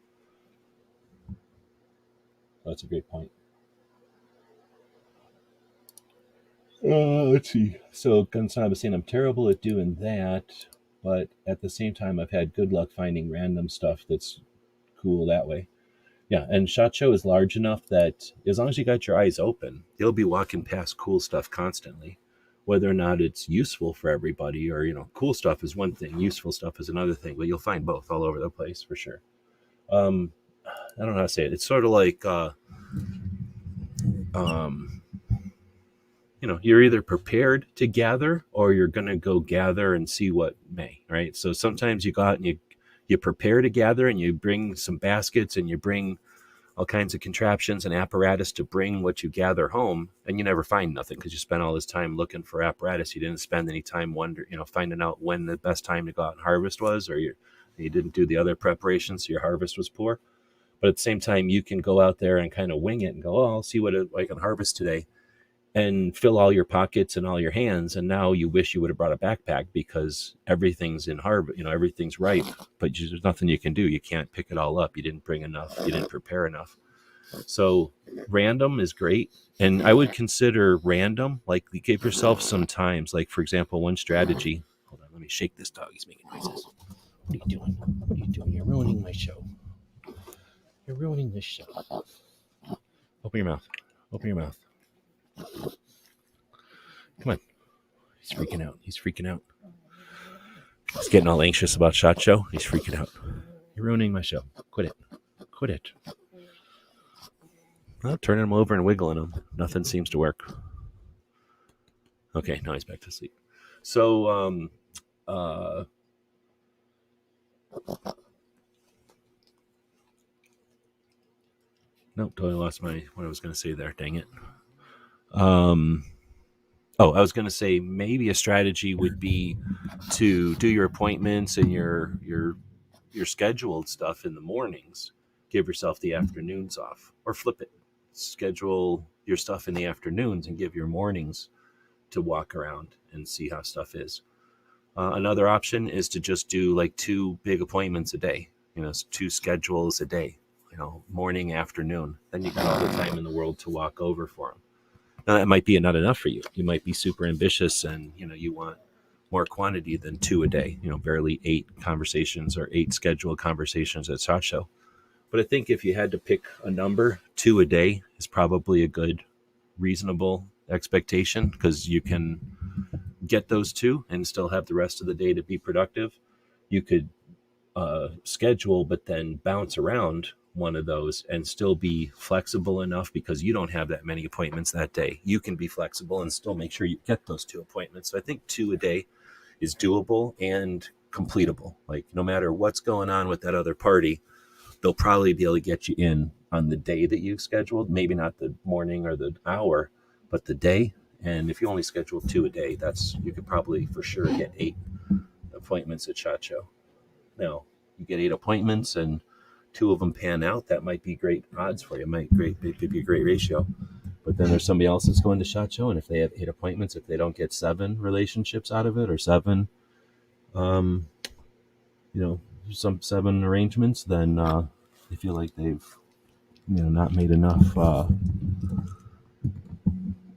S4: That's a great point. Let's see. So Gunsan was saying, I'm terrible at doing that, but at the same time, I've had good luck finding random stuff that's cool that way. Yeah, and SHOT Show is large enough that as long as you got your eyes open, you'll be walking past cool stuff constantly. Whether or not it's useful for everybody, or, cool stuff is one thing, useful stuff is another thing, but you'll find both all over the place for sure. I don't know how to say it. It's sort of like, you're either prepared to gather or you're going to go gather and see what may, right? So sometimes you go out and you prepare to gather and you bring some baskets and you bring all kinds of contraptions and apparatus to bring what you gather home, and you never find nothing because you spent all this time looking for apparatus. You didn't spend any time finding out when the best time to go out and harvest was, or you didn't do the other preparations, so your harvest was poor. But at the same time, you can go out there and kind of wing it and go, oh, I'll see what I can harvest today, and fill all your pockets and all your hands. And now you wish you would have brought a backpack because everything's in harvest, everything's ripe, but there's nothing you can do. You can't pick it all up. You didn't bring enough. You didn't prepare enough. So random is great. And I would consider random, like, give yourself some times. Like, for example, one strategy. Hold on, let me shake this dog. He's making noises. What are you doing? What are you doing? You're ruining my show. You're ruining this show. Open your mouth. Open your mouth. Come on. He's freaking out. He's freaking out. He's getting all anxious about SHOT Show. He's freaking out. You're ruining my show. Quit it. Quit it. Well, turning him over and wiggling him. Nothing seems to work. Okay, now he's back to sleep. So, nope, totally lost what I was going to say there. Dang it. I was going to say maybe a strategy would be to do your appointments and your scheduled stuff in the mornings. Give yourself the afternoons off, or flip it. Schedule your stuff in the afternoons and give your mornings to walk around and see how stuff is. Another option is to just do like 2 big appointments a day, 2 schedules a day. morning, afternoon. Then you got all the time in the world to walk over for them. Now that might be not enough for you. You might be super ambitious and, you want more quantity than 2 a day, barely 8 conversations or 8 scheduled conversations at SHOT Show. But I think if you had to pick a number, 2 a day is probably a good, reasonable expectation, because you can get those 2 and still have the rest of the day to be productive. You could schedule, but then bounce around one of those and still be flexible enough, because you don't have that many appointments that day. You can be flexible and still make sure you get those 2 appointments. So I think 2 a day is doable and completable. Like, no matter what's going on with that other party, they'll probably be able to get you in on the day that you've scheduled. Maybe not the morning or the hour, but the day. And if you only schedule 2 a day, you could probably for sure get 8 appointments at SHOT Show. Now, you get 8 appointments and 2 of them pan out, that might be great odds for you. It might be a great ratio. But then there's somebody else that's going to SHOT Show, and if they have 8 appointments, if they don't get 7 relationships out of it, or 7, some 7 arrangements, then they feel like they've, not made enough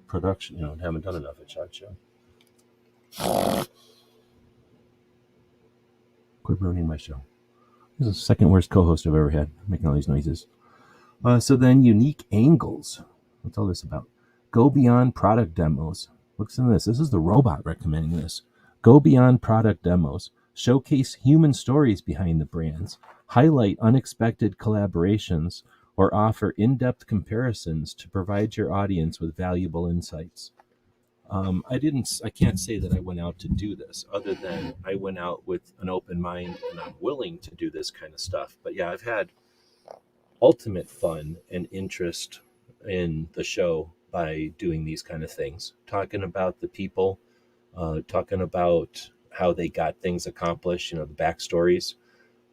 S4: production, haven't done enough at SHOT Show. Quit ruining my show. This is the second worst co-host I've ever had, making all these noises. So then, unique angles. What's all this about? Go beyond product demos. Listen to this. This is the robot recommending this. Go beyond product demos. Showcase human stories behind the brands. Highlight unexpected collaborations, or offer in-depth comparisons to provide your audience with valuable insights. I can't say that I went out to do this, other than I went out with an open mind and I'm willing to do this kind of stuff. But yeah, I've had ultimate fun and interest in the show by doing these kind of things, talking about the people, talking about how they got things accomplished, the backstories.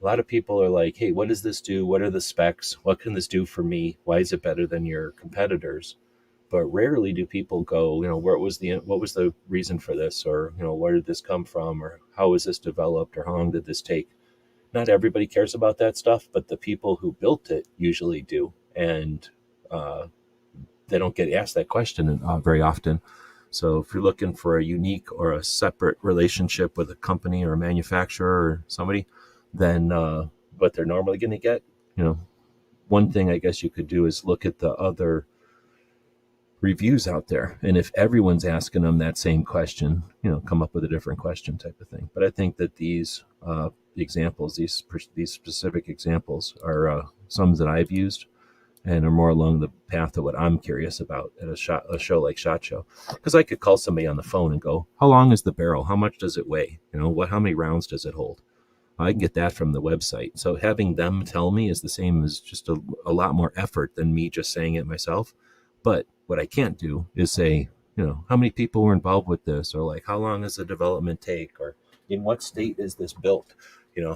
S4: A lot of people are like, hey, what does this do? What are the specs? What can this do for me? Why is it better than your competitors? But rarely do people go, what was the reason for this? Or, where did this come from? Or how was this developed? Or how long did this take? Not everybody cares about that stuff, but the people who built it usually do. And they don't get asked that question very often. So if you're looking for a unique or a separate relationship with a company or a manufacturer or somebody, then what they're normally going to get, one thing I guess you could do is look at the other reviews out there. And if everyone's asking them that same question, come up with a different question type of thing. But I think that these examples, these specific examples are some that I've used and are more along the path of what I'm curious about at a show like SHOT Show. Because I could call somebody on the phone and go, how long is the barrel? How much does it weigh? How many rounds does it hold? I can get that from the website. So having them tell me is the same as just a lot more effort than me just saying it myself. But what I can't do is say, how many people were involved with this, or like, how long does the development take, or in what state is this built?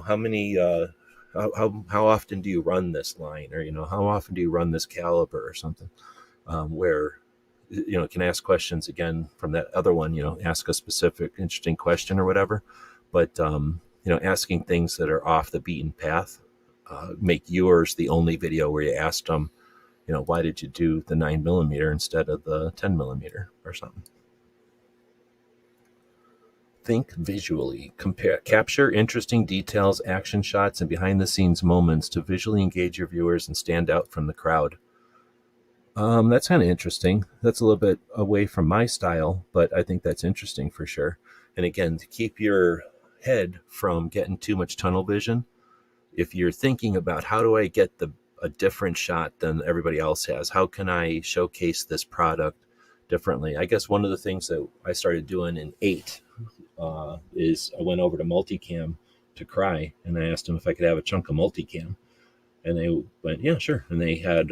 S4: How many, how often do you run this line, or, how often do you run this caliber or something, where, can ask questions again from that other one, ask a specific interesting question or whatever. But, asking things that are off the beaten path, make yours the only video where you asked them, why did you do the 9mm instead of the 10mm or something? Think visually. Capture interesting details, action shots, and behind-the-scenes moments to visually engage your viewers and stand out from the crowd. That's kind of interesting. That's a little bit away from my style, but I think that's interesting for sure. And again, to keep your head from getting too much tunnel vision, if you're thinking about how do I get a different shot than everybody else has, how can I showcase this product differently? I guess one of the things that I started doing in 8 is I went over to multicam to Cry, and I asked them if I could have a chunk of multicam, and they went, yeah, sure. And they had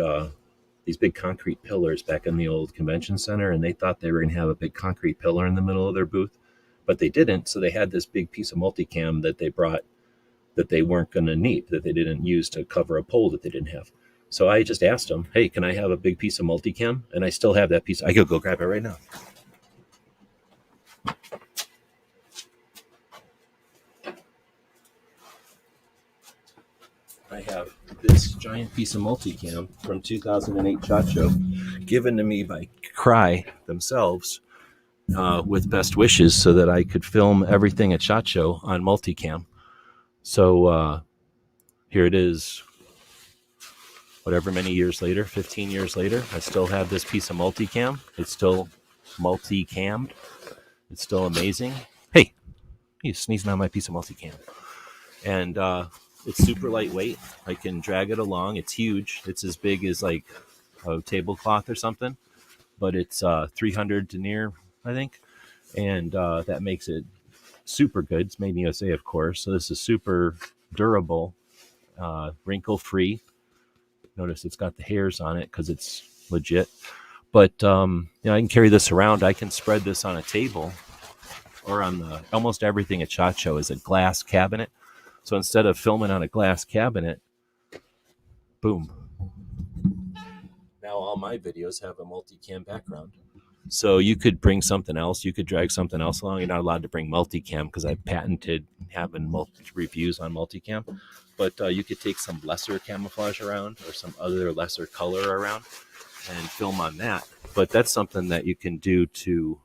S4: these big concrete pillars back in the old convention center, and they thought they were going to have a big concrete pillar in the middle of their booth, but they didn't. So they had this big piece of multicam that they brought that they weren't going to need, that they didn't use to cover a pole that they didn't have. So I just asked them, hey, can I have a big piece of multicam? And I still have that piece. I could go grab it right now. I have this giant piece of multicam from 2008 SHOT Show, given to me by Cry themselves, with best wishes, so that I could film everything at SHOT Show on multicam. So here it is, whatever many years later, 15 years later, I still have this piece of multicam. It's still multicammed. It's still amazing. Hey, he's sneezing on my piece of multicam. And it's super lightweight. I can drag it along. It's huge. It's as big as like a tablecloth or something, but it's 300 denier, I think. And that makes it super good. It's made in USA, of course. So this is super durable, wrinkle-free. Notice it's got the hairs on it because it's legit. But I can carry this around. I can spread this on a table, or on almost everything at SHOT Show is a glass cabinet. So instead of filming on a glass cabinet, boom. Now all my videos have a multicam background. So you could bring something else. You could drag something else along. You're not allowed to bring multicam because I patented having reviews on multicam. But you could take some lesser camouflage around or some other lesser color around and film on that. But that's something that you can do to,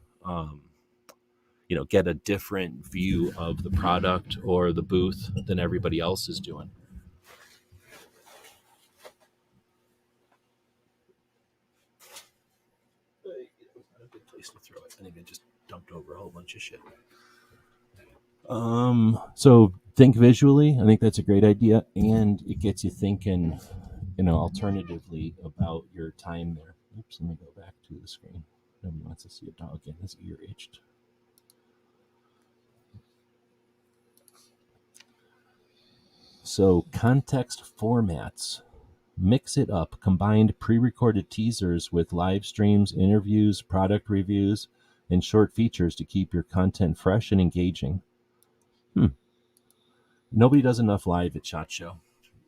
S4: get a different view of the product or the booth than everybody else is doing. Not a good place to throw it. I think I just dumped over a whole bunch of shit. So think visually. I think that's a great idea, and it gets you thinking, alternatively about your time there. Oops, let me go back to the screen. Nobody wants to see a dog getting his ear itched. So context formats. Mix it up. Combined pre-recorded teasers with live streams, interviews, product reviews, and short features to keep your content fresh and engaging. Nobody does enough live at SHOT Show.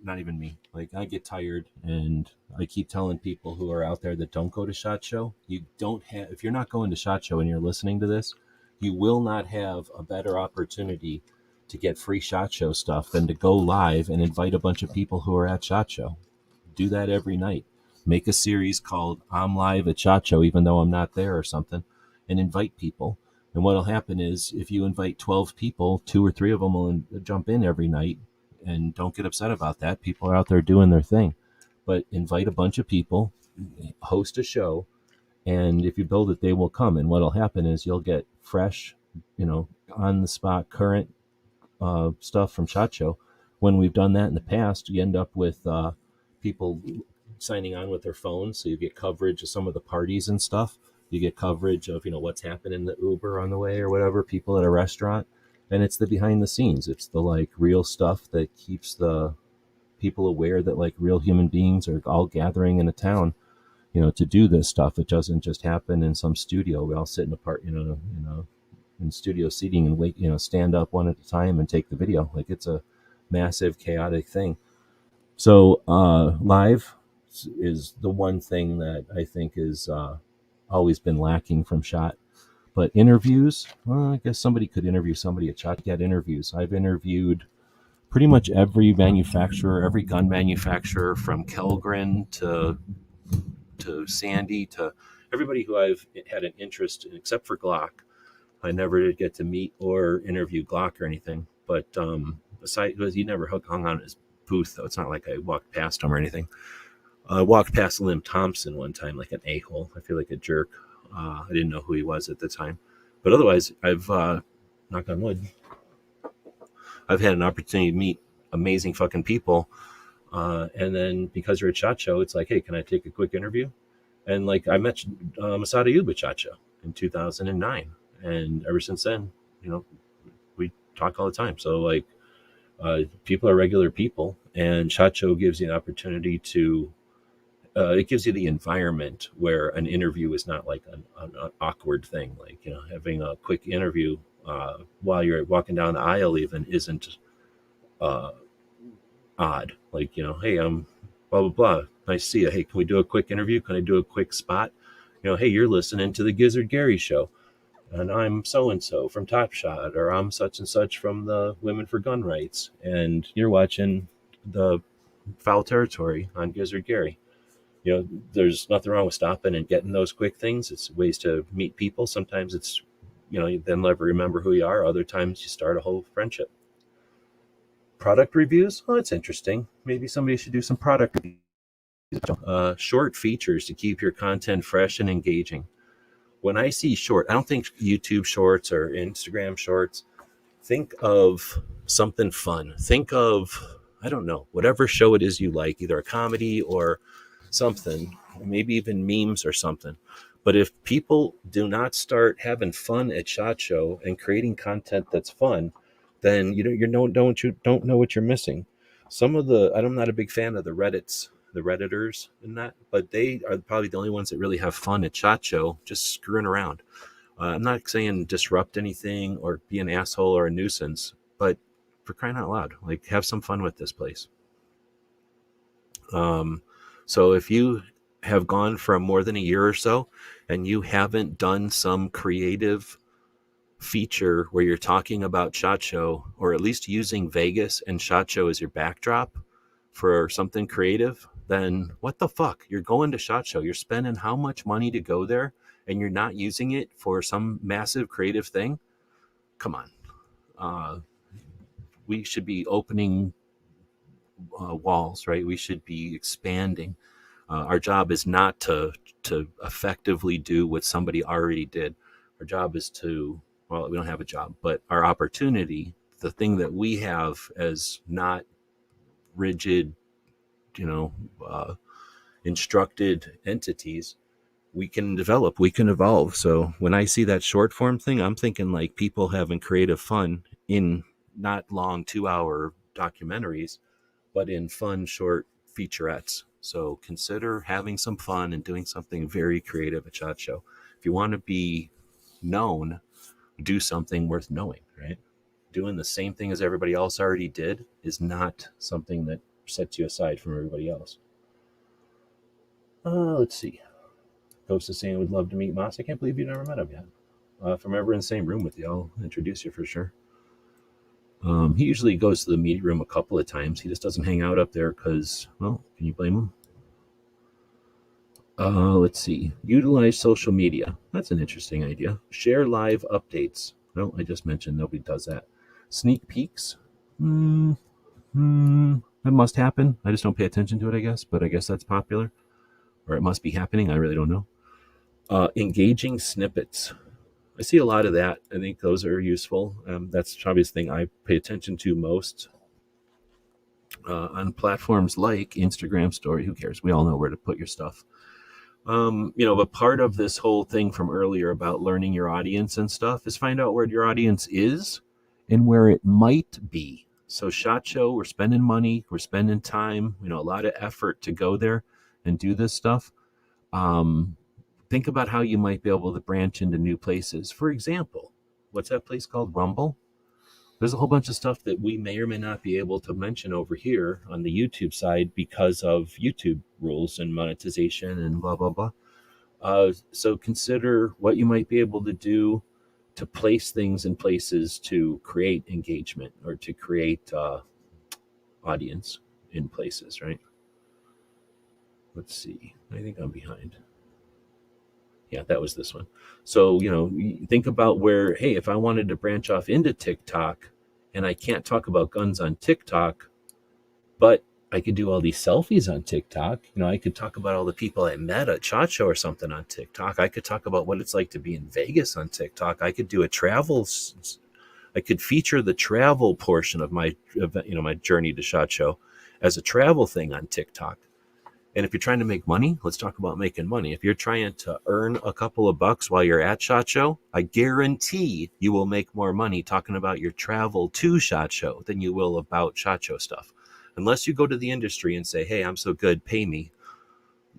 S4: Not even me. Like, I get tired, and I keep telling people who are out there that don't go to SHOT Show, if you're not going to SHOT Show and you're listening to this, you will not have a better opportunity to get free SHOT Show stuff than to go live and invite a bunch of people who are at SHOT Show. Do that every night. Make a series called I'm Live at SHOT Show, even though I'm not there or something, and invite people. And what'll happen is, if you invite 12 people, 2 or 3 of them will jump in every night. And don't get upset about that. People are out there doing their thing. But invite a bunch of people, host a show, and if you build it, they will come. And what'll happen is you'll get fresh, on the spot, current stuff from SHOT Show. When we've done that in the past, you end up with people signing on with their phones, so you get coverage of some of the parties and stuff. You get coverage of what's happening in the Uber on the way or whatever, people at a restaurant, and it's the behind the scenes. It's the real stuff that keeps the people aware that real human beings are all gathering in a town, to do this stuff. It doesn't just happen in some studio. We all sit in a part, in studio seating and wait, stand up one at a time and take the video. It's a massive chaotic thing. So live is the one thing that I think is always been lacking from SHOT. But interviews, well, I guess somebody could interview somebody at SHOT. Get interviews. I've interviewed pretty much every manufacturer, every gun manufacturer, from Kellgren to Sandy to everybody who I've had an interest in, except for Glock. I never did get to meet or interview Glock or anything. But aside, he never hung on his booth, though. It's not like I walked past him or anything. I walked past Lim Thompson one time like an a-hole. I feel like a jerk. I didn't know who he was at the time. But otherwise, I've, knock on wood, I've had an opportunity to meet amazing fucking people. And then because you're at SHOT Show, it's like, hey, can I take a quick interview? And I met Masada Ayub at SHOT Show in 2009. And ever since then, we talk all the time. So people are regular people, and SHOT Show gives you an opportunity to, it gives you the environment where an interview is not an awkward thing. Having a quick interview while you're walking down the aisle even isn't odd. Hey, I'm blah, blah, blah. Nice to see you. Hey, can we do a quick interview? Can I do a quick spot? Hey, you're listening to the Gizzard Gary Show, and I'm so-and-so from Top Shot, or I'm such and such from the Women for Gun Rights, and you're watching the foul territory on Gizzard Gary. There's nothing wrong with stopping and getting those quick things. It's ways to meet people. Sometimes it's, you then never remember who you are. Other times you start a whole friendship. Product reviews. Oh, it's interesting. Maybe somebody should do some product reviews. Short features to keep your content fresh and engaging. When I see short, I don't think YouTube shorts or Instagram shorts. Think of something fun. Think of, I don't know, whatever show it is you like, either a comedy or something, maybe even memes or something. But if people do not start having fun at SHOT Show and creating content that's fun, then you don't know what you're missing. I'm not a big fan of the Redditors and that, but they are probably the only ones that really have fun at SHOT Show, just screwing around. I'm not saying disrupt anything or be an asshole or a nuisance, but for crying out loud, like, have some fun with this place. So if you have gone for more than a year or so and you haven't done some creative feature where you're talking about SHOT Show, or at least using Vegas and SHOT Show as your backdrop for something creative, then what the fuck? You're going to SHOT Show. You're spending how much money to go there, and you're not using it for some massive creative thing? Come on. We should be opening walls, right? We should be expanding. Our job is not to effectively do what somebody already did. Our job is we don't have a job, but our opportunity, the thing that we have as not rigid, instructed entities, we can develop, we can evolve. So when I see that short form thing, I'm thinking like people having creative fun in not long 2-hour documentaries, but in fun short featurettes. So consider having some fun and doing something very creative at SHOT Show. If you want to be known, do something worth knowing, right? Doing the same thing as everybody else already did is not something that sets you aside from everybody else. Let's see. Ghost is saying would love to meet Moss. I can't believe you never met him yet. If I'm ever in the same room with you, I'll introduce you for sure. He usually goes to the meeting room a couple of times. He just doesn't hang out up there because, well, can you blame him? Let's see. Utilize social media. That's an interesting idea. Share live updates. No, I just mentioned nobody does that. Sneak peeks. That must happen. I just don't pay attention to it, I guess. But I guess that's popular. Or it must be happening. I really don't know. Engaging snippets. I see a lot of that. I think those are useful. That's probably the thing I pay attention to most on platforms like Instagram Story. Who cares? We all know where to put your stuff. But part of this whole thing from earlier about learning your audience and stuff is find out where your audience is and where it might be. So SHOT Show, we're spending money, we're spending time, a lot of effort to go there and do this stuff. Think about how you might be able to branch into new places. For example, what's that place called? Rumble? There's a whole bunch of stuff that we may or may not be able to mention over here on the YouTube side because of YouTube rules and monetization and blah, blah, blah. So consider what you might be able to do to place things in places to create engagement or to create audience in places, right? Let's see. I think I'm behind. Yeah, that was this one. So, think about where, hey, if I wanted to branch off into TikTok and I can't talk about guns on TikTok, but I could do all these selfies on TikTok. I could talk about all the people I met at SHOT Show or something on TikTok. I could talk about what it's like to be in Vegas on TikTok. I could do I could feature the travel portion of my journey to SHOT Show as a travel thing on TikTok. And if you're trying to make money, let's talk about making money. If you're trying to earn a couple of bucks while you're at SHOT Show, I guarantee you will make more money talking about your travel to SHOT Show than you will about SHOT Show stuff. Unless you go to the industry and say, hey, I'm so good, pay me.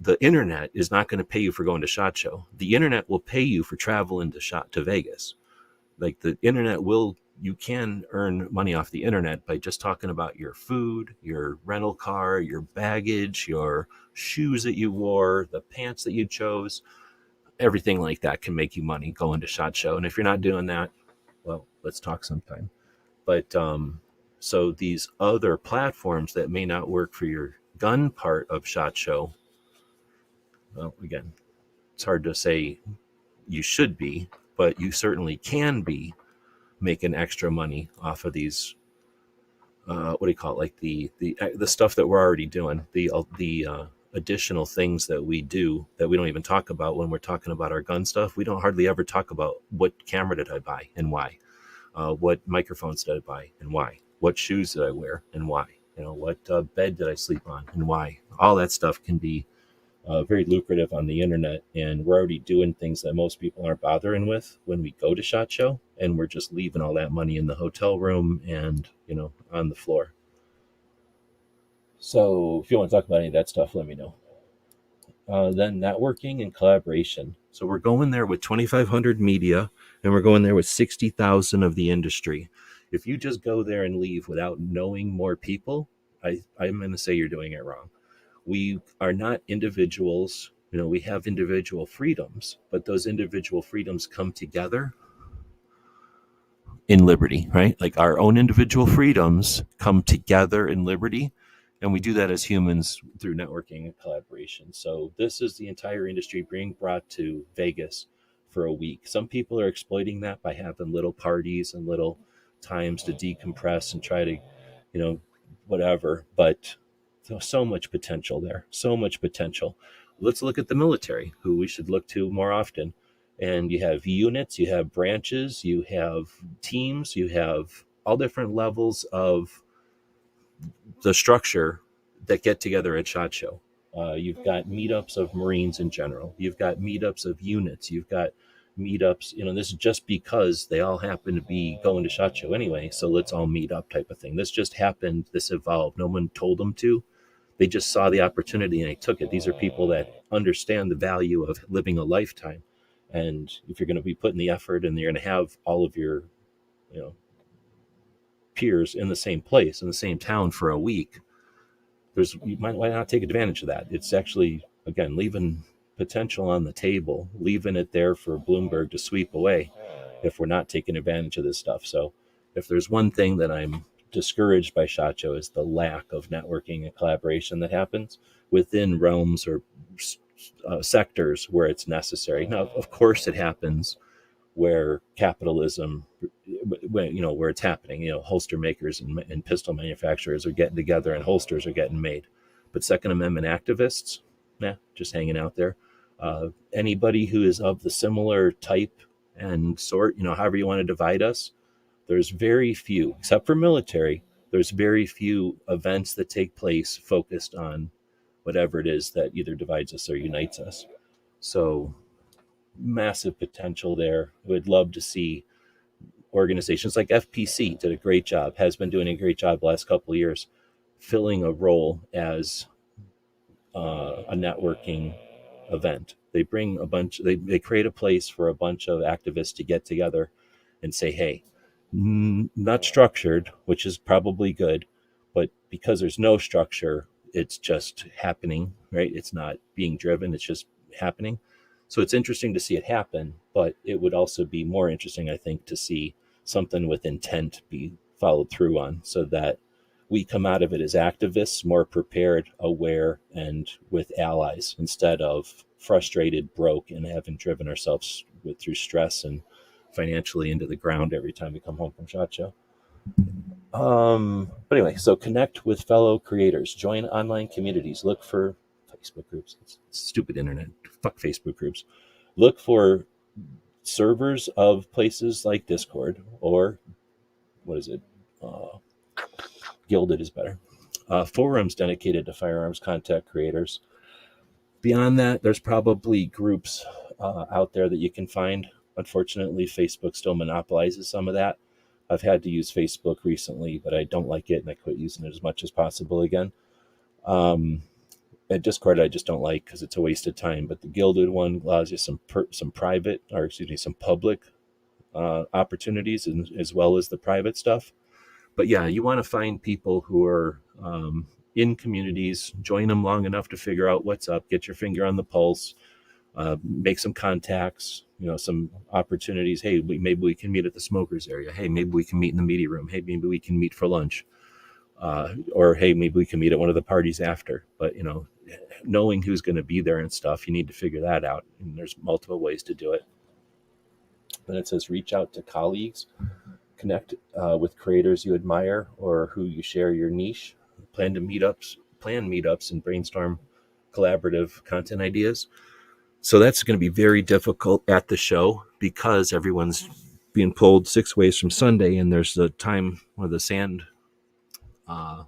S4: The internet is not going to pay you for going to SHOT Show. The internet will pay you for traveling to Vegas. Like the internet you can earn money off the internet by just talking about your food, your rental car, your baggage, your shoes that you wore, the pants that you chose. Everything like that can make you money going to SHOT Show. And if you're not doing that, well, let's talk sometime. But so these other platforms that may not work for your gun part of SHOT Show, well, again, it's hard to say you should be, but you certainly can be making extra money off of these. What do you call it? Like the stuff that we're already doing, the additional things that we do that we don't even talk about when we're talking about our gun stuff. We don't hardly ever talk about what camera did I buy and why, what microphones did I buy and why, what shoes did I wear and why, what bed did I sleep on and why. All that stuff can be very lucrative on the internet, and we're already doing things that most people aren't bothering with when we go to SHOT Show, and we're just leaving all that money in the hotel room and on the floor. So if you want to talk about any of that stuff, let me know. Then networking and collaboration. So we're going there with 2,500 media, and we're going there with 60,000 of the industry. If you just go there and leave without knowing more people, I'm going to say you're doing it wrong. We are not individuals. We have individual freedoms, but those individual freedoms come together in liberty, right? Like our own individual freedoms come together in liberty. And we do that as humans through networking and collaboration. So this is the entire industry being brought to Vegas for a week. Some people are exploiting that by having little parties and little times to decompress and try to, whatever. But there's so much potential there, so much potential. Let's look at the military, who we should look to more often. And you have units, you have branches, you have teams, you have all different levels of the structure that get together at SHOT Show. You've got meetups of Marines in general. You've got meetups of units. You've got meetups, this is just because they all happen to be going to SHOT Show anyway, so let's all meet up type of thing. This just happened. This evolved. No one told them to. They just saw the opportunity and they took it. These are people that understand the value of living a lifetime. And if you're going to be putting the effort and you're going to have all of your, peers in the same place, in the same town for a week, why not take advantage of that? It's actually, again, leaving potential on the table, leaving it there for Bloomberg to sweep away if we're not taking advantage of this stuff. So if there's one thing that I'm discouraged by SHOT Show is the lack of networking and collaboration that happens within realms or sectors where it's necessary. Now, of course, it happens where capitalism, where it's happening, holster makers and pistol manufacturers are getting together and holsters are getting made. But Second Amendment activists, just hanging out there. Anybody who is of the similar type and sort, however you want to divide us, there's very few, except for military, there's very few events that take place focused on whatever it is that either divides us or unites us. So massive potential there. Would love to see organizations like FPC did a great job, has been doing a great job the last couple of years, filling a role as a networking event. They bring they create a place for a bunch of activists to get together and say, hey, not structured, which is probably good, but because there's no structure, it's just happening, right? It's not being driven, it's just happening. So it's interesting to see it happen, but it would also be more interesting, I think, to see something with intent be followed through on, so that we come out of it as activists, more prepared, aware, and with allies, instead of frustrated, broke, and having driven ourselves through stress and financially into the ground every time we come home from SHOT Show. But anyway, so connect with fellow creators, join online communities, look for Facebook groups. It's stupid internet. Fuck Facebook groups. Look for servers of places like Discord or what is it? Gilded is better. Forums dedicated to firearms content creators. Beyond that, there's probably groups out there that you can find. Unfortunately, Facebook still monopolizes some of that. I've had to use Facebook recently, but I don't like it, and I quit using it as much as possible again. At Discord, I just don't like because it's a waste of time. But the Gilded one allows you some public opportunities, as well as the private stuff. But yeah, you want to find people who are in communities, join them long enough to figure out what's up, get your finger on the pulse, make some contacts, some opportunities. Hey, maybe we can meet at the smokers area. Hey, maybe we can meet in the media room. Hey, maybe we can meet for lunch. or hey, maybe we can meet at one of the parties after. But knowing who's going to be there and stuff, you need to figure that out. And there's multiple ways to do it. Then it says reach out to colleagues, connect with creators you admire or who you share your niche. Plan meetups, and brainstorm collaborative content ideas. So that's going to be very difficult at the show because everyone's being pulled 6 ways from Sunday, and there's the time where the sand. What's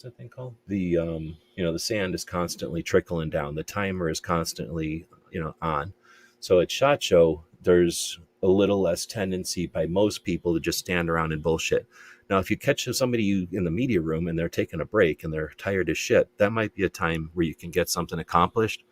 S4: that thing called? The sand is constantly trickling down. The timer is constantly on. So at SHOT Show, there's a little less tendency by most people to just stand around and bullshit. Now, if you catch somebody in the media room and they're taking a break and they're tired as shit, that might be a time where you can get something accomplished.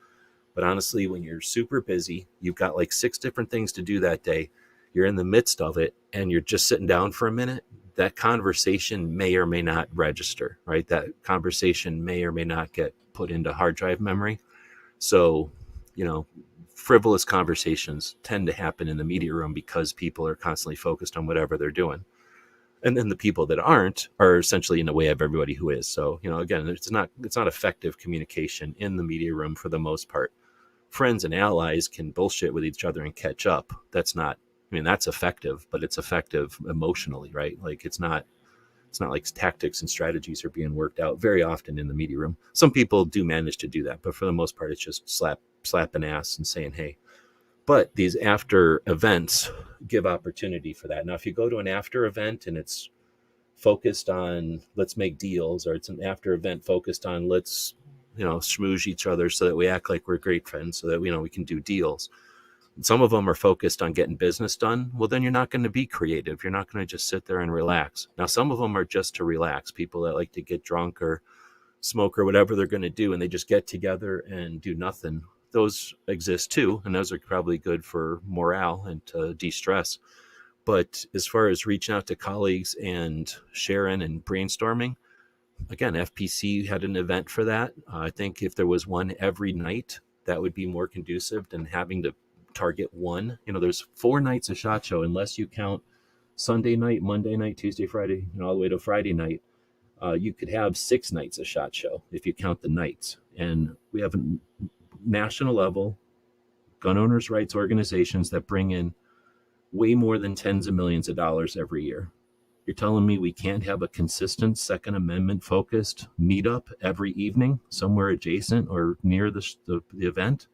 S4: But honestly, when you're super busy, you've got like 6 different things to do that day, you're in the midst of it, and you're just sitting down for a minute, that conversation may or may not register, right? That conversation may or may not get put into hard drive memory. So, frivolous conversations tend to happen in the media room because people are constantly focused on whatever they're doing. And then the people that aren't are essentially in the way of everybody who is. So, again, it's not effective communication in the media room for the most part. Friends and allies can bullshit with each other and catch up. That's effective, but it's effective emotionally, right? Like it's not like tactics and strategies are being worked out very often in the media room. Some people do manage to do that, but for the most part, it's just slapping ass and saying, hey. But these after events give opportunity for that. Now, if you go to an after event and it's focused on let's make deals, or it's an after event focused on let's, schmooze each other so that we act like we're great friends so that, we can do deals. Some of them are focused on getting business done. Well, then you're not going to be creative. You're not going to just sit there and relax. Now, some of them are just to relax. People that like to get drunk or smoke or whatever they're going to do, and they just get together and do nothing. Those exist too, and those are probably good for morale and to de-stress. But as far as reaching out to colleagues and sharing and brainstorming, again, FPC had an event for that. I think if there was one every night, that would be more conducive than having to target one. There's 4 nights of SHOT Show, unless you count Sunday night, Monday night, Tuesday, Friday, all the way to Friday night. You could have 6 nights of SHOT Show if you count the nights. And we have a national level gun owners' rights organizations that bring in way more than tens of millions of dollars every year. You're telling me we can't have a consistent Second Amendment focused meetup every evening somewhere adjacent or near the event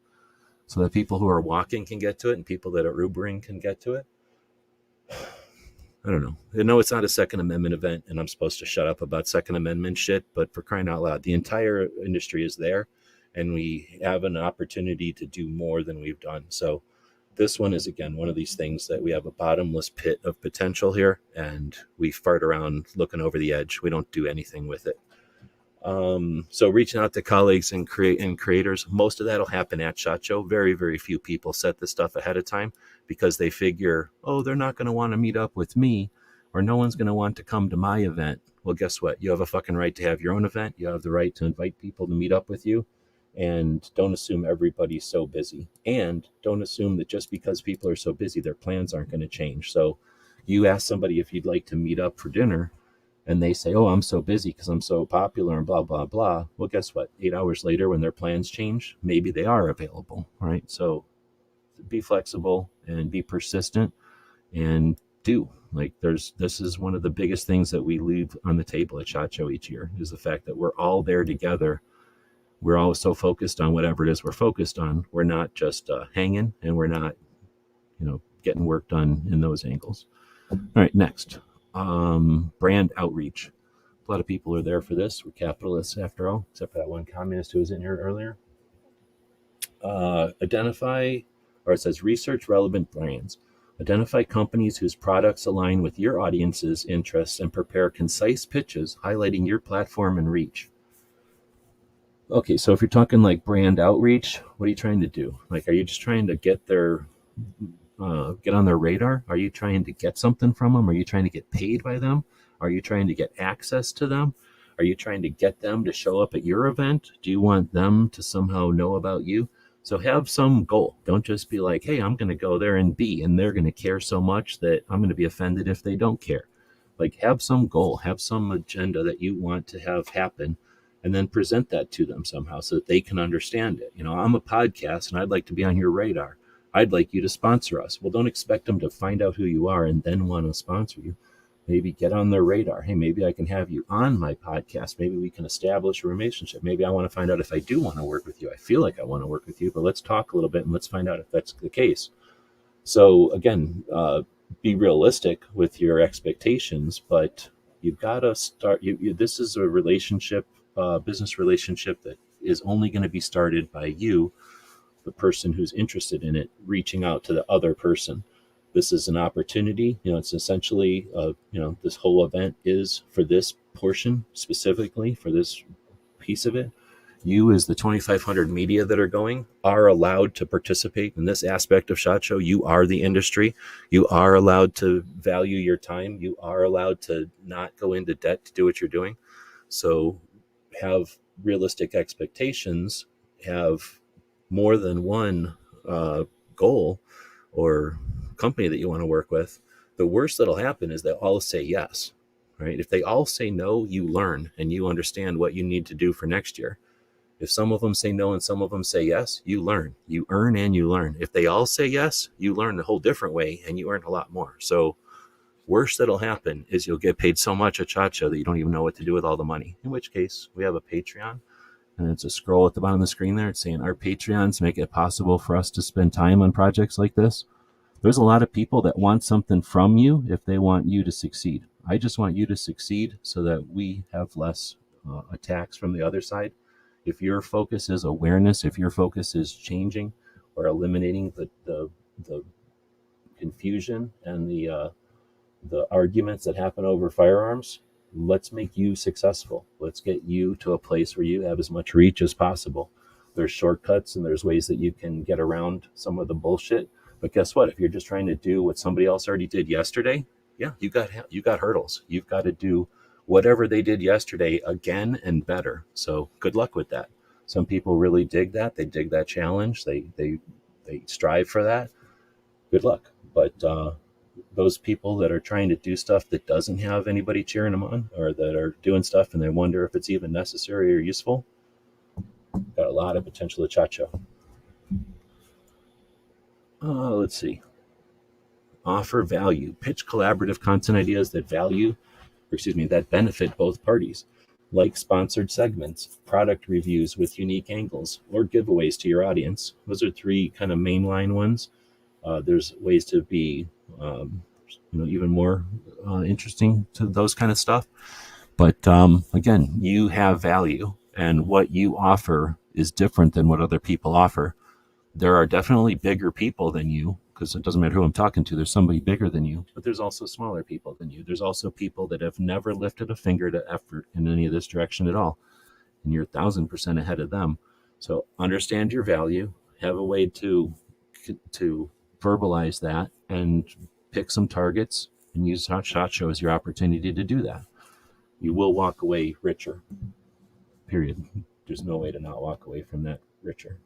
S4: so that people who are walking can get to it and people that are Ubering can get to it? I don't know. I know it's not a Second Amendment event and I'm supposed to shut up about Second Amendment shit, but for crying out loud, the entire industry is there and we have an opportunity to do more than we've done. So this one is, again, one of these things that we have a bottomless pit of potential here and we fart around looking over the edge. We don't do anything with it. So reaching out to colleagues and creators, most of that will happen at SHOT Show. Very, very few people set this stuff ahead of time because they figure, they're not going to want to meet up with me or no one's going to want to come to my event. Well, guess what? You have a fucking right to have your own event. You have the right to invite people to meet up with you. And don't assume everybody's so busy. And don't assume that just because people are so busy, their plans aren't going to change. So you ask somebody if you'd like to meet up for dinner and they say, I'm so busy because I'm so popular and blah, blah, blah. Well, guess what? 8 hours later, when their plans change, maybe they are available, right? So be flexible and be persistent and do. This is one of the biggest things that we leave on the table at SHOT Show each year is the fact that we're all there together. We're all so focused on whatever it is we're focused on. We're not just hanging and we're not, getting work done in those angles. All right, next. Brand outreach. A lot of people are there for this. We're capitalists after all, except for that one communist who was in here earlier. It says research relevant brands. Identify companies whose products align with your audience's interests and prepare concise pitches highlighting your platform and reach. Okay, so if you're talking like brand outreach, what are you trying to do? Are you just trying to get on their radar? Are you trying to get something from them? Are you trying to get paid by them? Are you trying to get access to them? Are you trying to get them to show up at your event? Do you want them to somehow know about you? So have some goal. Don't just be like, hey, I'm going to go there and be, and they're going to care so much that I'm going to be offended if they don't care. Like, have some goal, have some agenda that you want to have happen, and then present that to them somehow so that they can understand it. I'm a podcast and I'd like to be on your radar. I'd like you to sponsor us. Well, don't expect them to find out who you are and then want to sponsor you. Maybe get on their radar. Hey, maybe I can have you on my podcast. Maybe we can establish a relationship. Maybe I want to find out if I do want to work with you. I feel like I want to work with you, but let's talk a little bit and let's find out if that's the case. So again, be realistic with your expectations, but you've got to start. This is a relationship, business relationship that is only going to be started by you, the person who's interested in it, reaching out to the other person. This is an opportunity. It's essentially, this whole event is for this portion, specifically for this piece of it. You, as the 2,500 media that are going, are allowed to participate in this aspect of SHOT Show. You are the industry. You are allowed to value your time. You are allowed to not go into debt to do what you're doing. So have realistic expectations, have more than one goal or company that you want to work with. The worst that'll happen is they'll all say yes, right? If they all say no, you learn and you understand what you need to do for next year. If some of them say no and some of them say yes, you learn. You earn and you learn. If they all say yes, you learn a whole different way and you earn a lot more. So worst that'll happen is you'll get paid so much at SHOT Show that you don't even know what to do with all the money. In which case, we have a Patreon. And it's a scroll at the bottom of the screen there. It's saying our Patreons make it possible for us to spend time on projects like this. There's a lot of people that want something from you if they want you to succeed. I just want you to succeed so that we have less attacks from the other side. If your focus is awareness, if your focus is changing or eliminating the confusion and the arguments that happen over firearms, let's make you successful. Let's get you to a place where you have as much reach as possible. There's shortcuts and there's ways that you can get around some of the bullshit. But guess what? If you're just trying to do what somebody else already did yesterday, yeah, you got hurdles. You've got to do whatever they did yesterday again and better. So good luck with that. Some people really dig that. They dig that challenge. They strive for that. Good luck. But those people that are trying to do stuff that doesn't have anybody cheering them on, or that are doing stuff and they wonder if it's even necessary or useful, got a lot of potential at SHOT Show. Let's see. Offer value. Pitch collaborative content ideas that that benefit both parties, like sponsored segments, product reviews with unique angles, or giveaways to your audience. Those are three kind of mainline ones. There's ways to be, even more interesting to those kind of stuff. But again, you have value, and what you offer is different than what other people offer. There are definitely bigger people than you, because it doesn't matter who I'm talking to. There's somebody bigger than you, but there's also smaller people than you. There's also people that have never lifted a finger to effort in any of this direction at all, and you're 1,000% ahead of them. So understand your value, have a way to verbalize that, and pick some targets and use SHOT Show as your opportunity to do that. You will walk away richer, period. There's no way to not walk away from that richer.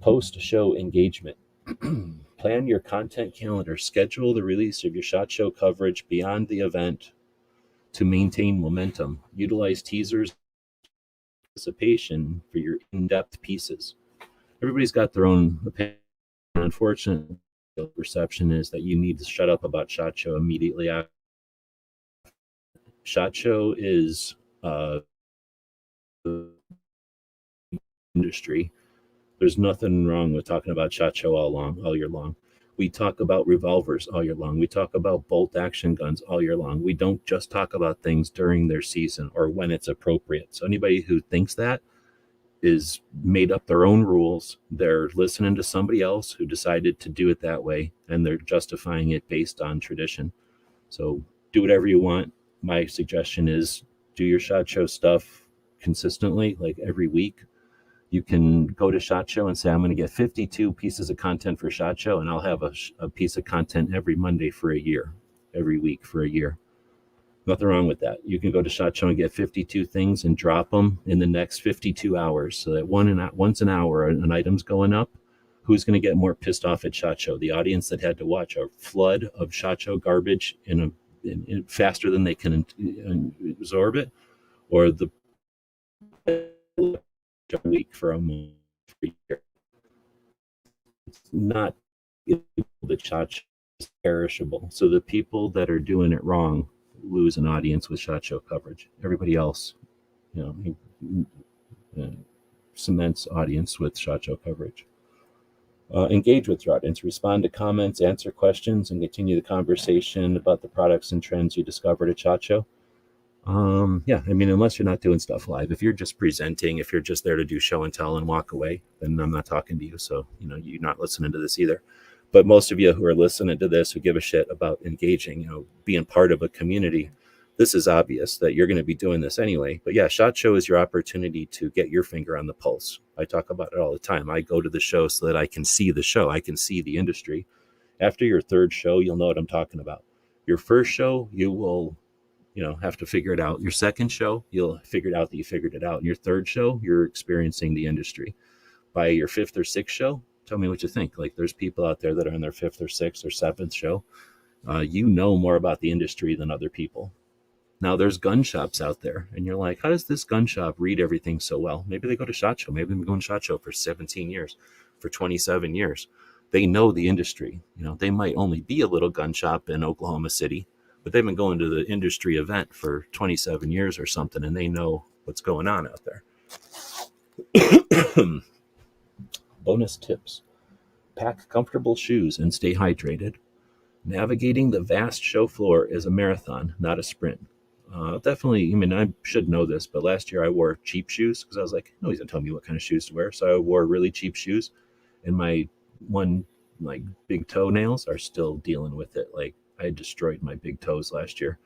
S4: Post-show engagement. Plan your content calendar. Schedule the release of your SHOT Show coverage beyond the event to maintain momentum. Utilize teasers, participation for your in-depth pieces. Everybody's got their own opinion. Unfortunately, the perception is that you need to shut up about SHOT Show immediately after. SHOT Show is industry. There's nothing wrong with talking about SHOT Show all year long. We talk about revolvers all year long. We talk about bolt action guns all year long. We don't just talk about things during their season or when it's appropriate. So anybody who thinks that is made up their own rules. They're listening to somebody else who decided to do it that way, and they're justifying it based on tradition. So do whatever you want. My suggestion is do your SHOT Show stuff consistently, like every week. You can go to SHOT Show and say, I'm going to get 52 pieces of content for SHOT Show, and I'll have a piece of content every Monday for a year, every week for a year. Nothing wrong with that. You can go to SHOT Show and get 52 things and drop them in the next 52 hours, so that once an hour an item's going up. Who's going to get more pissed off at SHOT Show? The audience that had to watch a flood of SHOT Show garbage in faster than they can absorb it, or the week for a month, for a year. It's not the shot show is perishable. So the people that are doing it wrong lose an audience with shot show coverage. Everybody else, you know, cements audience with shot show coverage. Engage with your audience, respond to comments, answer questions, and continue the conversation about the products and trends you discovered at SHOT Show. Yeah, I mean, unless you're not doing stuff live, if you're just presenting, if you're just there to do show and tell and walk away, then I'm not talking to you. So, you're not listening to this either. But most of you who are listening to this, who give a shit about engaging, being part of a community, this is obvious that you're going to be doing this anyway. But yeah, SHOT Show is your opportunity to get your finger on the pulse. I talk about it all the time. I go to the show so that I can see the show. I can see the industry. After your third show, you'll know what I'm talking about. Your first show, you will have to figure it out. Your second show, you'll figure it out that you figured it out. And your third show, you're experiencing the industry. By your fifth or sixth show, tell me what you think. Like, there's people out there that are in their fifth or sixth or seventh show. You know more about the industry than other people. Now, there's gun shops out there, and you're like, how does this gun shop read everything so well? Maybe they go to SHOT Show. Maybe they've been going to SHOT Show for 17 years, for 27 years. They know the industry. They might only be a little gun shop in Oklahoma City, but they've been going to the industry event for 27 years or something, and they know what's going on out there. Bonus tips. Pack comfortable shoes and stay hydrated. Navigating the vast show floor is a marathon, not a sprint. Definitely, I should know this, but last year I wore cheap shoes because I was like, no, he's going to tell me what kind of shoes to wear. So I wore really cheap shoes, and my big toenails are still dealing with it. Like, I destroyed my big toes last year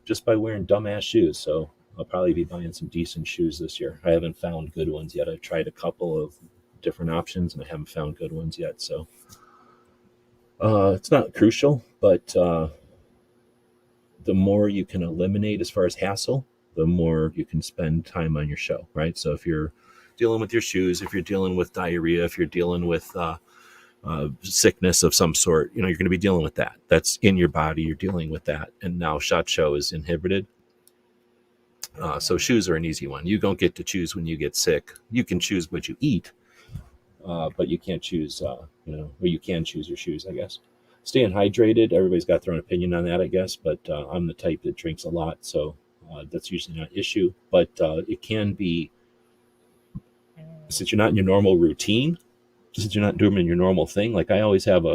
S4: just by wearing dumbass shoes. So I'll probably be buying some decent shoes this year. I haven't found good ones yet. I've tried a couple of different options and I haven't found good ones yet. So it's not crucial, but the more you can eliminate as far as hassle, the more you can spend time on your show, right? So if you're dealing with your shoes, if you're dealing with diarrhea, if you're dealing with sickness of some sort, you're going to be dealing with that. That's in your body. You're dealing with that. And now SHOT Show is inhibited. So shoes are an easy one. You don't get to choose when you get sick. You can choose what you eat, but you can't choose, or you can choose your shoes, I guess. Staying hydrated. Everybody's got their own opinion on that, I guess, but I'm the type that drinks a lot. So that's usually not an issue, but it can be, since you're not in your normal routine, since you're not doing your normal thing. Like, I always have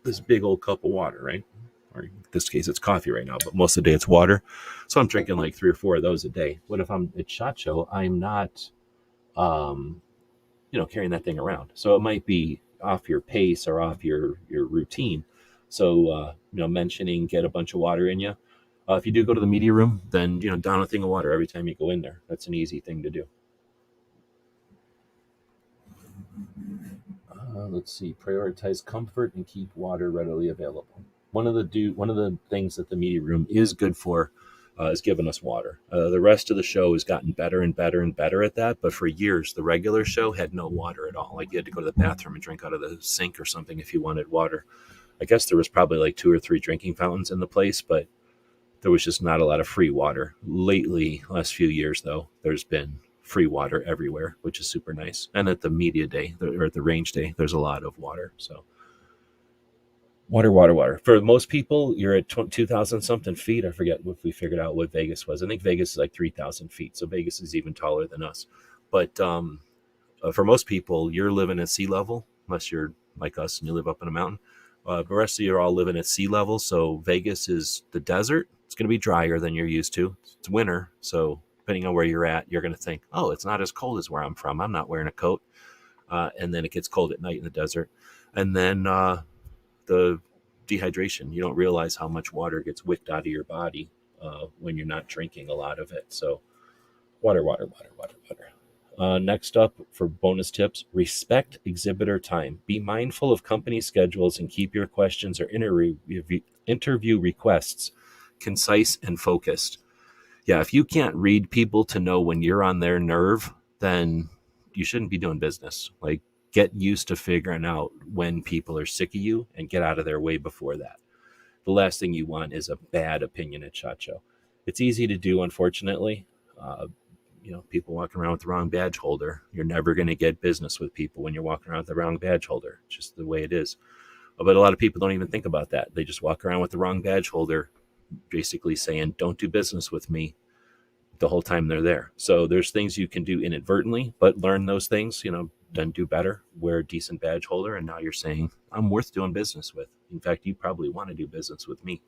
S4: this big old cup of water, right? Or in this case, it's coffee right now, but most of the day it's water. So I'm drinking like 3 or 4 of those a day. What if I'm at SHOT Show? I'm not, carrying that thing around. So it might be off your pace or off your routine. So, mentioning get a bunch of water in you. If you do go to the media room, then, down a thing of water every time you go in there. That's an easy thing to do. Let's see. Prioritize comfort and keep water readily available. One of the things that the media room is good for is giving us water. The rest of the show has gotten better and better and better at that. But for years, the regular show had no water at all. Like, you had to go to the bathroom and drink out of the sink or something if you wanted water. I guess there was probably like 2 or 3 drinking fountains in the place, but there was just not a lot of free water. Lately, last few years though, there's been free water everywhere, which is super nice. And at the media day, or at the range day, there's a lot of water. So water. For most people, you're at 2,000 something feet. I forget if we figured out what Vegas was. I think Vegas is like 3,000 feet. So Vegas is even taller than us. But for most people, you're living at sea level, unless you're like us and you live up in a mountain. The rest of you are all living at sea level. So Vegas is the desert. It's going to be drier than you're used to. It's winter. So depending on where you're at, you're going to think, oh, it's not as cold as where I'm from. I'm not wearing a coat. And then it gets cold at night in the desert. And then the dehydration. You don't realize how much water gets wicked out of your body when you're not drinking a lot of it. So water. Next up, for bonus tips, respect exhibitor time. Be mindful of company schedules and keep your questions or interview requests concise and focused. Yeah, if you can't read people to know when you're on their nerve, then you shouldn't be doing business. Like, get used to figuring out when people are sick of you and get out of their way before that. the last thing you want is a bad opinion at SHOT Show. It's easy to do, unfortunately. Uh, people walking around with the wrong badge holder. You're never going to get business with people when you're walking around with the wrong badge holder. It's just the way it is. But a lot of people don't even think about that. They just walk around with the wrong badge holder, basically saying, don't do business with me the whole time they're there. So there's things you can do inadvertently, but learn those things, then do better, wear a decent badge holder. And now you're saying, I'm worth doing business with. In fact, you probably want to do business with me.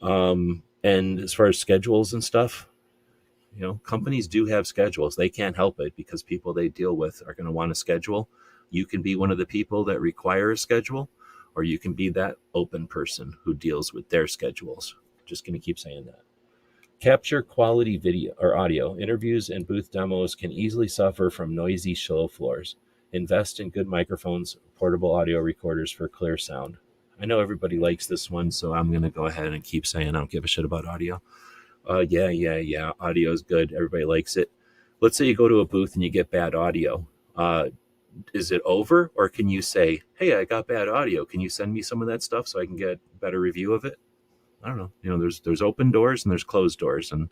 S4: And as far as schedules and stuff, companies do have schedules. They can't help it because people they deal with are going to want a schedule. You can be one of the people that require a schedule, or you can be that open person who deals with their schedules. Just going to keep saying that. Capture quality video or audio. Interviews and booth demos can easily suffer from noisy show floors. Invest in good microphones, portable audio recorders for clear sound. I know everybody likes this one, so I'm going to go ahead and keep saying I don't give a shit about audio. Yeah. Audio is good. Everybody likes it. Let's say you go to a booth and you get bad audio. Is it over? Or can you say, hey, I got bad audio. Can you send me some of that stuff so I can get a better review of it? I don't know. There's open doors and there's closed doors. And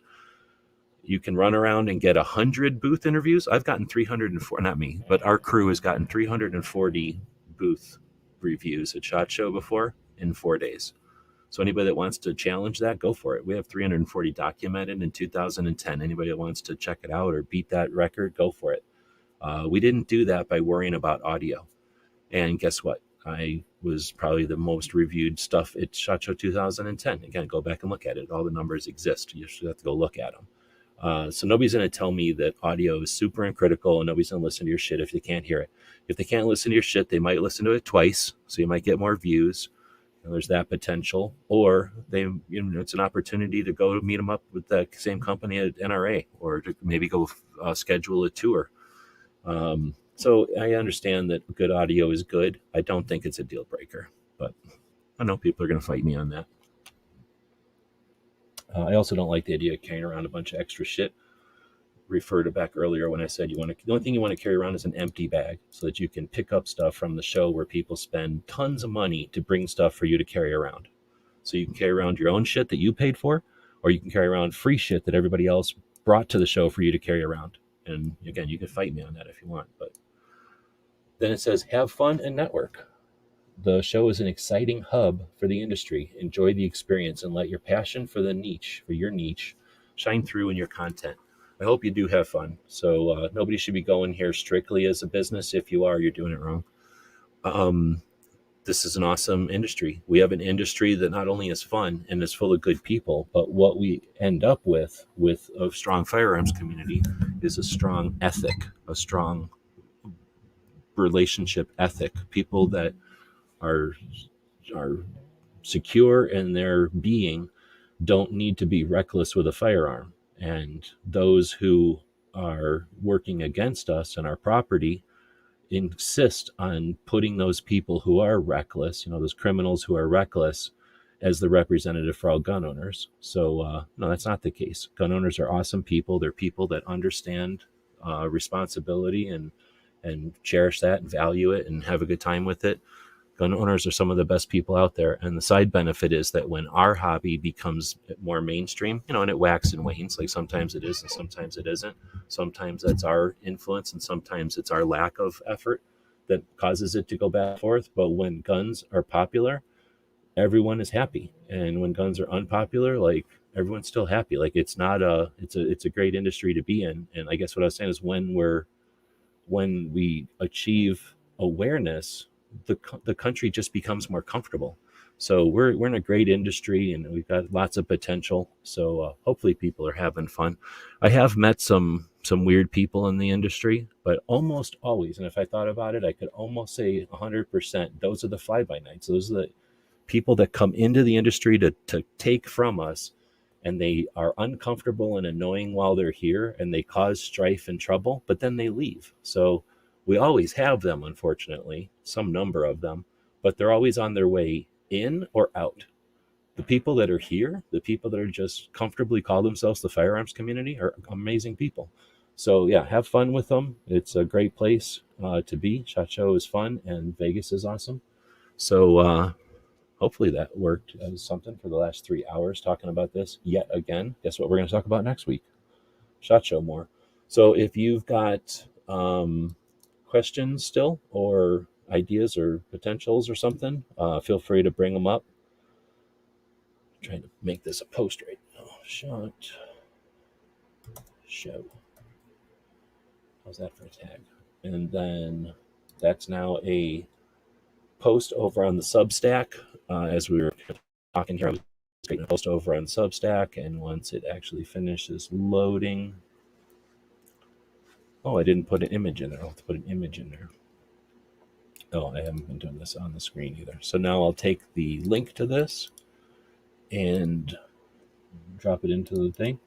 S4: you can run around and get 100 booth interviews. I've gotten 304, not me, but our crew has gotten 340 booth reviews at SHOT Show before in 4 days. So anybody that wants to challenge that, go for it. We have 340 documented in 2010. Anybody that wants to check it out or beat that record, go for it. We didn't do that by worrying about audio. And guess what? I was probably the most reviewed stuff at SHOT Show 2010. Again, go back and look at it. All the numbers exist. You just have to go look at them. So nobody's going to tell me that audio is super uncritical and nobody's going to listen to your shit if they can't hear it. If they can't listen to your shit, they might listen to it twice. So you might get more views. There's that potential, or it's an opportunity to go meet them up with that same company at NRA, or to maybe go schedule a tour. So I understand that good audio is good. I don't think it's a deal breaker, but I know people are going to fight me on that. I also don't like the idea of carrying around a bunch of extra shit. Refer to back earlier when I said the only thing you want to carry around is an empty bag so that you can pick up stuff from the show where people spend tons of money to bring stuff for you to carry around. So you can carry around your own shit that you paid for, or you can carry around free shit that everybody else brought to the show for you to carry around. And again, you can fight me on that if you want, but then it says, have fun and network. The show is an exciting hub for the industry. Enjoy the experience and let your passion for your niche, shine through in your content. I hope you do have fun. So nobody should be going here strictly as a business. If you are, you're doing it wrong. This is an awesome industry. We have an industry that not only is fun and is full of good people, but what we end up with a strong firearms community is a strong ethic, a strong relationship ethic. People that are secure in their being don't need to be reckless with a firearm. And those who are working against us and our property insist on putting those people who are reckless, those criminals who are reckless, as the representative for all gun owners. So no, that's not the case. Gun owners are awesome people. They're people that understand responsibility and cherish that and value it and have a good time with it. Gun owners are some of the best people out there. And the side benefit is that when our hobby becomes more mainstream, and it waxes and wanes, like sometimes it is and sometimes it isn't. Sometimes that's our influence and sometimes it's our lack of effort that causes it to go back and forth. But when guns are popular, everyone is happy. And when guns are unpopular, like, everyone's still happy. Like, it's a great industry to be in. And I guess what I was saying is when we achieve awareness, the country just becomes more comfortable. So we're in a great industry and we've got lots of potential. So hopefully people are having fun. I have met some weird people in the industry, but almost always, and if I thought about it, I could almost say 100%, those are the fly-by-nights. Those are the people that come into the industry to take from us, and they are uncomfortable and annoying while they're here, and they cause strife and trouble, but then they leave. So we always have them, unfortunately, some number of them, but they're always on their way in or out. The people that are here, the people that are just comfortably call themselves the firearms community, are amazing people. So yeah, have fun with them. It's a great place to be. SHOT Show is fun and Vegas is awesome. So hopefully that worked as something for the last 3 hours talking about this yet again. Guess what we're going to talk about next week? SHOT Show more. So if you've got questions still or ideas or potentials or something, feel free to bring them up. I'm trying to make this a post right now. SHOT Show. How's that for a tag? And then that's now a post over on the Substack. As we were talking here, I was creating a post over on Substack, and once it actually finishes loading, I didn't put an image in there. I'll have to put an image in there. I haven't been doing this on the screen either. So now I'll take the link to this and drop it into the thing.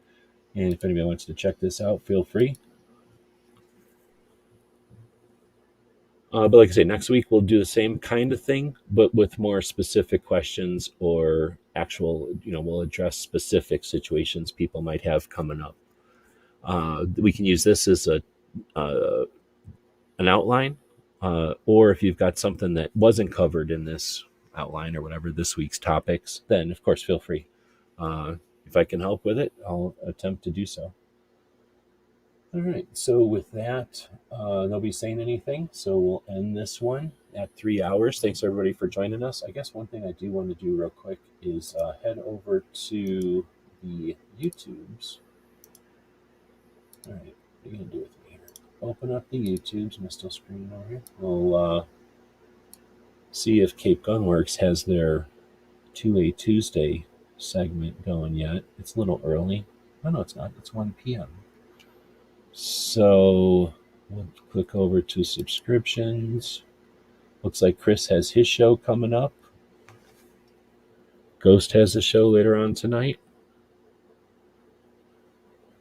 S4: And if anybody wants to check this out, feel free. But like I say, next week we'll do the same kind of thing, but with more specific questions or actual, we'll address specific situations people might have coming up. We can use this as an outline, or if you've got something that wasn't covered in this outline or whatever, this week's topics, then of course feel free. If I can help with it, I'll attempt to do so. All right, so with that, nobody's saying anything, so we'll end this one at 3 hours. Thanks everybody for joining us. I guess one thing I do want to do real quick is head over to the YouTubes. All right, what are you going to do with me here? Open up the YouTubes. Am I still screening over here? We'll see if Cape Gunworks has their 2A Tuesday segment going yet. It's a little early. Oh, no, it's not. It's 1 p.m. So we'll click over to subscriptions. Looks like Chris has his show coming up. Ghost has a show later on tonight.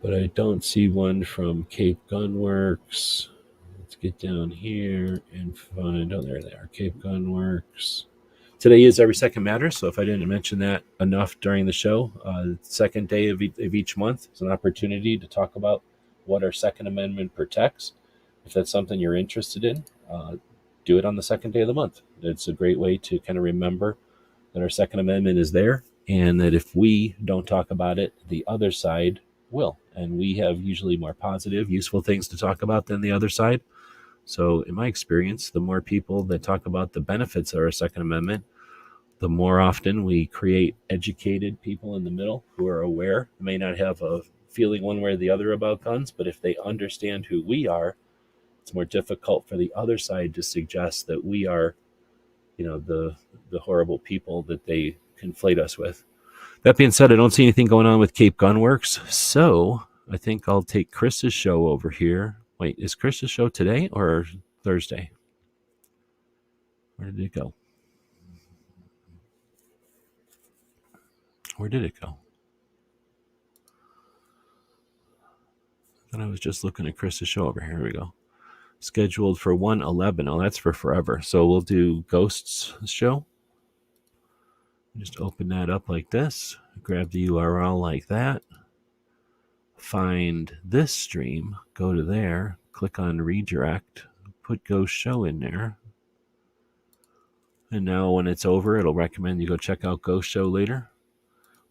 S4: But I don't see one from Cape Gunworks. Let's get down here and find, there they are, Cape Gunworks. Today is Every Second Matters, so if I didn't mention that enough during the show, second day of each month is an opportunity to talk about what our Second Amendment protects. If that's something you're interested in, do it on the second day of the month. It's a great way to kind of remember that our Second Amendment is there, and that if we don't talk about it, the other side will. And we have usually more positive, useful things to talk about than the other side. So in my experience, the more people that talk about the benefits of our Second Amendment, the more often we create educated people in the middle who are aware, may not have a feeling one way or the other about guns, but if they understand who we are, it's more difficult for the other side to suggest that we are, the horrible people that they conflate us with. That being said, I don't see anything going on with Cape Gunworks, so I think I'll take Chris's show over here. Wait, is Chris's show today or Thursday? Where did it go? Where did it go? And I was just looking at Chris's show over here. Here we go. Scheduled for 1/11. Oh, that's for forever. So we'll do Ghost's show. Just open that up like this. Grab the URL like that. Find this stream. Go to there. Click on redirect. Put Ghost Show in there. And now when it's over, it'll recommend you go check out Ghost Show later.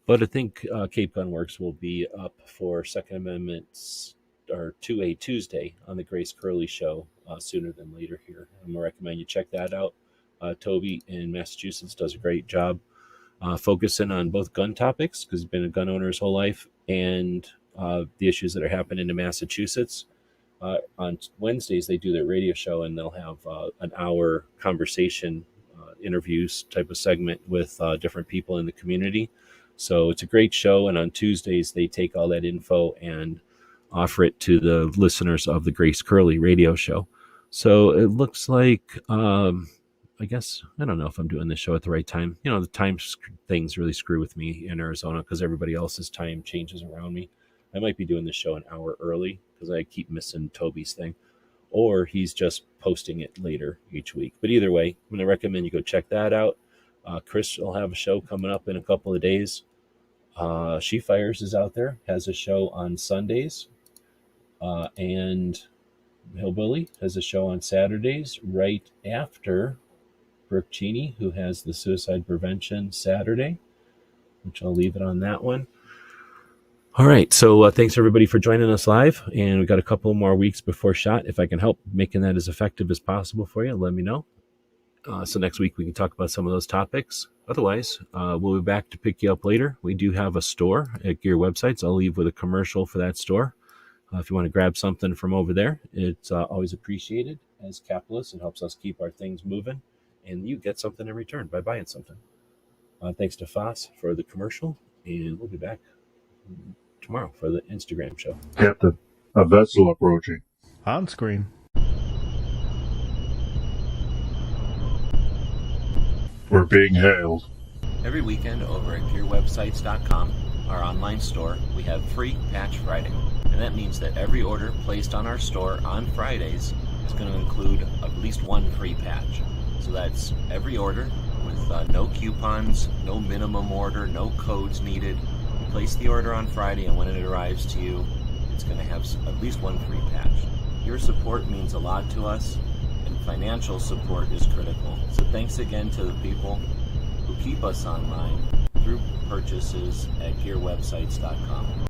S4: But I think Cape Gunworks will be up for Second Amendment's or 2A Tuesday on the Grace Curley show sooner than later here. I'm going to recommend you check that out. Toby in Massachusetts does a great job focusing on both gun topics, because he's been a gun owner his whole life, and the issues that are happening in Massachusetts. On Wednesdays, they do their radio show, and they'll have an hour conversation interviews type of segment with different people in the community. So it's a great show, and on Tuesdays, they take all that info and offer it to the listeners of the Grace Curley radio show. So it looks like, I guess, I don't know if I'm doing this show at the right time. The time things really screw with me in Arizona because everybody else's time changes around me. I might be doing this show an hour early because I keep missing Toby's thing, or he's just posting it later each week. But either way, I'm going to recommend you go check that out. Chris will have a show coming up in a couple of days. She Fires is out there, has a show on Sundays. And Hillbilly has a show on Saturdays right after Brooke Cheney, who has the Suicide Prevention Saturday, which I'll leave it on that one. All right, so thanks everybody for joining us live, and we've got a couple more weeks before SHOT. If I can help making that as effective as possible for you, let me know. So next week we can talk about some of those topics. Otherwise, we'll be back to pick you up later. We do have a store at Gear Websites. I'll leave with a commercial for that store. If you want to grab something from over there, it's always appreciated. As capitalists, it helps us keep our things moving, and you get something in return by buying something. Thanks to Foss for the commercial, and we'll be back tomorrow for the Instagram show.
S2: Captain, a vessel approaching.
S3: On screen.
S2: We're being hailed.
S4: Every weekend over at gearwebsites.com, our online store, we have free Patch Friday. And that means that every order placed on our store on Fridays is going to include at least one free patch. So that's every order with no coupons, no minimum order, no codes needed. You place the order on Friday, and when it arrives to you, it's going to have at least one free patch. Your support means a lot to us, and financial support is critical. So thanks again to the people who keep us online through purchases at gearwebsites.com.